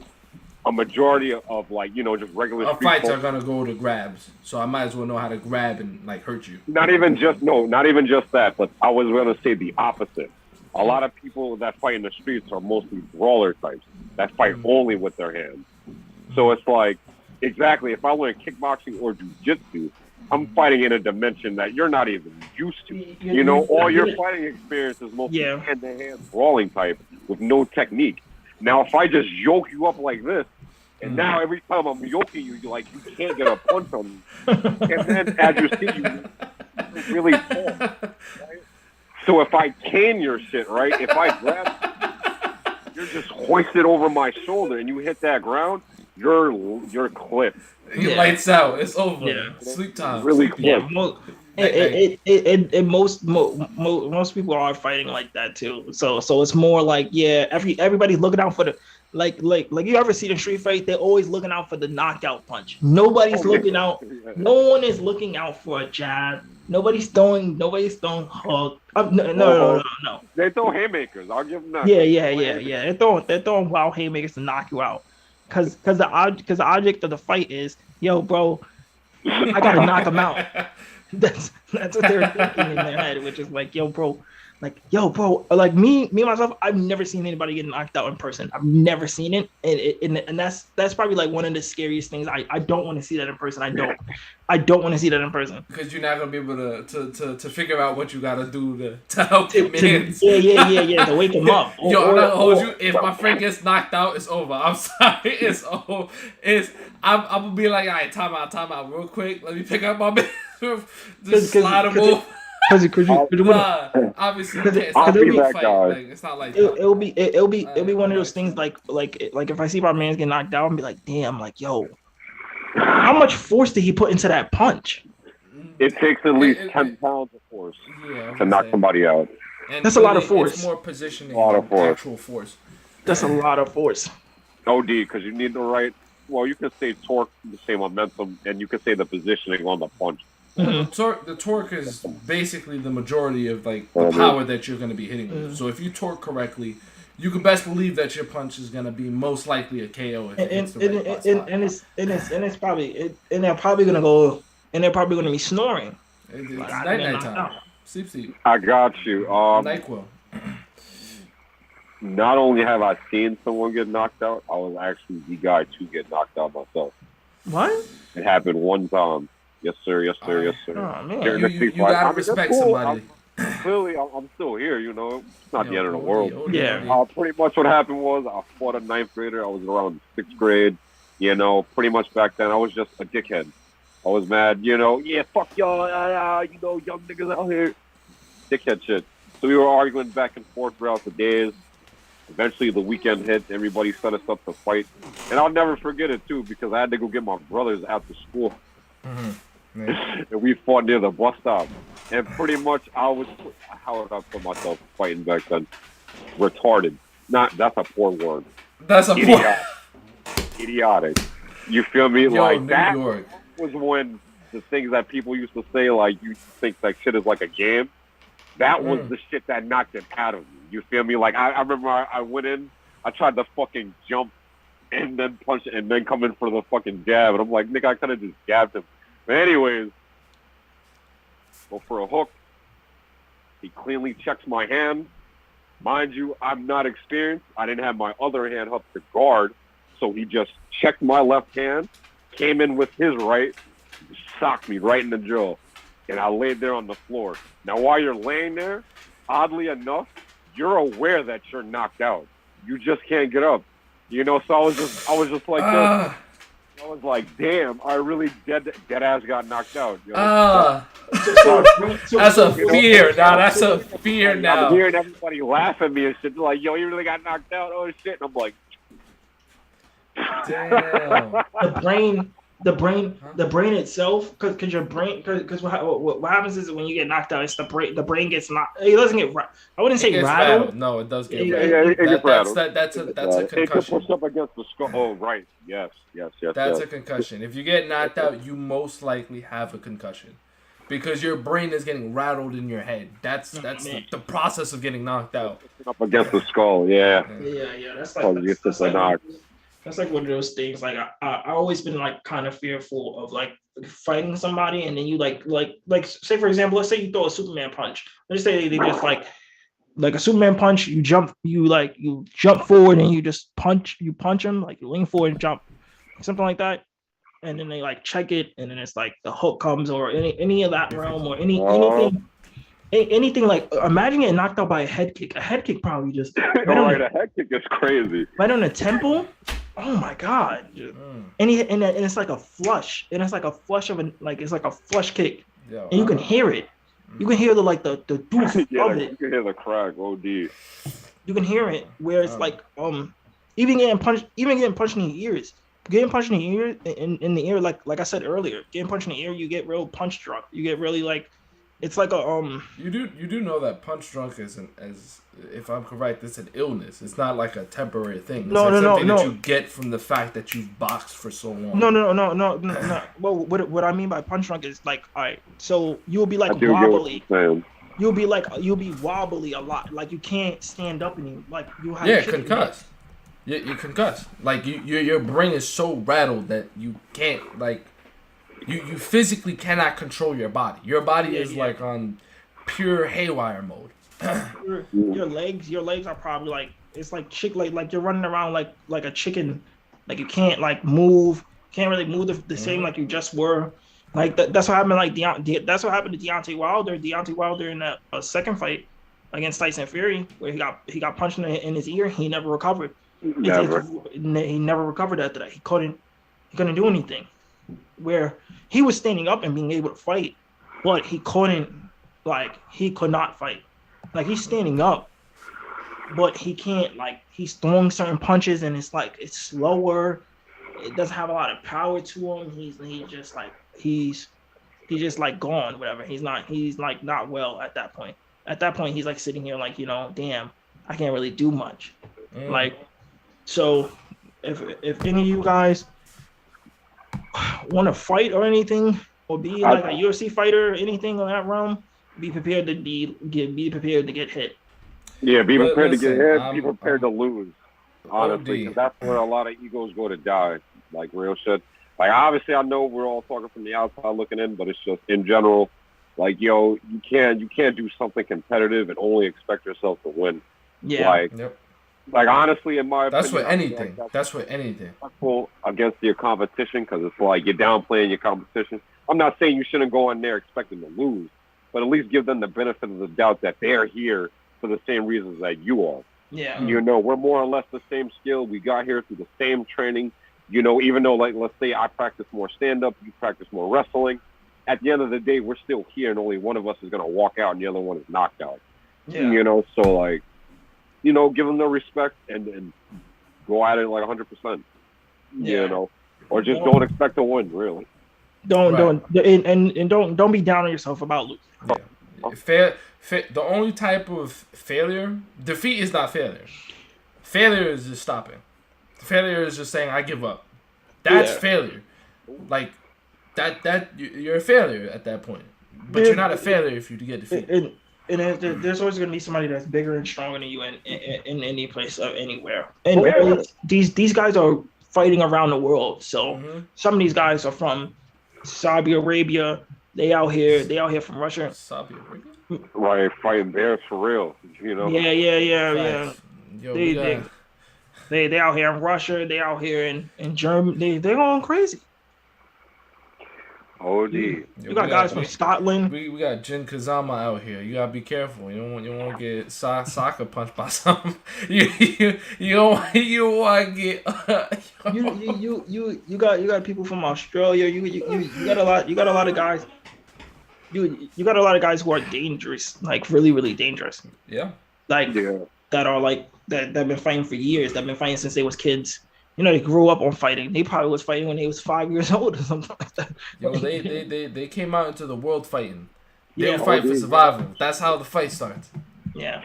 a majority of like, just regular street fights are gonna go to grabs, so I might as well know how to grab and like hurt you. Not even just that, but I was gonna say the opposite. A lot of people that fight in the streets are mostly brawler types that fight only with their hands. So it's like, exactly, if I learn kickboxing or jiu-jitsu, I'm fighting in a dimension that you're not even used to. All your fighting experience is mostly hand-to-hand brawling type with no technique. Now, if I just yoke you up like this, and now every time I'm yoking you, you can't get a punch on me. And then as you see, you really fall. Right? So if I cane your shit, right? If I grab you're just hoisted over my shoulder and you hit that ground, you're clipped. Lights out. It's over. Yeah. Sleep time. Really Sleep quick. Most people are fighting like that too. So it's more like everybody's looking out for the like you ever see the street fight? They're always looking out for the knockout punch. Nobody's looking out. No one is looking out for a jab. Nobody's throwing hug. No. They throw haymakers. I'll give them that. Yeah. They're throwing wild haymakers to knock you out. Cause the object of the fight is, yo, bro, I gotta knock him out. That's what they're thinking in their head, which is like, yo, bro, like me myself, I've never seen anybody get knocked out in person. I've never seen it, and that's probably like one of the scariest things. I don't want to see that in person. I don't want to see that in person because you're not gonna be able to figure out what you gotta do to help him in. Yeah, to wake him up. Yo, I'm not gonna hold you. If my friend gets knocked out, it's over. I'm sorry, it's over. I'm gonna be like, all right, time out, real quick. Let me pick up my man. Just slide him over. Obviously, I'll be that guy. Like, it's not like it'll be one of those things like if I see my man get knocked out, and be like, damn, like, yo, how much force did he put into that punch? It takes at least 10 pounds of force to knock somebody out. And that's a lot of force. It's more positioning than actual force. That's a lot of force. OD, because you need the right. Well, you can say torque, the same momentum, and you can say the positioning on the punch. Mm-hmm. The torque is basically the majority of like the power that you're going to be hitting with. So if you torque correctly, you can best believe that your punch is going to be most likely a KO. And they're probably going to be snoring. It's night time. Sleep. I got you. NyQuil. Not only have I seen someone get knocked out, I was actually the guy to get knocked out myself. What? It happened one time. Yes, sir. Oh, man. You gotta respect somebody. Clearly, I'm still here, It's not the end of the world. Yeah. Pretty much what happened was I fought a 9th grader. I was around 6th grade. Pretty much back then, I was just a dickhead. I was mad, yeah, fuck y'all, young niggas out here. Dickhead shit. So we were arguing back and forth throughout the days. Eventually, the weekend hit. Everybody set us up to fight. And I'll never forget it, too, because I had to go get my brothers after school. Mm-hmm. And we fought near the bus stop. And pretty much how would I put myself fighting back then? Retarded. That's a poor word. That's a poor. Idiotic. You feel me? Yo, like New that York. was when the things that people used to say, like, you think like shit is like a game. That was the shit that knocked it out of me. You feel me? Like, I remember I went in, I tried to fucking jump and then punch and then come in for the fucking jab. And I'm like, nigga, I could have just jabbed him. But anyways, go for a hook. He cleanly checks my hand. Mind you, I'm not experienced. I didn't have my other hand up to guard. So he just checked my left hand, came in with his right, socked me right in the jaw. And I laid there on the floor. Now, while you're laying there, oddly enough, you're aware that you're knocked out. You just can't get up. So I was just like this. I was like, damn, I really dead ass got knocked out. That's a fear now. That's a fear now. I'm hearing everybody laugh at me and shit. Like, yo, you really got knocked out? Oh, shit. And I'm like, Damn. The brain itself, because your brain, because what happens is when you get knocked out, it's the brain gets knocked. It doesn't get. I wouldn't say rattled. No, it does get Yeah, rattled. it gets rattled. That's a It can concussion. push up against the skull. Oh, right. Yes. That's a concussion. If you get knocked out, you most likely have a concussion, because your brain is getting rattled in your head. That's the process of getting knocked out. Up against the skull. Yeah. Yeah. That's like one of those things. Like I always been like kind of fearful of like fighting somebody, and then you like say for example, let's say you throw a Superman punch. Let's say they just like a Superman punch. You jump forward and you just punch him, like you lean forward and jump, something like that. And then they like check it, and then it's like the hook comes, or any of that realm, or anything like, imagine getting knocked out by a head kick. A head kick probably just Right, a head kick is crazy. right on the temple. Oh my god! And it's like a flush, and it's like a flush of it's like a flush kick, and you can hear it. You can hear the doof of it. You can hear the crack. OD. You can hear it where it's like even getting punched in the ears. Getting punched in the ear, in the ear, like I said earlier, getting punched in the ear, you get real punch drunk. You get really like, it's like a You do know that punch drunk isn't, as if I'm correct, it's an illness. It's not like a temporary thing. It's something that you get from the fact that you've boxed for so long. No. Well, what I mean by punch drunk is like, all right, so you'll be like wobbly. You'll be wobbly a lot. Like you can't stand up anymore. Like you have concussed. You're concussed. Like your brain is so rattled that you can't, like, you physically cannot control your body. Your body is like on pure haywire mode. Your legs are probably like, it's like like you're running around like a chicken. Like you can't like move. Can't really move the same like you just were. Like that's what happened. Like that's what happened to Deontay Wilder. Deontay Wilder in that second fight against Tyson Fury, where he got punched in his ear. He never recovered. He never recovered after that. He couldn't do anything. Where he was standing up and being able to fight, but he could not fight. Like he's standing up, but he can't, like, he's throwing certain punches and it's like it's slower. It doesn't have a lot of power to him. He's just like gone, whatever. He's not well at that point. At that point he's like sitting here like, damn, I can't really do much. Like, so if any of you guys want to fight or anything, or be like a UFC fighter or anything in that realm, be prepared to get hit. Yeah, be prepared to get hit. Be prepared to lose. Honestly, because that's where a lot of egos go to die. Like real shit. Like obviously, I know we're all talking from the outside looking in, but it's just in general. Like you can't do something competitive and only expect yourself to win. Yeah. Like honestly, in my opinion, that's what anything. Against your competition, because it's like you're downplaying your competition. I'm not saying you shouldn't go in there expecting to lose, but at least give them the benefit of the doubt that they're here for the same reasons that you are. Yeah. We're more or less the same skill. We got here through the same training. Even though, like, let's say I practice more stand-up, you practice more wrestling. At the end of the day, we're still here, and only one of us is going to walk out, and the other one is knocked out. Yeah. So, like, give them the respect and go at it like 100%. Or just don't expect to win, really. Don't be down on yourself about losing. Yeah. The only type of failure, defeat is not failure. Failure is just stopping. Failure is just saying I give up. That's failure. Like that you're a failure at that point. But you're not a failure if you get defeated. And there's always going to be somebody that's bigger and stronger than you in any place or anywhere. And these guys are fighting around the world. So some of these guys are from Saudi Arabia. They out here from Russia. Saudi Arabia? Right, fighting bears for real. Yeah. Yo, they out here in Russia. They out here in Germany. They're going crazy. OD. You got guys from Scotland. We got Jin Kazama out here. You gotta be careful. You don't want to get soccer punched by something. You don't want to get. You got people from Australia. You got a lot of guys. You got a lot of guys who are dangerous, like really, really dangerous. Yeah. That are like that been fighting for years. That been fighting since they was kids. they grew up on fighting. They probably was fighting when they was 5 years old or something like that. Yo, they came out into the world fighting. They Yeah. were fighting for survival. That's how the fight starts. Yeah.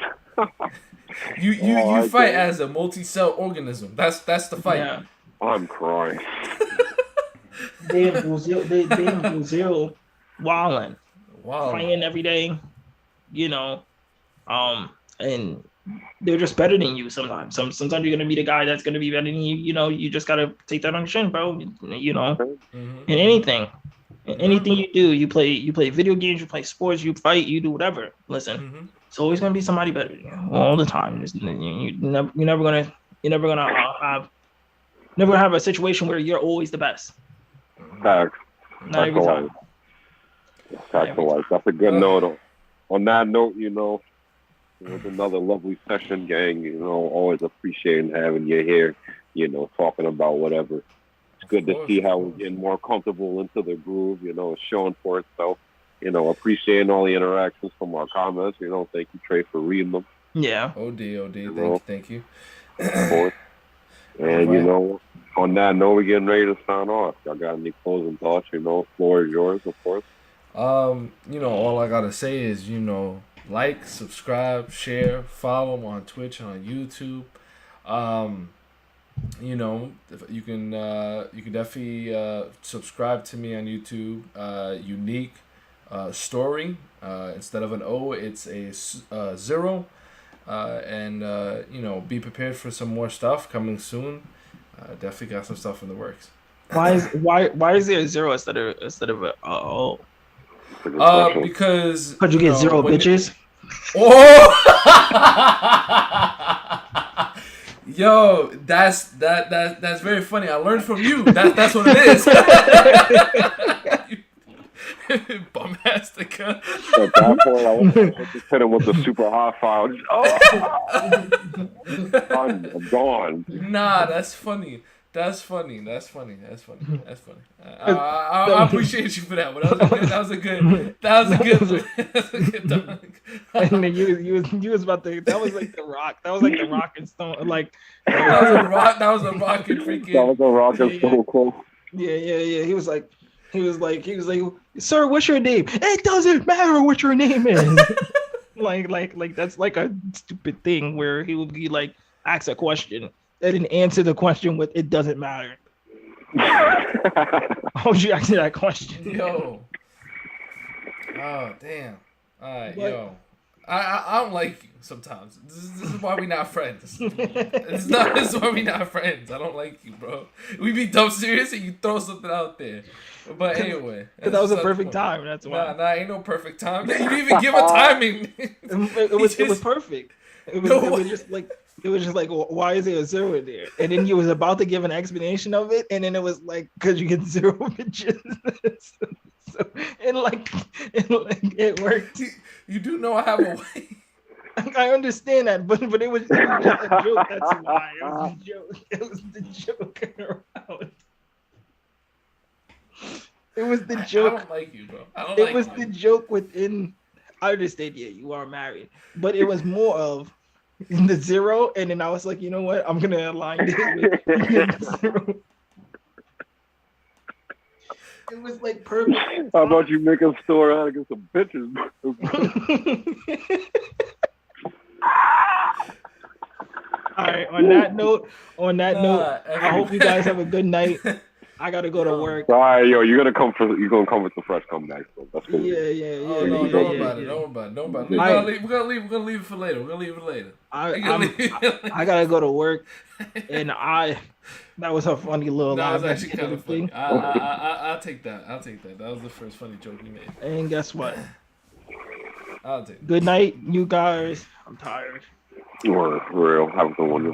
You fight as a multi-cell organism. That's the fight. Yeah. I'm crying. They in Brazil, wilding, Wow. fighting every day, and they're just better than you sometimes. Sometimes you're gonna meet a guy that's gonna be better than you. You just gotta take that on your chin, bro. Mm-hmm. In anything. In anything you do, you play video games, you play sports, you fight, you do whatever. Listen, Mm-hmm. it's always gonna be somebody better than you all the time. You're never gonna have a situation where you're always the best. Facts. Not every time. That's a good note. On that note, it was another lovely session, gang. Always appreciating having you here, talking about whatever. It's good to see how we're getting more comfortable into the groove, it's showing for itself. Appreciating all the interactions from our comments. Thank you, Trey, for reading them. Yeah. OD. Thank you. Of course. And, on that note, we're getting ready to sign off. Y'all got any closing thoughts? Floor is yours, of course. All I gotta say is, like, subscribe, share, follow on Twitch, on YouTube. You can definitely subscribe to me on YouTube. Unique story. Instead of an O, it's a 0. And be prepared for some more stuff coming soon. Definitely got some stuff in the works. Why is there a 0 instead of a O? Because Could you get 0 bitches? Oh, yo, that's very funny. I learned from you. That's what it is. Bum ass nigga. At that point, I was just hit him with the super high file. I'm gone. Nah, that's funny. That's funny. I appreciate you for that one. That was a good dunk. And then you was about to. That was like the Rock. That was like the Rock and Stone. Like that was a rock. That was a rock and freaking. That was a rock and Stone Cold. Yeah. He was like, sir, what's your name? It doesn't matter what your name is. like that's like a stupid thing where he would be like, ask a question and then answer the question with "it doesn't matter." How would you answer that question? Yo. Oh damn. All right, yo. I don't like you sometimes. This is why we not friends. This is why we not friends. I don't like you, bro. We be dumb serious and you throw something out there. But anyway. That was a perfect time. That's why. Nah, ain't no perfect time. You didn't even give a timing. It was perfect. It was just like, well, why is there a 0 in there? And then you was about to give an explanation of it, and then it was like, because you get 0 bitches. And it worked. You do know I have a way. I understand that, but it was just a joke. That's why it was a joke. It was the joke around. It was the joke. I don't like you, bro. It was the joke within. I understand. Yeah, you are married, but it was more of the 0, and then I was like, you know what? I'm gonna align this with 0. It was like perfect. How about you make a store out of get some bitches? All right. On that note, I hope you guys have a good night. I gotta go to work. All right, yo, you're gonna come with the fresh comeback. So that's cool. Yeah. Oh, no, don't worry about it. We're gonna leave it for later. I gotta go to work, and that was a funny little. That was actually kind of funny. I'll take that. That was the first funny joke you made. And guess what? I'll take it. Good night, you guys. I'm tired. For real. Have a good one, you